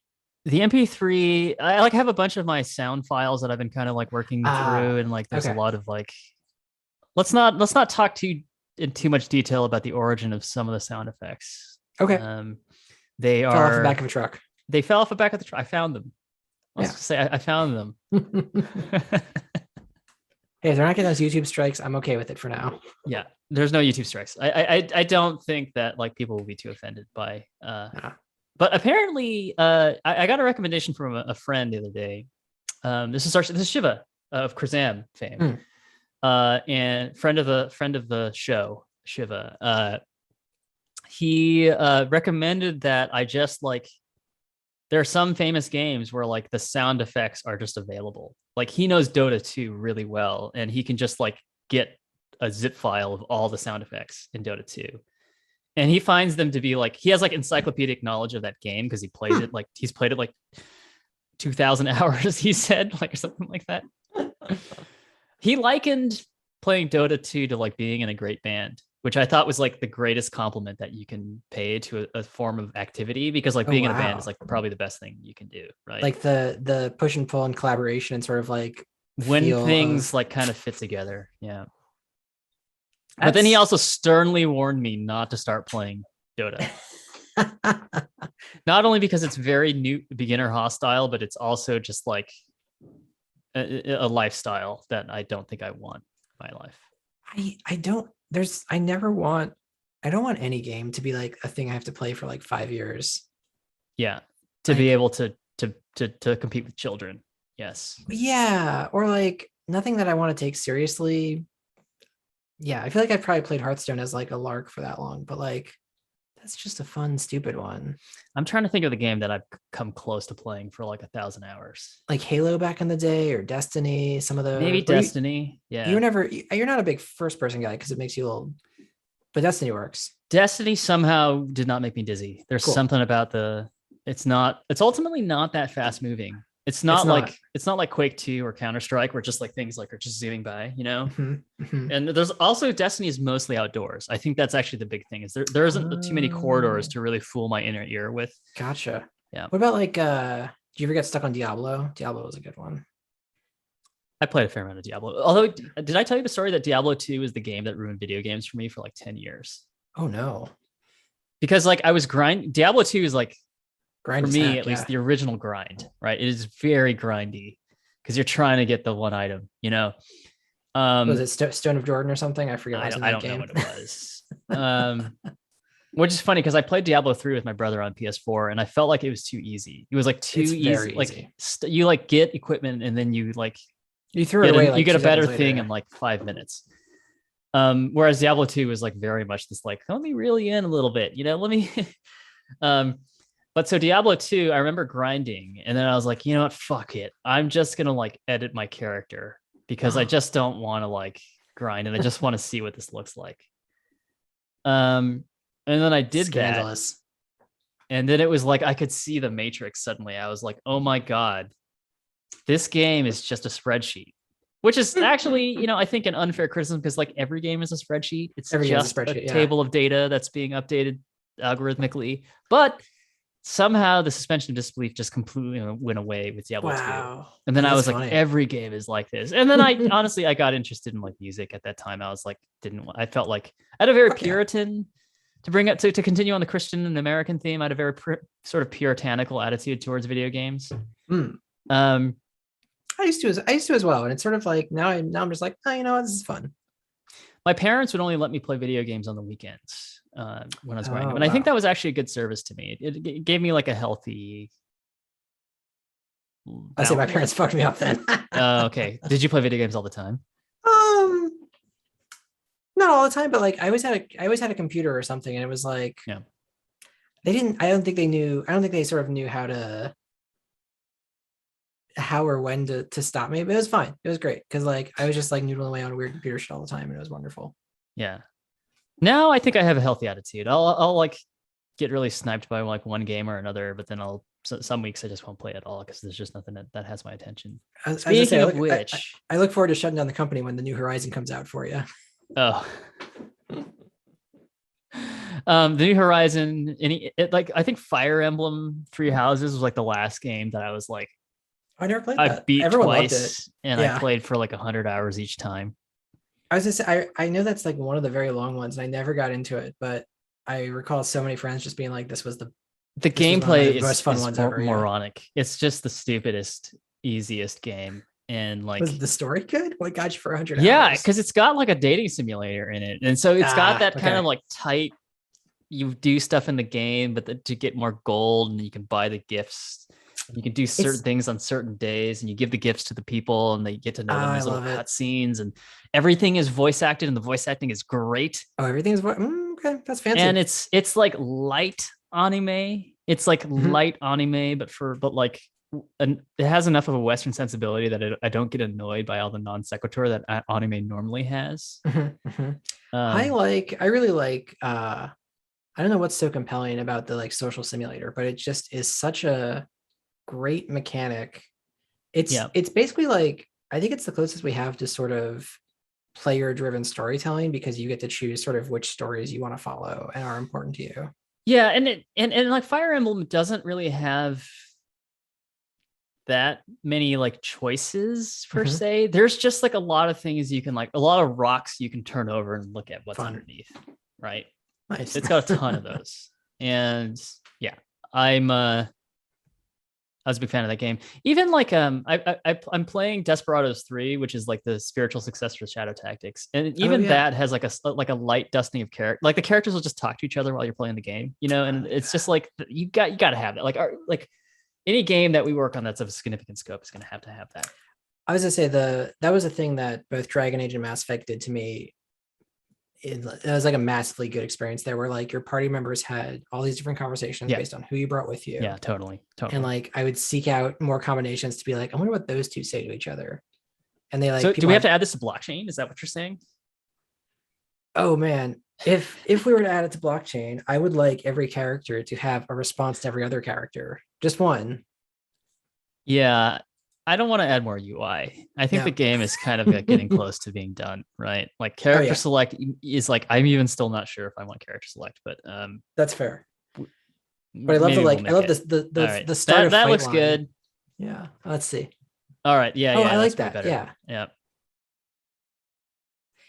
[SPEAKER 2] The MP3, I like have a bunch of my sound files that I've been kind of like working through, and like there's a lot of like, let's not talk in too much detail about the origin of some of the sound effects.
[SPEAKER 1] Okay.
[SPEAKER 2] They
[SPEAKER 1] fell off the back of a truck.
[SPEAKER 2] They fell off the back of the truck. I found them. Let's just say I found them.
[SPEAKER 1] Hey, if they're not getting those YouTube strikes, I'm okay with it for now.
[SPEAKER 2] Yeah, there's no YouTube strikes. I don't think that like people will be too offended by. But apparently, I got a recommendation from a friend the other day. This is Shiva of Krazam fame, and friend of the show, Shiva. He recommended that I just like. There are some famous games where like the sound effects are just available. Like he knows Dota 2 really well, and he can just like get a zip file of all the sound effects in Dota 2. And he finds them to be like, he has like encyclopedic knowledge of that game because he played it like he's played it like 2,000 hours, he said, like or something like that. He likened playing Dota 2 to like being in a great band, which I thought was like the greatest compliment that you can pay to a form of activity, because like being in a band is like probably the best thing you can do, right?
[SPEAKER 1] Like the push and pull and collaboration and sort of like
[SPEAKER 2] when things like kind of fit together. Yeah. But then he also sternly warned me not to start playing Dota. Not only because it's very new, beginner hostile, but it's also just like a lifestyle that I don't think I want in my life.
[SPEAKER 1] I don't want any game to be like a thing I have to play for like 5 years.
[SPEAKER 2] Yeah. To be able to compete with children. Yes.
[SPEAKER 1] Yeah. Or like nothing that I want to take seriously. Yeah. I feel like I've probably played Hearthstone as like a lark for that long, but like, that's just a fun, stupid one.
[SPEAKER 2] I'm trying to think of the game that I've come close to playing for like 1,000 hours.
[SPEAKER 1] Like Halo back in the day, or Destiny, some of the
[SPEAKER 2] maybe Destiny. Yeah.
[SPEAKER 1] You're not a big first person guy because it makes you a little, but Destiny works.
[SPEAKER 2] Destiny somehow did not make me dizzy. There's
[SPEAKER 1] Cool.
[SPEAKER 2] something about it's ultimately not that fast moving. It's not like Quake 2 or Counter-Strike where just like things like are just zooming by, you know? And there's also Destiny is mostly outdoors. I think that's actually the big thing is there isn't too many corridors to really fool my inner ear with.
[SPEAKER 1] Gotcha.
[SPEAKER 2] Yeah.
[SPEAKER 1] What about like do you ever get stuck on Diablo? Diablo was a good one.
[SPEAKER 2] I played a fair amount of Diablo. Although, did I tell you the story that Diablo 2 is the game that ruined video games for me for like 10 years?
[SPEAKER 1] Oh no.
[SPEAKER 2] Because like I was Diablo 2 is like,
[SPEAKER 1] Grind
[SPEAKER 2] for
[SPEAKER 1] is
[SPEAKER 2] me,
[SPEAKER 1] hack,
[SPEAKER 2] at least
[SPEAKER 1] yeah.
[SPEAKER 2] the original grind, right? It is very grindy because you're trying to get the one item, you know?
[SPEAKER 1] Was it Stone of Jordan or something? I forget.
[SPEAKER 2] I don't know what it was. Which is funny because I played Diablo 3 with my brother on PS4 and I felt like it was too easy. It was like too easy. Like you like get equipment and then you like
[SPEAKER 1] you threw it away.
[SPEAKER 2] You get a better thing in like 5 minutes. Whereas Diablo 2 was like very much this like, let me reel you in a little bit, you know, let me but so Diablo 2, I remember grinding and then I was like, you know what, fuck it. I'm just gonna like edit my character because I just don't want to like grind and I just want to see what this looks like. And then I did that. And then it was like I could see the Matrix suddenly. I was like, oh my God, this game is just a spreadsheet. Which is actually, you know, I think an unfair criticism because like every game is a spreadsheet. It's just a table of data that's being updated algorithmically. But somehow the suspension of disbelief just completely went away with Diablo 2. And then I was like, every game is like this. And then I honestly, I got interested in like music at that time. I was like, I felt like I had a very Puritan to bring it to continue on the Christian and American theme. I had a very sort of puritanical attitude towards video games.
[SPEAKER 1] I used to as well. And it's sort of like now I'm just like, oh, you know what? This is fun.
[SPEAKER 2] My parents would only let me play video games on the weekends when I was growing up. And I think that was actually a good service to me. It gave me like a healthy.
[SPEAKER 1] I say my parents fucked me up then.
[SPEAKER 2] Okay. Did you play video games all the time?
[SPEAKER 1] Not all the time, but like I always had a computer or something. And it was like,
[SPEAKER 2] yeah,
[SPEAKER 1] I don't think they sort of knew how or when to stop me, but it was fine. It was great because like I was just like noodling away on weird computer shit all the time and it was wonderful.
[SPEAKER 2] Yeah. Now I think I have a healthy attitude. I'll like get really sniped by like one game or another, but then some weeks I just won't play at all because there's just nothing that has my attention. Speaking of which,
[SPEAKER 1] I look forward to shutting down the company when the new Horizon comes out for you.
[SPEAKER 2] Oh. The new Horizon, I think Fire Emblem Three Houses was like the last game that I was like,
[SPEAKER 1] I never played that.
[SPEAKER 2] I beat Everyone twice, and I played for like 100 hours each time.
[SPEAKER 1] I was just say, I know that's like one of the very long ones, and I never got into it, but I recall so many friends just being like, "This was the
[SPEAKER 2] gameplay is moronic. It's just the stupidest, easiest game." And like,
[SPEAKER 1] was the story good? What got you for 100
[SPEAKER 2] yeah,
[SPEAKER 1] hours?
[SPEAKER 2] because it's got like a dating simulator in it, and so it's got that kind of like tight. You do stuff in the game, but to get more gold, and you can buy the gifts. You can do certain things on certain days, and you give the gifts to the people, and they get to know them as little cutscenes, and everything is voice acted, and the voice acting is great.
[SPEAKER 1] Oh, everything is okay. That's fancy.
[SPEAKER 2] And it's like light anime. It's like light anime, but like it has enough of a Western sensibility that I don't get annoyed by all the non sequitur that anime normally has.
[SPEAKER 1] I really like. I don't know what's so compelling about the like social simulator, but it just is such a great mechanic. It's basically like, I think it's the closest we have to sort of player driven storytelling because you get to choose sort of which stories you want to follow and are important to you.
[SPEAKER 2] Yeah, and like Fire Emblem doesn't really have that many like choices per se. There's just like a lot of things you can like, a lot of rocks you can turn over and look at what's underneath, right?
[SPEAKER 1] Nice.
[SPEAKER 2] It's got a ton of those. And yeah, I was a big fan of that game. Even like I'm playing Desperados 3, which is like the spiritual successor of Shadow Tactics, and even that has like a light dusting of character. Like the characters will just talk to each other while you're playing the game, you know. And it's just like you got to have that. Like any game that we work on that's of a significant scope is going to have that.
[SPEAKER 1] I was gonna say that was a thing that both Dragon Age and Mass Effect did to me. It was like a massively good experience there where like your party members had all these different conversations based on who you brought with you.
[SPEAKER 2] Yeah, totally.
[SPEAKER 1] And like I would seek out more combinations to be like, I wonder what those two say to each other. And they like,
[SPEAKER 2] so do we have to add this to blockchain? Is that what you're saying?
[SPEAKER 1] Oh man, If we were to add it to blockchain, I would like every character to have a response to every other character. Just one.
[SPEAKER 2] Yeah, I don't want to add more UI. I think the
[SPEAKER 1] No.
[SPEAKER 2] game is kind of getting close to being done, right? Like
[SPEAKER 1] Oh
[SPEAKER 2] character
[SPEAKER 1] yeah,
[SPEAKER 2] select is like I'm even still not sure if I want character select, but
[SPEAKER 1] that's fair. But I love the
[SPEAKER 2] maybe we'll
[SPEAKER 1] like I
[SPEAKER 2] make
[SPEAKER 1] love
[SPEAKER 2] it.
[SPEAKER 1] this the
[SPEAKER 2] All
[SPEAKER 1] the
[SPEAKER 2] right,
[SPEAKER 1] the start
[SPEAKER 2] that
[SPEAKER 1] of
[SPEAKER 2] that
[SPEAKER 1] fight
[SPEAKER 2] looks
[SPEAKER 1] line.
[SPEAKER 2] good.
[SPEAKER 1] Yeah. Let's see.
[SPEAKER 2] All right, yeah,
[SPEAKER 1] Oh, I
[SPEAKER 2] yeah,
[SPEAKER 1] like
[SPEAKER 2] that's way
[SPEAKER 1] that.
[SPEAKER 2] better.
[SPEAKER 1] Yeah.
[SPEAKER 2] Yeah,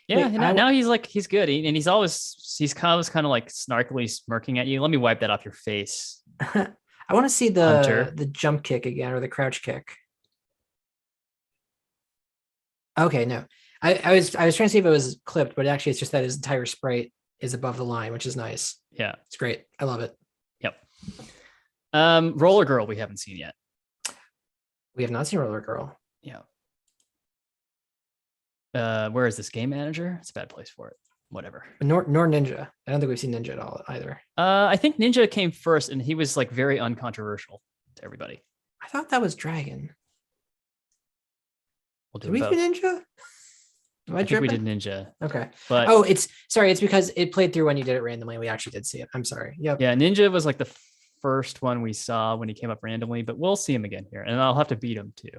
[SPEAKER 2] yeah.
[SPEAKER 1] Wait,
[SPEAKER 2] And now he's like he's good, and he's kind of like snarkily smirking at you. Let me wipe that off your face,
[SPEAKER 1] I want to see
[SPEAKER 2] Hunter.
[SPEAKER 1] the jump kick again or the crouch kick. Okay, no. I was trying to see if it was clipped, but actually it's just that his entire sprite is above the line, which is nice.
[SPEAKER 2] Yeah,
[SPEAKER 1] It's great. I love it.
[SPEAKER 2] yep. Roller Girl we haven't seen yet.
[SPEAKER 1] We have not seen Roller Girl.
[SPEAKER 2] Yeah. Where is this game manager? It's a bad place for it. Whatever.
[SPEAKER 1] Nor Ninja. I don't think we've seen Ninja at all either.
[SPEAKER 2] I think Ninja came first, and he was like very uncontroversial to everybody.
[SPEAKER 1] I thought that was Dragon.
[SPEAKER 2] We'll do
[SPEAKER 1] Did we
[SPEAKER 2] both.
[SPEAKER 1] do Ninja? Am I
[SPEAKER 2] think we
[SPEAKER 1] tripping?
[SPEAKER 2] did Ninja.
[SPEAKER 1] Okay.
[SPEAKER 2] But
[SPEAKER 1] Oh, it's because it played through when you did it randomly. And we actually did see it. I'm sorry. Yep.
[SPEAKER 2] yeah, Ninja was like the first one we saw when he came up randomly, but we'll see him again here, and I'll have to beat him too.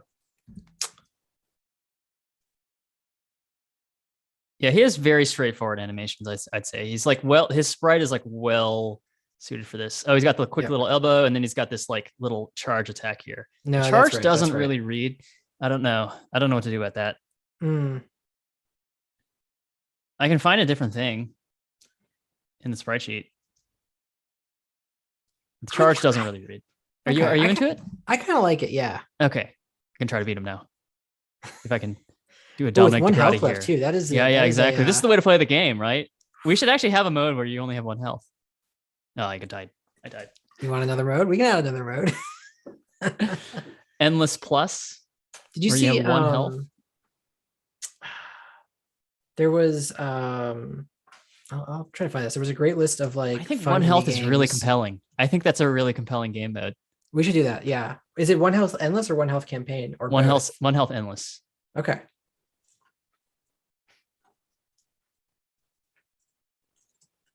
[SPEAKER 2] Yeah, he has very straightforward animations. I'd say he's like his sprite is like well suited for this. Oh, he's got the quick
[SPEAKER 1] Yep.
[SPEAKER 2] little elbow, and then he's got this like little charge attack here.
[SPEAKER 1] No,
[SPEAKER 2] The
[SPEAKER 1] that's
[SPEAKER 2] charge
[SPEAKER 1] right.
[SPEAKER 2] doesn't
[SPEAKER 1] That's right.
[SPEAKER 2] really read. I don't know. I don't know what to do about that.
[SPEAKER 1] Mm.
[SPEAKER 2] I can find a different thing in the sprite sheet. The charge doesn't really read. Are
[SPEAKER 1] Okay,
[SPEAKER 2] you into it?
[SPEAKER 1] I kind of like it. Yeah.
[SPEAKER 2] Okay, I can try to beat him now. If I can do a
[SPEAKER 1] Oh, with
[SPEAKER 2] Dominic
[SPEAKER 1] one
[SPEAKER 2] the Karate
[SPEAKER 1] health
[SPEAKER 2] here.
[SPEAKER 1] left too. That is
[SPEAKER 2] Yeah,
[SPEAKER 1] that is
[SPEAKER 2] exactly. This is the way to play the game, right? We should actually have a mode where you only have one health. Oh, I died.
[SPEAKER 1] You want another mode? We can add another mode.
[SPEAKER 2] Endless Plus.
[SPEAKER 1] Did you
[SPEAKER 2] Where
[SPEAKER 1] see
[SPEAKER 2] you have one health?
[SPEAKER 1] There was I'll try to find this. There was a great list of like
[SPEAKER 2] I think
[SPEAKER 1] fun
[SPEAKER 2] one
[SPEAKER 1] indie
[SPEAKER 2] health is really
[SPEAKER 1] games.
[SPEAKER 2] compelling. I think that's a really compelling game mode.
[SPEAKER 1] We should do that. Yeah. Is it one health endless or one health campaign or
[SPEAKER 2] One
[SPEAKER 1] both?
[SPEAKER 2] health endless.
[SPEAKER 1] Okay.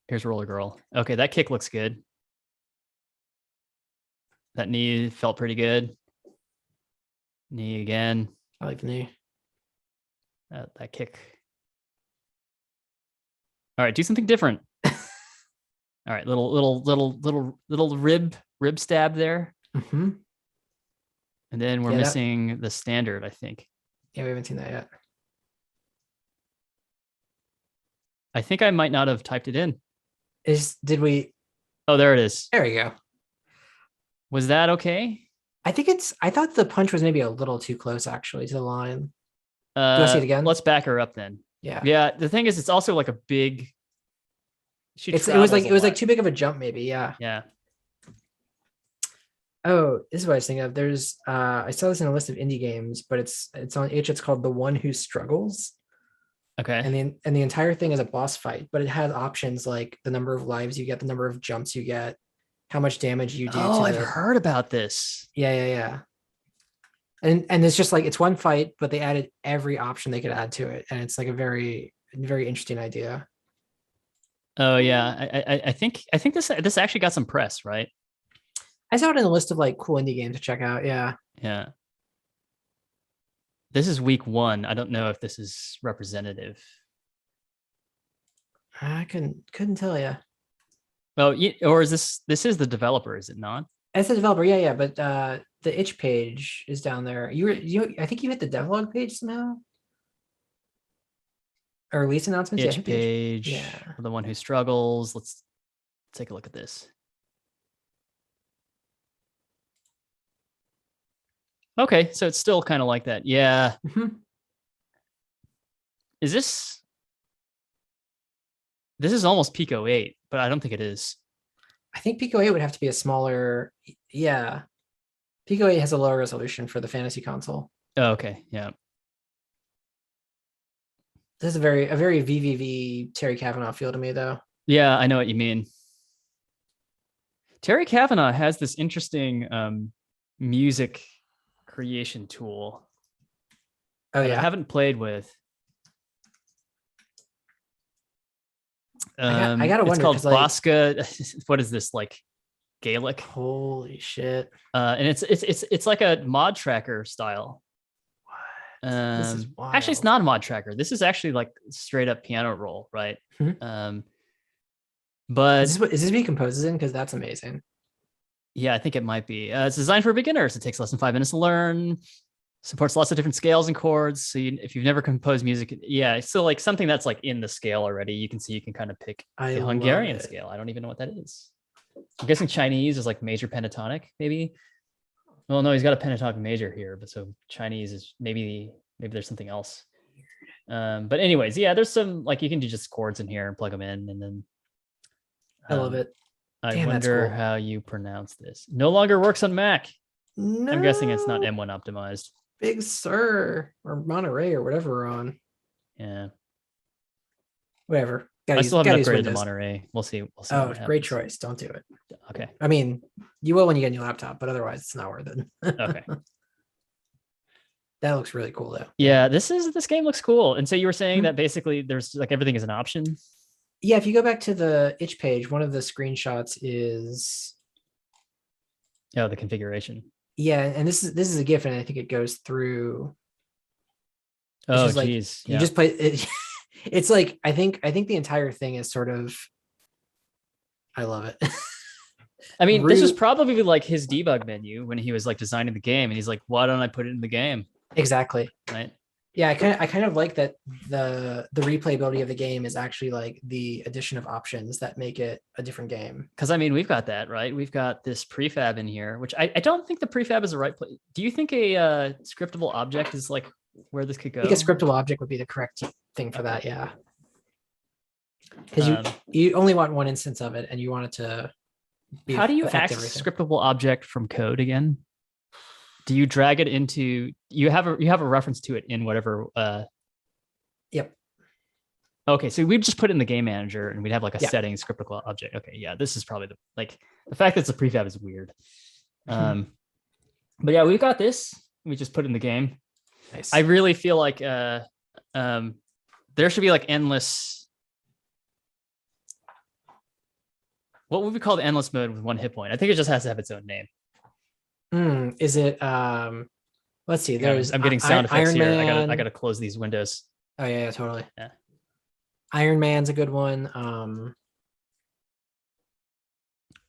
[SPEAKER 2] Here's Roller Girl. Okay, that kick looks good. That knee felt pretty good. Knee again.
[SPEAKER 1] I like the knee.
[SPEAKER 2] That kick. All right, do something different. All right, little rib stab there,
[SPEAKER 1] Mm-hmm.
[SPEAKER 2] and then we're missing the standard. I think.
[SPEAKER 1] Yeah, we haven't seen that yet.
[SPEAKER 2] I think I might not have typed it in.
[SPEAKER 1] Did we?
[SPEAKER 2] Oh, there it is.
[SPEAKER 1] There we go.
[SPEAKER 2] Was that okay?
[SPEAKER 1] I thought the punch was maybe a little too close actually to the line. Do you want to see it again?
[SPEAKER 2] Let's back her up then.
[SPEAKER 1] Yeah.
[SPEAKER 2] Yeah. The thing is, it's also like a big.
[SPEAKER 1] It was like too big of a jump, maybe. Yeah.
[SPEAKER 2] Yeah.
[SPEAKER 1] Oh, this is what I was thinking of. There's I saw this in a list of indie games, but it's on itch. It's called The One Who Struggles.
[SPEAKER 2] Okay.
[SPEAKER 1] And the entire thing is a boss fight, but it has options like the number of lives you get, the number of jumps you get, how much damage you do.
[SPEAKER 2] Oh, I've heard about this.
[SPEAKER 1] Yeah. And it's just like it's one fight, but they added every option they could add to it, and it's like a very very interesting idea.
[SPEAKER 2] Oh yeah, I think this actually got some press, right?
[SPEAKER 1] I saw it in a list of like cool indie games to check out. Yeah.
[SPEAKER 2] Yeah. This is week 1. I don't know if this is representative.
[SPEAKER 1] I couldn't tell you.
[SPEAKER 2] Oh, or is this is the developer? Is it not?
[SPEAKER 1] As a developer, yeah, but the itch page is down there. I think you hit the devlog page somehow, or release announcements.
[SPEAKER 2] Itch page.
[SPEAKER 1] Yeah.
[SPEAKER 2] The One Who Struggles. Let's take a look at this. Okay, so it's still kind of like that. Yeah.
[SPEAKER 1] Mm-hmm.
[SPEAKER 2] Is this is almost Pico 8, but I don't think it is.
[SPEAKER 1] I think Pico 8 would have to be a smaller. Yeah. Pico 8 has a lower resolution for the fantasy console.
[SPEAKER 2] Oh, okay. Yeah.
[SPEAKER 1] This is a very VVV Terry Kavanagh feel to me, though.
[SPEAKER 2] Yeah, I know what you mean. Terry Kavanagh has this interesting music creation tool.
[SPEAKER 1] Oh yeah,
[SPEAKER 2] I haven't played with.
[SPEAKER 1] I gotta
[SPEAKER 2] It's
[SPEAKER 1] wonder
[SPEAKER 2] called
[SPEAKER 1] because like,
[SPEAKER 2] Bosca. What is this, like Gaelic?
[SPEAKER 1] holy shit,
[SPEAKER 2] And it's like a mod tracker style.
[SPEAKER 1] this is
[SPEAKER 2] Actually, it's
[SPEAKER 1] wild.
[SPEAKER 2] not a mod tracker. This is actually like straight up piano roll, right?
[SPEAKER 1] Hmm.
[SPEAKER 2] Um,
[SPEAKER 1] Is
[SPEAKER 2] but
[SPEAKER 1] this what is this what he composes in? Because that's amazing.
[SPEAKER 2] yeah, I think it might be. It's designed for beginners. It takes less than 5 minutes to learn. Supports lots of different scales and chords. So if you've never composed music, yeah, so like something that's like in the scale already, you can see you can kind of pick
[SPEAKER 1] I
[SPEAKER 2] the
[SPEAKER 1] love
[SPEAKER 2] Hungarian
[SPEAKER 1] it.
[SPEAKER 2] scale. I don't even know what that is. I'm guessing Chinese is like major pentatonic, maybe. Well, no, he's got a pentatonic major here, but so Chinese is maybe there's something else. But anyways, yeah, there's some like you can do just chords in here and plug them in, and then
[SPEAKER 1] I love it.
[SPEAKER 2] I
[SPEAKER 1] Damn, that's
[SPEAKER 2] wonder
[SPEAKER 1] cool.
[SPEAKER 2] how you pronounce this. No longer works on Mac. I'm guessing it's not
[SPEAKER 1] No,
[SPEAKER 2] M1 optimized.
[SPEAKER 1] Big Sur or Monterey or whatever we're on.
[SPEAKER 2] Yeah,
[SPEAKER 1] Whatever.
[SPEAKER 2] I still haven't
[SPEAKER 1] Gotta use
[SPEAKER 2] upgraded to
[SPEAKER 1] Windows.
[SPEAKER 2] Monterey. We'll see. We'll see
[SPEAKER 1] Oh,
[SPEAKER 2] what
[SPEAKER 1] great
[SPEAKER 2] happens.
[SPEAKER 1] choice. Don't do it.
[SPEAKER 2] Okay.
[SPEAKER 1] I mean, you will when you get a new laptop, but otherwise it's not worth it.
[SPEAKER 2] Okay.
[SPEAKER 1] That looks really cool though.
[SPEAKER 2] Yeah, this game looks cool. And so you were saying
[SPEAKER 1] Hmm.
[SPEAKER 2] that basically there's like everything is an option.
[SPEAKER 1] Yeah, if you go back to the itch page, one of the screenshots is
[SPEAKER 2] Oh, the configuration.
[SPEAKER 1] yeah, and this is a GIF, and I think it goes through. It's
[SPEAKER 2] Oh,
[SPEAKER 1] just like
[SPEAKER 2] geez.
[SPEAKER 1] you
[SPEAKER 2] Yeah.
[SPEAKER 1] just play it. It's like I think the entire thing is sort of. I love it.
[SPEAKER 2] I mean, this was
[SPEAKER 1] Root-
[SPEAKER 2] probably like his debug menu when he was like designing the game, and he's like, "Why don't I put it in the game?"
[SPEAKER 1] Exactly.
[SPEAKER 2] Right?
[SPEAKER 1] Yeah, I kind of like that the replayability of the game is actually like the addition of options that make it a different game.
[SPEAKER 2] Because I mean, we've got that, right? We've got this prefab in here, which I don't think the prefab is the right place. Do you think a scriptable object is like where this could go?
[SPEAKER 1] I think a scriptable object would be the correct thing for that. Yeah, because
[SPEAKER 2] Um,
[SPEAKER 1] you only want one instance of it, and you want it to.
[SPEAKER 2] How do you
[SPEAKER 1] affect
[SPEAKER 2] access scriptable object from code again? Do you drag it into you have a reference to it in whatever
[SPEAKER 1] Yep.
[SPEAKER 2] Okay, so we'd just put it in the game manager and we'd have like a
[SPEAKER 1] Yeah.
[SPEAKER 2] setting scriptable object. Okay, yeah, this is probably the fact that it's a prefab is weird. But yeah, we've got this. We just put it in the game.
[SPEAKER 1] Nice.
[SPEAKER 2] I really feel like there should be like endless. What would we call the endless mode with one hit point? I think it just has to have its own name.
[SPEAKER 1] Is it let's see, there's
[SPEAKER 2] I'm getting sound effects
[SPEAKER 1] Iron
[SPEAKER 2] here.
[SPEAKER 1] Man.
[SPEAKER 2] I gotta close these windows.
[SPEAKER 1] Oh yeah, totally.
[SPEAKER 2] Yeah.
[SPEAKER 1] Iron Man's a good one.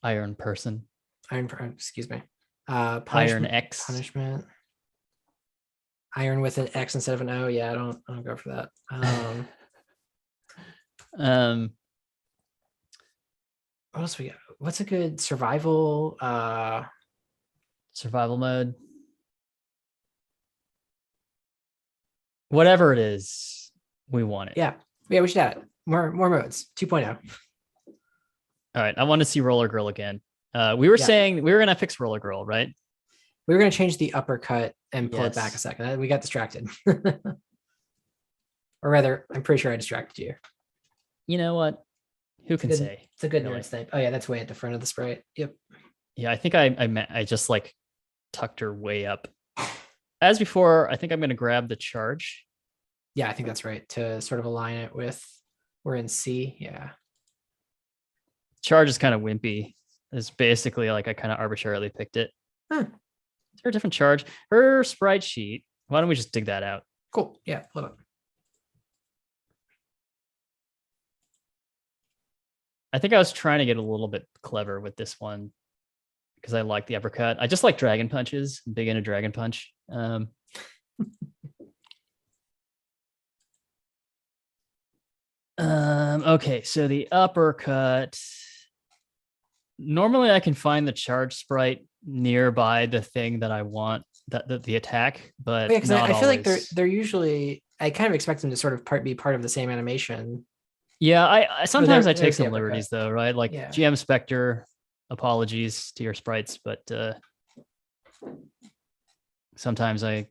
[SPEAKER 2] Iron person.
[SPEAKER 1] Excuse me.
[SPEAKER 2] Iron
[SPEAKER 1] Punishment,
[SPEAKER 2] X.
[SPEAKER 1] punishment. Iron with an X instead of an O. Yeah, I don't go for that. What else we got? What's a good survival?
[SPEAKER 2] Survival mode. Whatever it is, we want it.
[SPEAKER 1] Yeah, we should add it. More modes. 2.0.
[SPEAKER 2] All right. I want to see Roller Girl again. We were
[SPEAKER 1] Yeah.
[SPEAKER 2] saying we were gonna fix Roller Girl, right?
[SPEAKER 1] We were gonna change the uppercut and pull it back a
[SPEAKER 2] Yes.
[SPEAKER 1] second. We got distracted. Or rather, I'm pretty sure I distracted you.
[SPEAKER 2] You know what? Who can
[SPEAKER 1] Good.
[SPEAKER 2] say?
[SPEAKER 1] It's a good
[SPEAKER 2] Really?
[SPEAKER 1] noise thing. Oh yeah, that's way at the front of the sprite. Yep.
[SPEAKER 2] Yeah, I think I just like tucked her way up. As before, I think I'm gonna grab the charge.
[SPEAKER 1] Yeah, I think that's right. To sort of align it with we're in C. Yeah.
[SPEAKER 2] Charge is kind of wimpy. It's basically like I kind of arbitrarily picked it.
[SPEAKER 1] Huh.
[SPEAKER 2] Is there a different charge? Her sprite sheet. Why don't we just dig that out?
[SPEAKER 1] Cool. Yeah. Hold on.
[SPEAKER 2] I think I was trying to get a little bit clever with this one because I like the uppercut. I just like dragon punches. I'm big into dragon punch. Okay, so the uppercut. Normally, I can find the charge sprite nearby the thing that I want, that the attack, but
[SPEAKER 1] Yeah, because
[SPEAKER 2] not
[SPEAKER 1] I feel like
[SPEAKER 2] always.
[SPEAKER 1] they're usually. I kind of expect them to sort of be part of the same animation.
[SPEAKER 2] Yeah, I sometimes I take
[SPEAKER 1] there's the
[SPEAKER 2] some
[SPEAKER 1] uppercut.
[SPEAKER 2] liberties though, right? Like
[SPEAKER 1] Yeah.
[SPEAKER 2] GM Spectre, apologies to your sprites, but sometimes I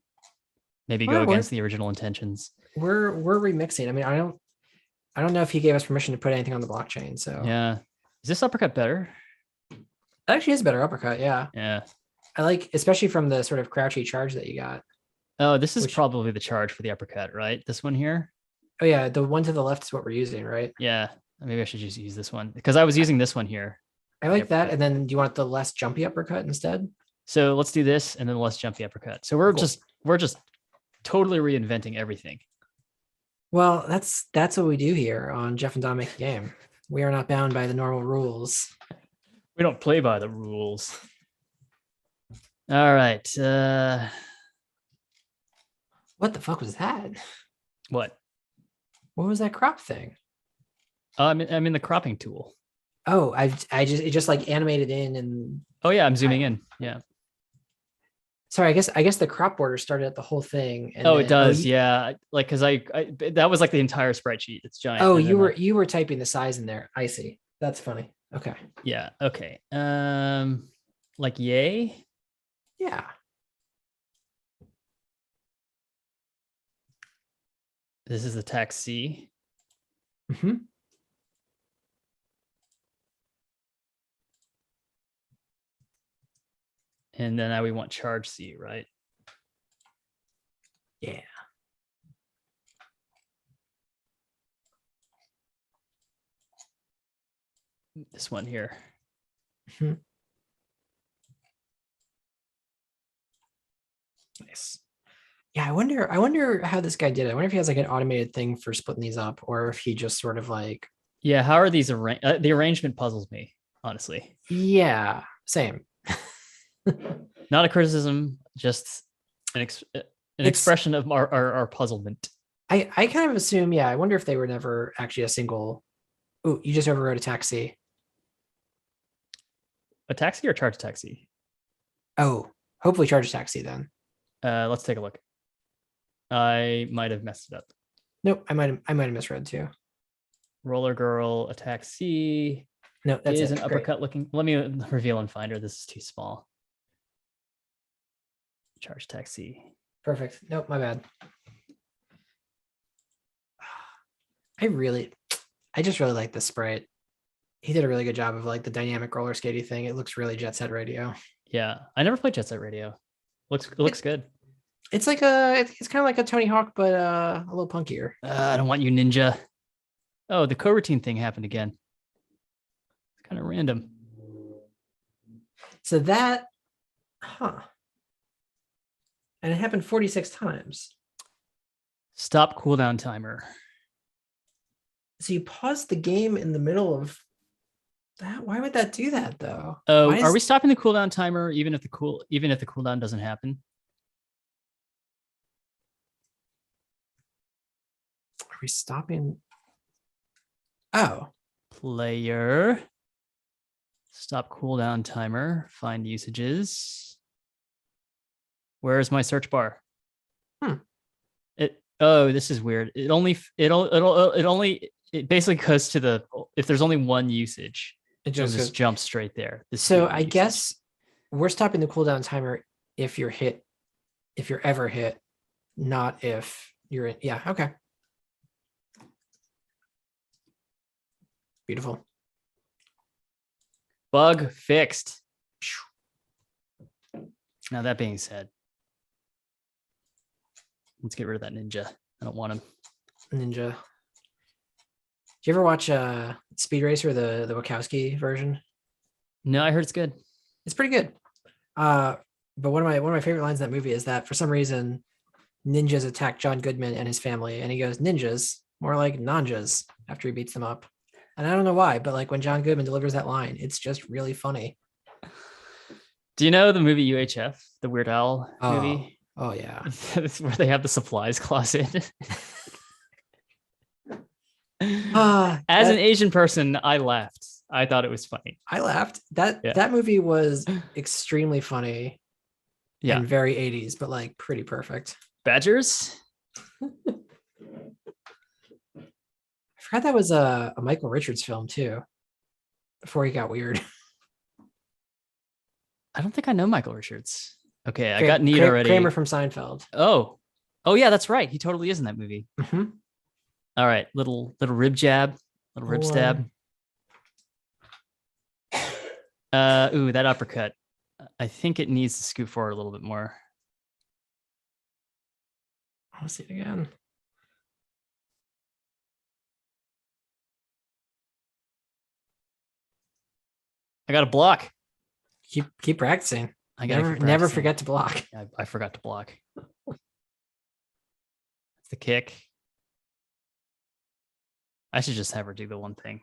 [SPEAKER 2] maybe go
[SPEAKER 1] Well,
[SPEAKER 2] against the original intentions.
[SPEAKER 1] We're remixing. I mean, I don't know if he gave us permission to put anything on the blockchain. So
[SPEAKER 2] Yeah. Is this uppercut better?
[SPEAKER 1] it actually is a better uppercut. Yeah.
[SPEAKER 2] Yeah.
[SPEAKER 1] I like, especially from the sort of crouchy charge that you got.
[SPEAKER 2] Oh, this is
[SPEAKER 1] Which-
[SPEAKER 2] probably the charge for the uppercut, right? This one here.
[SPEAKER 1] Oh yeah, the one to the left is what we're using, right?
[SPEAKER 2] Yeah. Maybe I should just use this one because I was using this one here.
[SPEAKER 1] I like that. And then do you want the less jumpy uppercut instead?
[SPEAKER 2] So let's do this and then let's jump the uppercut. So we're
[SPEAKER 1] Cool.
[SPEAKER 2] just totally reinventing everything.
[SPEAKER 1] Well, that's what we do here on Jeff and Don Make a Game. We are not bound by the normal rules.
[SPEAKER 2] We don't play by the rules. All right.
[SPEAKER 1] What the fuck was that?
[SPEAKER 2] What?
[SPEAKER 1] What was that crop thing?
[SPEAKER 2] I'm in the cropping tool.
[SPEAKER 1] Oh, it just like animated in and
[SPEAKER 2] Oh yeah, I'm zooming in. Yeah.
[SPEAKER 1] sorry, I guess the crop border started at the whole thing. And
[SPEAKER 2] Oh,
[SPEAKER 1] then,
[SPEAKER 2] it does. Yeah. Like, cause I that was like the entire spreadsheet. It's giant.
[SPEAKER 1] Oh,
[SPEAKER 2] And then
[SPEAKER 1] you were typing the size in there. I see. That's funny. Okay.
[SPEAKER 2] yeah. Okay. Like yay.
[SPEAKER 1] Yeah.
[SPEAKER 2] This is the taxi.
[SPEAKER 1] Hmm.
[SPEAKER 2] And then now we want charge C, right?
[SPEAKER 1] Yeah.
[SPEAKER 2] This one here.
[SPEAKER 1] Mhm. Nice. Yeah, I wonder how this guy did it. I wonder if he has like an automated thing for splitting these up, or if he just sort of like,
[SPEAKER 2] Yeah. How are these arranged? The arrangement puzzles me, honestly.
[SPEAKER 1] yeah, same.
[SPEAKER 2] Not a criticism, just an expression of our puzzlement.
[SPEAKER 1] I kind of assume, yeah, I wonder if they were never actually a single. Oh, you just overrode a taxi.
[SPEAKER 2] A taxi or charge taxi?
[SPEAKER 1] Oh, hopefully charge a taxi then.
[SPEAKER 2] Let's take a look. I might have messed it up.
[SPEAKER 1] Nope, I might have misread too.
[SPEAKER 2] Roller girl, a taxi.
[SPEAKER 1] No, that's
[SPEAKER 2] Is
[SPEAKER 1] it.
[SPEAKER 2] an
[SPEAKER 1] Great.
[SPEAKER 2] uppercut looking. Let me reveal in Finder. This is too small. Charge taxi.
[SPEAKER 1] Perfect. Nope, my bad. I just really like this sprite. He did a really good job of like the dynamic roller skatey thing. It looks really Jet Set Radio.
[SPEAKER 2] Yeah, I never played Jet Set Radio. Looks good.
[SPEAKER 1] It's like it's kind of like a Tony Hawk, but a little punkier.
[SPEAKER 2] I don't want you, ninja. Oh, the coroutine thing happened again. It's kind of random.
[SPEAKER 1] So that, huh? And it happened 46 times.
[SPEAKER 2] Stop cooldown timer.
[SPEAKER 1] So you pause the game in the middle of that. Why would that do that though?
[SPEAKER 2] Oh,
[SPEAKER 1] Why
[SPEAKER 2] are
[SPEAKER 1] is-
[SPEAKER 2] we stopping the cooldown timer even if the cooldown doesn't happen?
[SPEAKER 1] Are we stopping? Oh,
[SPEAKER 2] Player. Stop cooldown timer. Find usages. Where is my search bar? This is weird. It basically goes to the if there's only one usage,
[SPEAKER 1] it
[SPEAKER 2] it'll
[SPEAKER 1] just
[SPEAKER 2] just
[SPEAKER 1] goes.
[SPEAKER 2] jump straight there. This is the
[SPEAKER 1] So
[SPEAKER 2] only
[SPEAKER 1] I
[SPEAKER 2] usage.
[SPEAKER 1] guess we're stopping the cooldown timer if you're ever hit, not if you're in. Yeah. Okay. Beautiful.
[SPEAKER 2] Bug fixed. Now that being said, let's get rid of that ninja. I don't want him.
[SPEAKER 1] Ninja. Did you ever watch Speed Racer, the Wachowski version?
[SPEAKER 2] No, I heard it's good.
[SPEAKER 1] It's pretty good. But one of my favorite lines in that movie is that for some reason ninjas attack John Goodman and his family, and he goes, "Ninjas, more like nanjas," after he beats them up. And I don't know why, but like when John Goodman delivers that line, it's just really funny.
[SPEAKER 2] Do you know the movie UHF, the Weird Al movie?
[SPEAKER 1] Oh yeah.
[SPEAKER 2] It's where they have the supplies closet. As an Asian person, I laughed. I thought it was funny.
[SPEAKER 1] I laughed. That
[SPEAKER 2] Yeah.
[SPEAKER 1] that movie was extremely funny
[SPEAKER 2] Yeah.
[SPEAKER 1] and very 80s, but like pretty perfect.
[SPEAKER 2] Badgers?
[SPEAKER 1] I forgot that was a Michael Richards film too, before he got weird.
[SPEAKER 2] I don't think I know Michael Richards. Okay, I got need already.
[SPEAKER 1] Kramer from Seinfeld.
[SPEAKER 2] Oh yeah, that's right. He totally is in that movie.
[SPEAKER 1] Mhm.
[SPEAKER 2] All right, little rib jab, little rib stab. Ooh, that uppercut. I think it needs to scoot forward a little bit more.
[SPEAKER 1] I'll see it again.
[SPEAKER 2] I got to block.
[SPEAKER 1] Keep practicing.
[SPEAKER 2] I gotta
[SPEAKER 1] Never
[SPEAKER 2] keep
[SPEAKER 1] never
[SPEAKER 2] practicing.
[SPEAKER 1] forget to block.
[SPEAKER 2] I forgot to block. That's the kick. I should just have her do the one thing.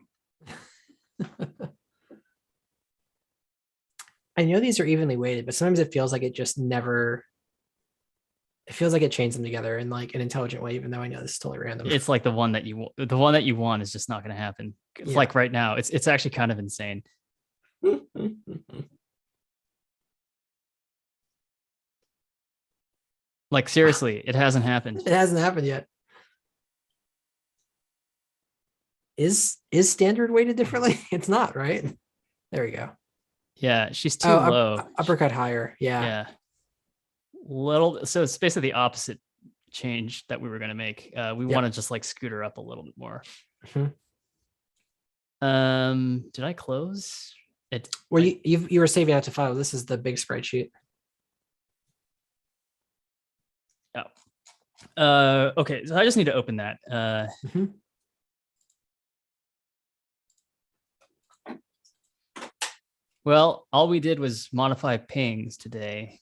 [SPEAKER 1] I know these are evenly weighted, but sometimes it feels like it just never. It feels like it chains them together in like an intelligent way, even though I know this is totally random.
[SPEAKER 2] It's like the one that you want is just not going to happen.
[SPEAKER 1] Yeah.
[SPEAKER 2] Like right now, it's actually kind of insane. Like seriously, it hasn't happened.
[SPEAKER 1] It hasn't happened yet. Is standard weighted differently? It's not, right? There we go.
[SPEAKER 2] Yeah, she's too low.
[SPEAKER 1] Uppercut higher. Yeah.
[SPEAKER 2] Yeah. Little. So it's basically the opposite change that we were going to make. We want to just like scoot her up a little bit more. Did I close it?
[SPEAKER 1] Well, you were saving out to file. This is the big spreadsheet.
[SPEAKER 2] Oh. Okay, so I just need to open that. Well, all we did was modify pings today,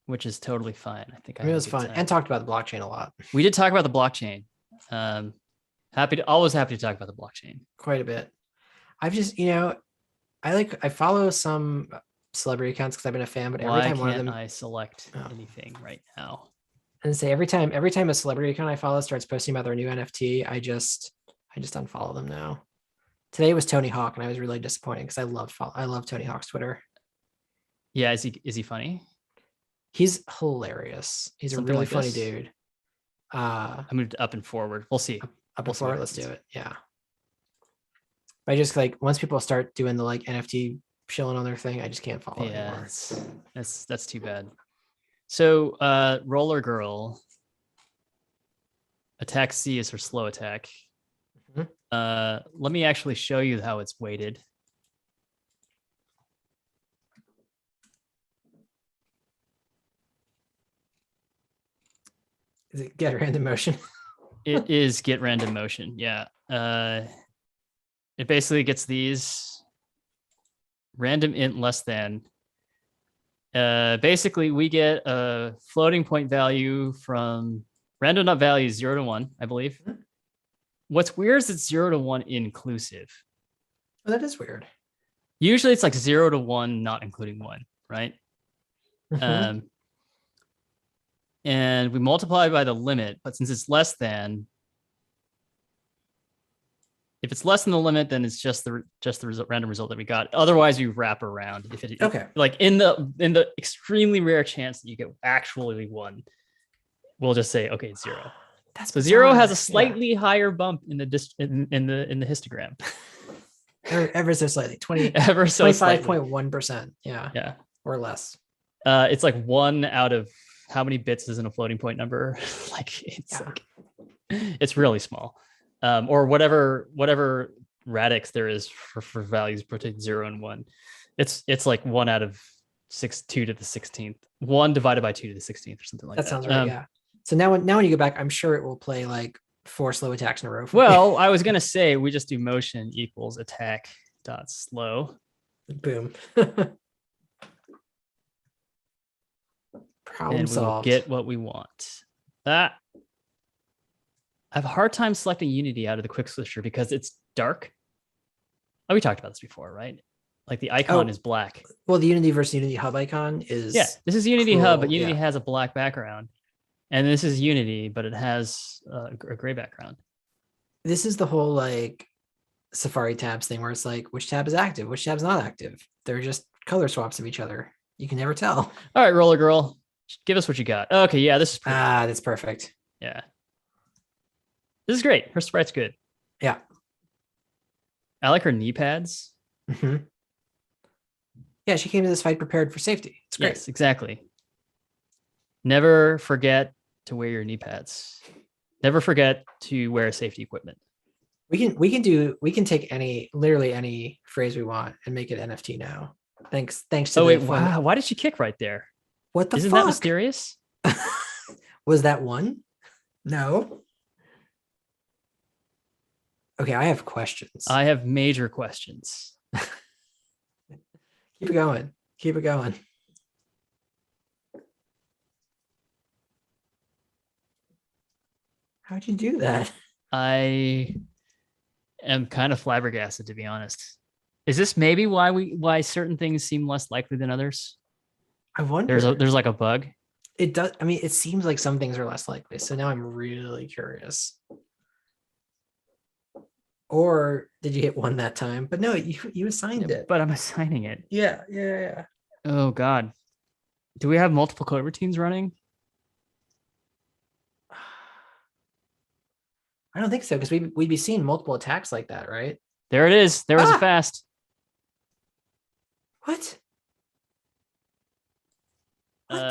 [SPEAKER 2] which is totally fine. I think
[SPEAKER 1] it was fun and talked about the blockchain a lot.
[SPEAKER 2] We did talk about the blockchain. Always happy to talk about the blockchain.
[SPEAKER 1] Quite a bit. I've just, I follow some celebrity accounts because I've been a fan, but every time one of them,
[SPEAKER 2] I select anything right now.
[SPEAKER 1] And say every time a celebrity account I follow starts posting about their new NFT, I just unfollow them now. Today was Tony Hawk, and I was really disappointed because I love Tony Hawk's Twitter.
[SPEAKER 2] Yeah, is he funny?
[SPEAKER 1] He's hilarious. He's something a really funny dude.
[SPEAKER 2] I moved up and forward. We'll see.
[SPEAKER 1] Up and forward. Let's do it. Yeah. I just like once people start doing the like NFT shilling on their thing, I just can't follow anymore.
[SPEAKER 2] That's too bad. So Roller Girl attack C is her slow attack. Let me actually show you how it's weighted.
[SPEAKER 1] Is it get random motion?
[SPEAKER 2] It is get random motion. Yeah. It basically gets these random int less than. Basically, we get a floating point value from random value 0 to 1, I believe. What's weird is it's 0 to 1 inclusive.
[SPEAKER 1] Oh, that is weird.
[SPEAKER 2] Usually it's like 0 to 1, not including 1, right? And we multiply by the limit, but since it's less than, if it's less than the limit, then it's just the random result that we got. Otherwise, we wrap around. If it like in the extremely rare chance that you get actually 1, we'll just say okay, it's 0. So 0 has a slightly higher bump in the histogram.
[SPEAKER 1] Ever so slightly, 25.1%. Yeah, or less.
[SPEAKER 2] It's like 1 out of how many bits is in a floating point number? Like it's really small. Or whatever radix there is for values between 0 and 1. It's like 1 out of 2 to the 16th. 1 divided by 2 to the 16th or something like that.
[SPEAKER 1] That sounds right. Yeah. So now when you go back, I'm sure it will play like 4 slow attacks in a row.
[SPEAKER 2] Well, I was gonna say we just do motion equals attack dot slow.
[SPEAKER 1] Boom.
[SPEAKER 2] Problem and solved. We'll get what we want. That I have a hard time selecting Unity out of the quick switcher because it's dark. Oh, we talked about this before, right? Like the icon is black.
[SPEAKER 1] Well, the Unity versus Unity Hub icon is
[SPEAKER 2] this is Unity Hub, but Unity has a black background. And this is Unity, but it has a gray background.
[SPEAKER 1] This is the whole like Safari tabs thing where it's like, which tab is active, which tab's not active. They're just color swaps of each other. You can never tell.
[SPEAKER 2] All right, Roller Girl, give us what you got. Okay, yeah, this is
[SPEAKER 1] pretty cool. That's perfect.
[SPEAKER 2] Yeah. This is great. Her sprite's good.
[SPEAKER 1] Yeah.
[SPEAKER 2] I like her knee pads.
[SPEAKER 1] Yeah, she came to this fight prepared for safety. It's great.
[SPEAKER 2] Yes, exactly. Never forget to wear your knee pads. Never forget to wear safety equipment.
[SPEAKER 1] We can take literally any phrase we want and make it NFT now. Thanks to
[SPEAKER 2] wow, why did she kick right there?
[SPEAKER 1] What the
[SPEAKER 2] Isn't
[SPEAKER 1] fuck?
[SPEAKER 2] That mysterious?
[SPEAKER 1] Was that one? No. Okay, I have questions.
[SPEAKER 2] I have major questions.
[SPEAKER 1] Keep it going. Keep it going. How'd you do that?
[SPEAKER 2] I am kind of flabbergasted, to be honest. Is this maybe why certain things seem less likely than others?
[SPEAKER 1] I wonder.
[SPEAKER 2] There's like a bug.
[SPEAKER 1] It does. I mean, it seems like some things are less likely. So now I'm really curious. Or did you hit one that time? But no, you assigned it.
[SPEAKER 2] But I'm assigning it.
[SPEAKER 1] Yeah.
[SPEAKER 2] Oh God. Do we have multiple coroutines running?
[SPEAKER 1] I don't think so, because we'd be seeing multiple attacks like that, right?
[SPEAKER 2] There it is. There was a fast.
[SPEAKER 1] What? What?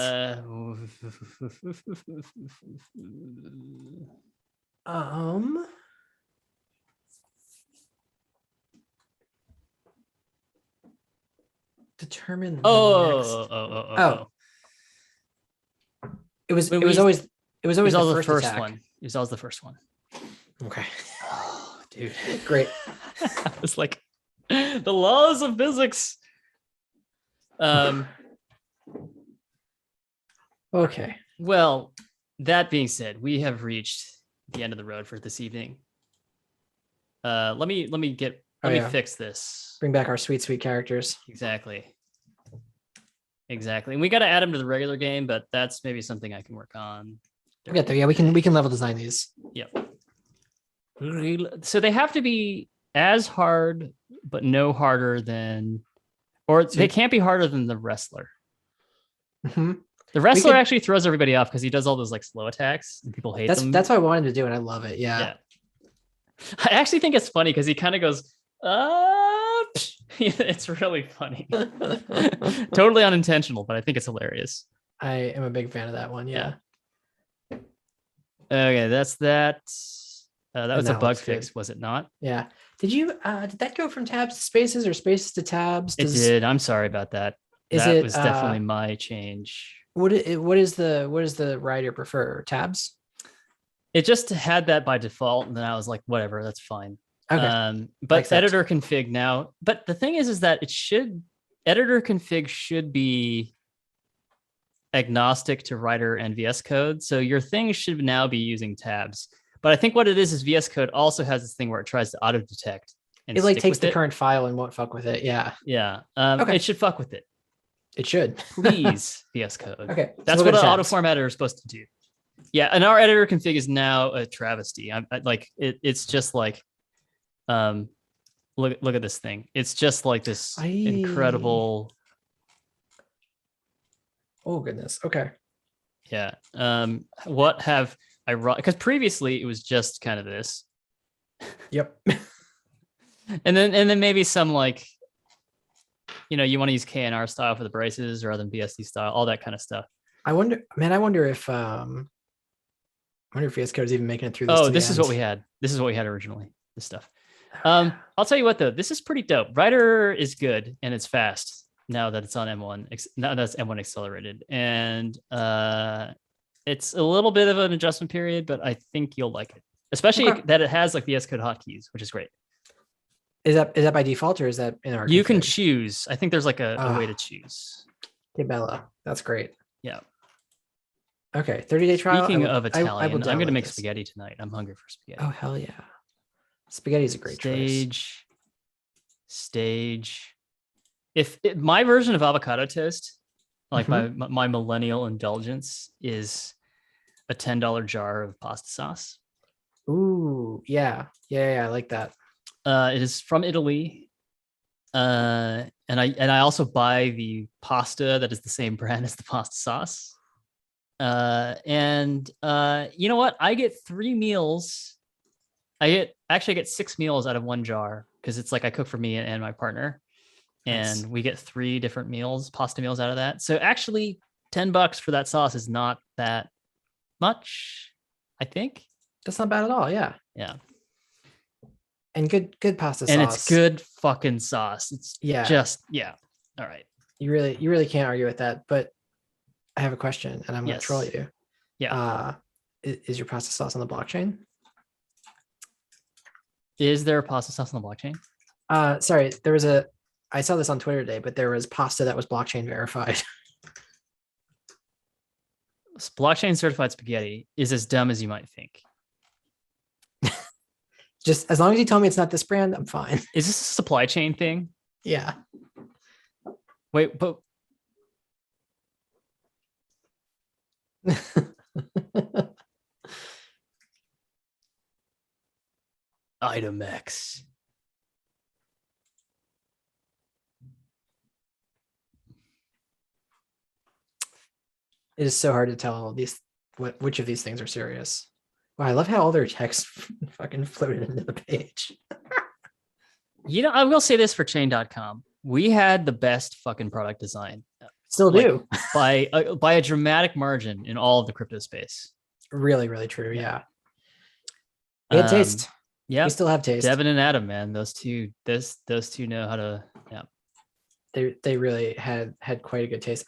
[SPEAKER 1] Determine the next.
[SPEAKER 2] Oh.
[SPEAKER 1] It was
[SPEAKER 2] When
[SPEAKER 1] it was
[SPEAKER 2] we-
[SPEAKER 1] always it was always
[SPEAKER 2] It was
[SPEAKER 1] the
[SPEAKER 2] the
[SPEAKER 1] first
[SPEAKER 2] first
[SPEAKER 1] attack.
[SPEAKER 2] one. It was always the first one.
[SPEAKER 1] Okay.
[SPEAKER 2] Oh, dude.
[SPEAKER 1] Great.
[SPEAKER 2] It's like the laws of physics.
[SPEAKER 1] Okay.
[SPEAKER 2] Well, that being said, we have reached the end of the road for this evening. Let me fix this.
[SPEAKER 1] Bring back our sweet characters.
[SPEAKER 2] Exactly. And we got to add them to the regular game, but that's maybe something I can work on.
[SPEAKER 1] We'll get there. Yeah, we can level design these.
[SPEAKER 2] Yep. So they have to be as hard, but no harder than, or they can't be harder than the wrestler.
[SPEAKER 1] Mm-hmm.
[SPEAKER 2] The wrestler actually throws everybody off because he does all those like slow attacks and people hate them.
[SPEAKER 1] That's what I wanted to do, and I love it. Yeah.
[SPEAKER 2] I actually think it's funny because he kind of goes, it's really funny. Totally unintentional, but I think it's hilarious.
[SPEAKER 1] I am a big fan of that one. Yeah.
[SPEAKER 2] Okay, that's that. That was a
[SPEAKER 1] that
[SPEAKER 2] bug
[SPEAKER 1] looks
[SPEAKER 2] fix,
[SPEAKER 1] good.
[SPEAKER 2] was it not?
[SPEAKER 1] Yeah. Did that go from tabs to spaces or spaces to tabs?
[SPEAKER 2] It did. I'm sorry about that. That was definitely my change.
[SPEAKER 1] What does the writer prefer? Tabs?
[SPEAKER 2] It just had that by default, and then I was like, whatever, that's fine.
[SPEAKER 1] Okay.
[SPEAKER 2] But editor config now. But the thing is that editor config should be agnostic to writer and VS Code. So your thing should now be using tabs. But I think what it is VS Code also has this thing where it tries to auto detect. And
[SPEAKER 1] it like takes the current file and won't fuck with it. Yeah.
[SPEAKER 2] Yeah.
[SPEAKER 1] Okay.
[SPEAKER 2] It should fuck with it.
[SPEAKER 1] It should.
[SPEAKER 2] Please, VS Code.
[SPEAKER 1] Okay.
[SPEAKER 2] That's what an auto formatter is supposed to do. Yeah, and our editor config is now a travesty. It's just like, look at this thing. It's just like this incredible.
[SPEAKER 1] Oh goodness. Okay.
[SPEAKER 2] Yeah. What have I run? Because previously it was just kind of this.
[SPEAKER 1] Yep.
[SPEAKER 2] and then maybe some like, you want to use KNR style for the braces rather than BSD style, all that kind of stuff.
[SPEAKER 1] I wonder if VS Code is even making it through this.
[SPEAKER 2] Oh, this is what we had. This is what we had originally. This stuff. I'll tell you what though, this is pretty dope. Writer is good and it's fast now that it's on M1. Now that's M1 accelerated, and it's a little bit of an adjustment period, but I think you'll like it, especially that it has like VS Code hotkeys, which is great.
[SPEAKER 1] Is that by default or is that in our?
[SPEAKER 2] You can choose. I think there's like a way to choose.
[SPEAKER 1] Okay, Bella, that's great.
[SPEAKER 2] Yeah.
[SPEAKER 1] Okay, 30-day trial.
[SPEAKER 2] Speaking of Italian, I'm going to make
[SPEAKER 1] this.
[SPEAKER 2] spaghetti tonight. I'm hungry for spaghetti.
[SPEAKER 1] Oh, hell yeah. Spaghetti is a great choice.
[SPEAKER 2] Stage. If my version of avocado toast, like my millennial indulgence, is a $10 jar of pasta sauce.
[SPEAKER 1] Ooh, yeah. I like that.
[SPEAKER 2] It is from Italy. And I also buy the pasta that is the same brand as the pasta sauce. And you know what? I get 3 meals. I get 6 meals out of 1 jar because it's like I cook for me and my partner, and we get 3 different pasta meals out of that. So actually, $10 for that sauce is not that much, I think.
[SPEAKER 1] That's not bad at all. Yeah.
[SPEAKER 2] Yeah.
[SPEAKER 1] And good pasta sauce.
[SPEAKER 2] And it's good fucking sauce. It's all right.
[SPEAKER 1] You really can't argue with that. But I have a question, and I'm going to troll you.
[SPEAKER 2] Yeah.
[SPEAKER 1] Is your pasta sauce on the blockchain?
[SPEAKER 2] Is there a pasta sauce on the blockchain?
[SPEAKER 1] Sorry, there was a I saw this on Twitter today, but there was pasta that was blockchain verified.
[SPEAKER 2] Blockchain certified spaghetti is as dumb as you might think.
[SPEAKER 1] Just as long as you tell me it's not this brand, I'm fine.
[SPEAKER 2] Is this a supply chain thing?
[SPEAKER 1] Yeah.
[SPEAKER 2] Wait, but Item X.
[SPEAKER 1] It is so hard to tell which of these things are serious. Wow, I love how all their text fucking floated into the page.
[SPEAKER 2] You know, I will say this for chain.com. We had the best fucking product design.
[SPEAKER 1] Still do.
[SPEAKER 2] by a dramatic margin in all of the crypto space.
[SPEAKER 1] Really, really true. Yeah. We had taste.
[SPEAKER 2] Yeah.
[SPEAKER 1] We still have taste.
[SPEAKER 2] Devin and Adam, man. Those two know how to, yeah.
[SPEAKER 1] They really had quite a good taste.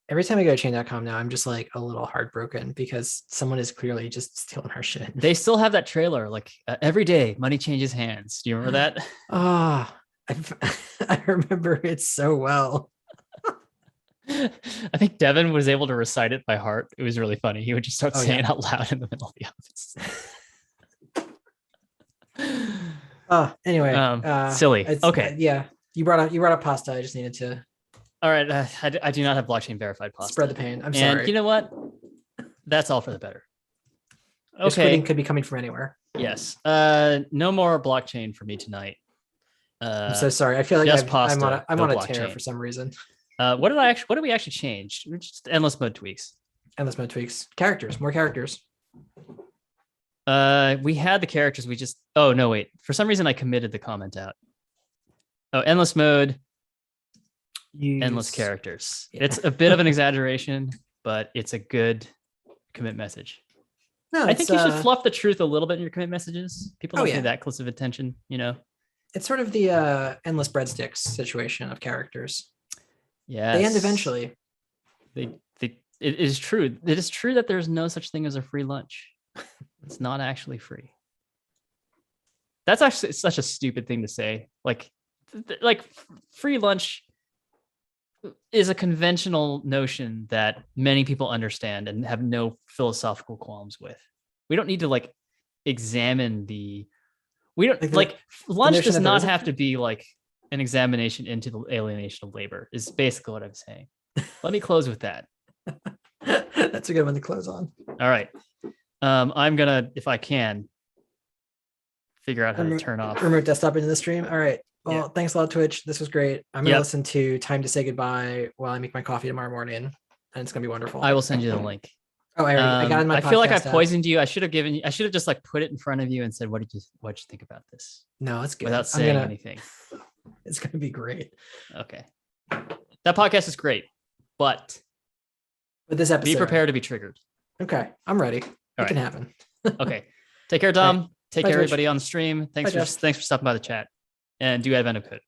[SPEAKER 1] Every time I go to chain.com now, I'm just like a little heartbroken because someone is clearly just stealing our shit.
[SPEAKER 2] They still have that trailer, like every day money changes hands. Do you remember that?
[SPEAKER 1] Ah, I remember it so well.
[SPEAKER 2] I think Devin was able to recite it by heart. It was really funny. He would just start saying out loud in the middle of the office.
[SPEAKER 1] Anyway,
[SPEAKER 2] silly. Okay.
[SPEAKER 1] Yeah, you brought up pasta. I just needed to.
[SPEAKER 2] All right. I do not have blockchain verified pasta.
[SPEAKER 1] Spread the pain. I'm sorry.
[SPEAKER 2] And you know what? That's all for the better.
[SPEAKER 1] This quitting could be coming from anywhere.
[SPEAKER 2] Yes. No more blockchain for me tonight.
[SPEAKER 1] I'm so sorry. I feel like I'm on a tear for some reason.
[SPEAKER 2] What did we actually change? Just endless mode tweaks.
[SPEAKER 1] Endless mode tweaks. Characters. More characters.
[SPEAKER 2] We had the characters. Oh no, wait. For some reason, I committed the comment out. Oh, endless mode. Endless characters. Yeah. It's a bit of an exaggeration, but it's a good commit message. No, I think you should fluff the truth a little bit in your commit messages. People don't pay that close of attention, you know.
[SPEAKER 1] It's sort of the endless breadsticks situation of characters.
[SPEAKER 2] Yeah,
[SPEAKER 1] they end eventually.
[SPEAKER 2] It is true. It is true that there's no such thing as a free lunch. It's not actually free. That's actually such a stupid thing to say. Like free lunch is a conventional notion that many people understand and have no philosophical qualms with. We don't need to examine lunch does not have to be like an examination into the alienation of labor is basically what I'm saying. Let me close with that.
[SPEAKER 1] That's a good one to close on.
[SPEAKER 2] All right. I'm gonna, if I can, figure out how to turn off
[SPEAKER 1] remote desktop into the stream. All right. Well, thanks a lot, Twitch. This was great. I'm going to listen to Time to Say Goodbye while I make my coffee tomorrow morning, and it's going to be wonderful.
[SPEAKER 2] I will send you the link.
[SPEAKER 1] Oh, I got it in my
[SPEAKER 2] I feel like I poisoned you. I should have just put it in front of you and said, what'd you think about this?
[SPEAKER 1] No, it's good.
[SPEAKER 2] Without saying anything.
[SPEAKER 1] It's going to be great.
[SPEAKER 2] Okay. That podcast is great, but
[SPEAKER 1] this episode,
[SPEAKER 2] be prepared to be triggered.
[SPEAKER 1] Okay. I'm ready. It can happen.
[SPEAKER 2] Okay. Take care, Tom.
[SPEAKER 1] Right.
[SPEAKER 2] Take care, everybody on the stream. Thanks for stopping by the chat. And do Advent of Code.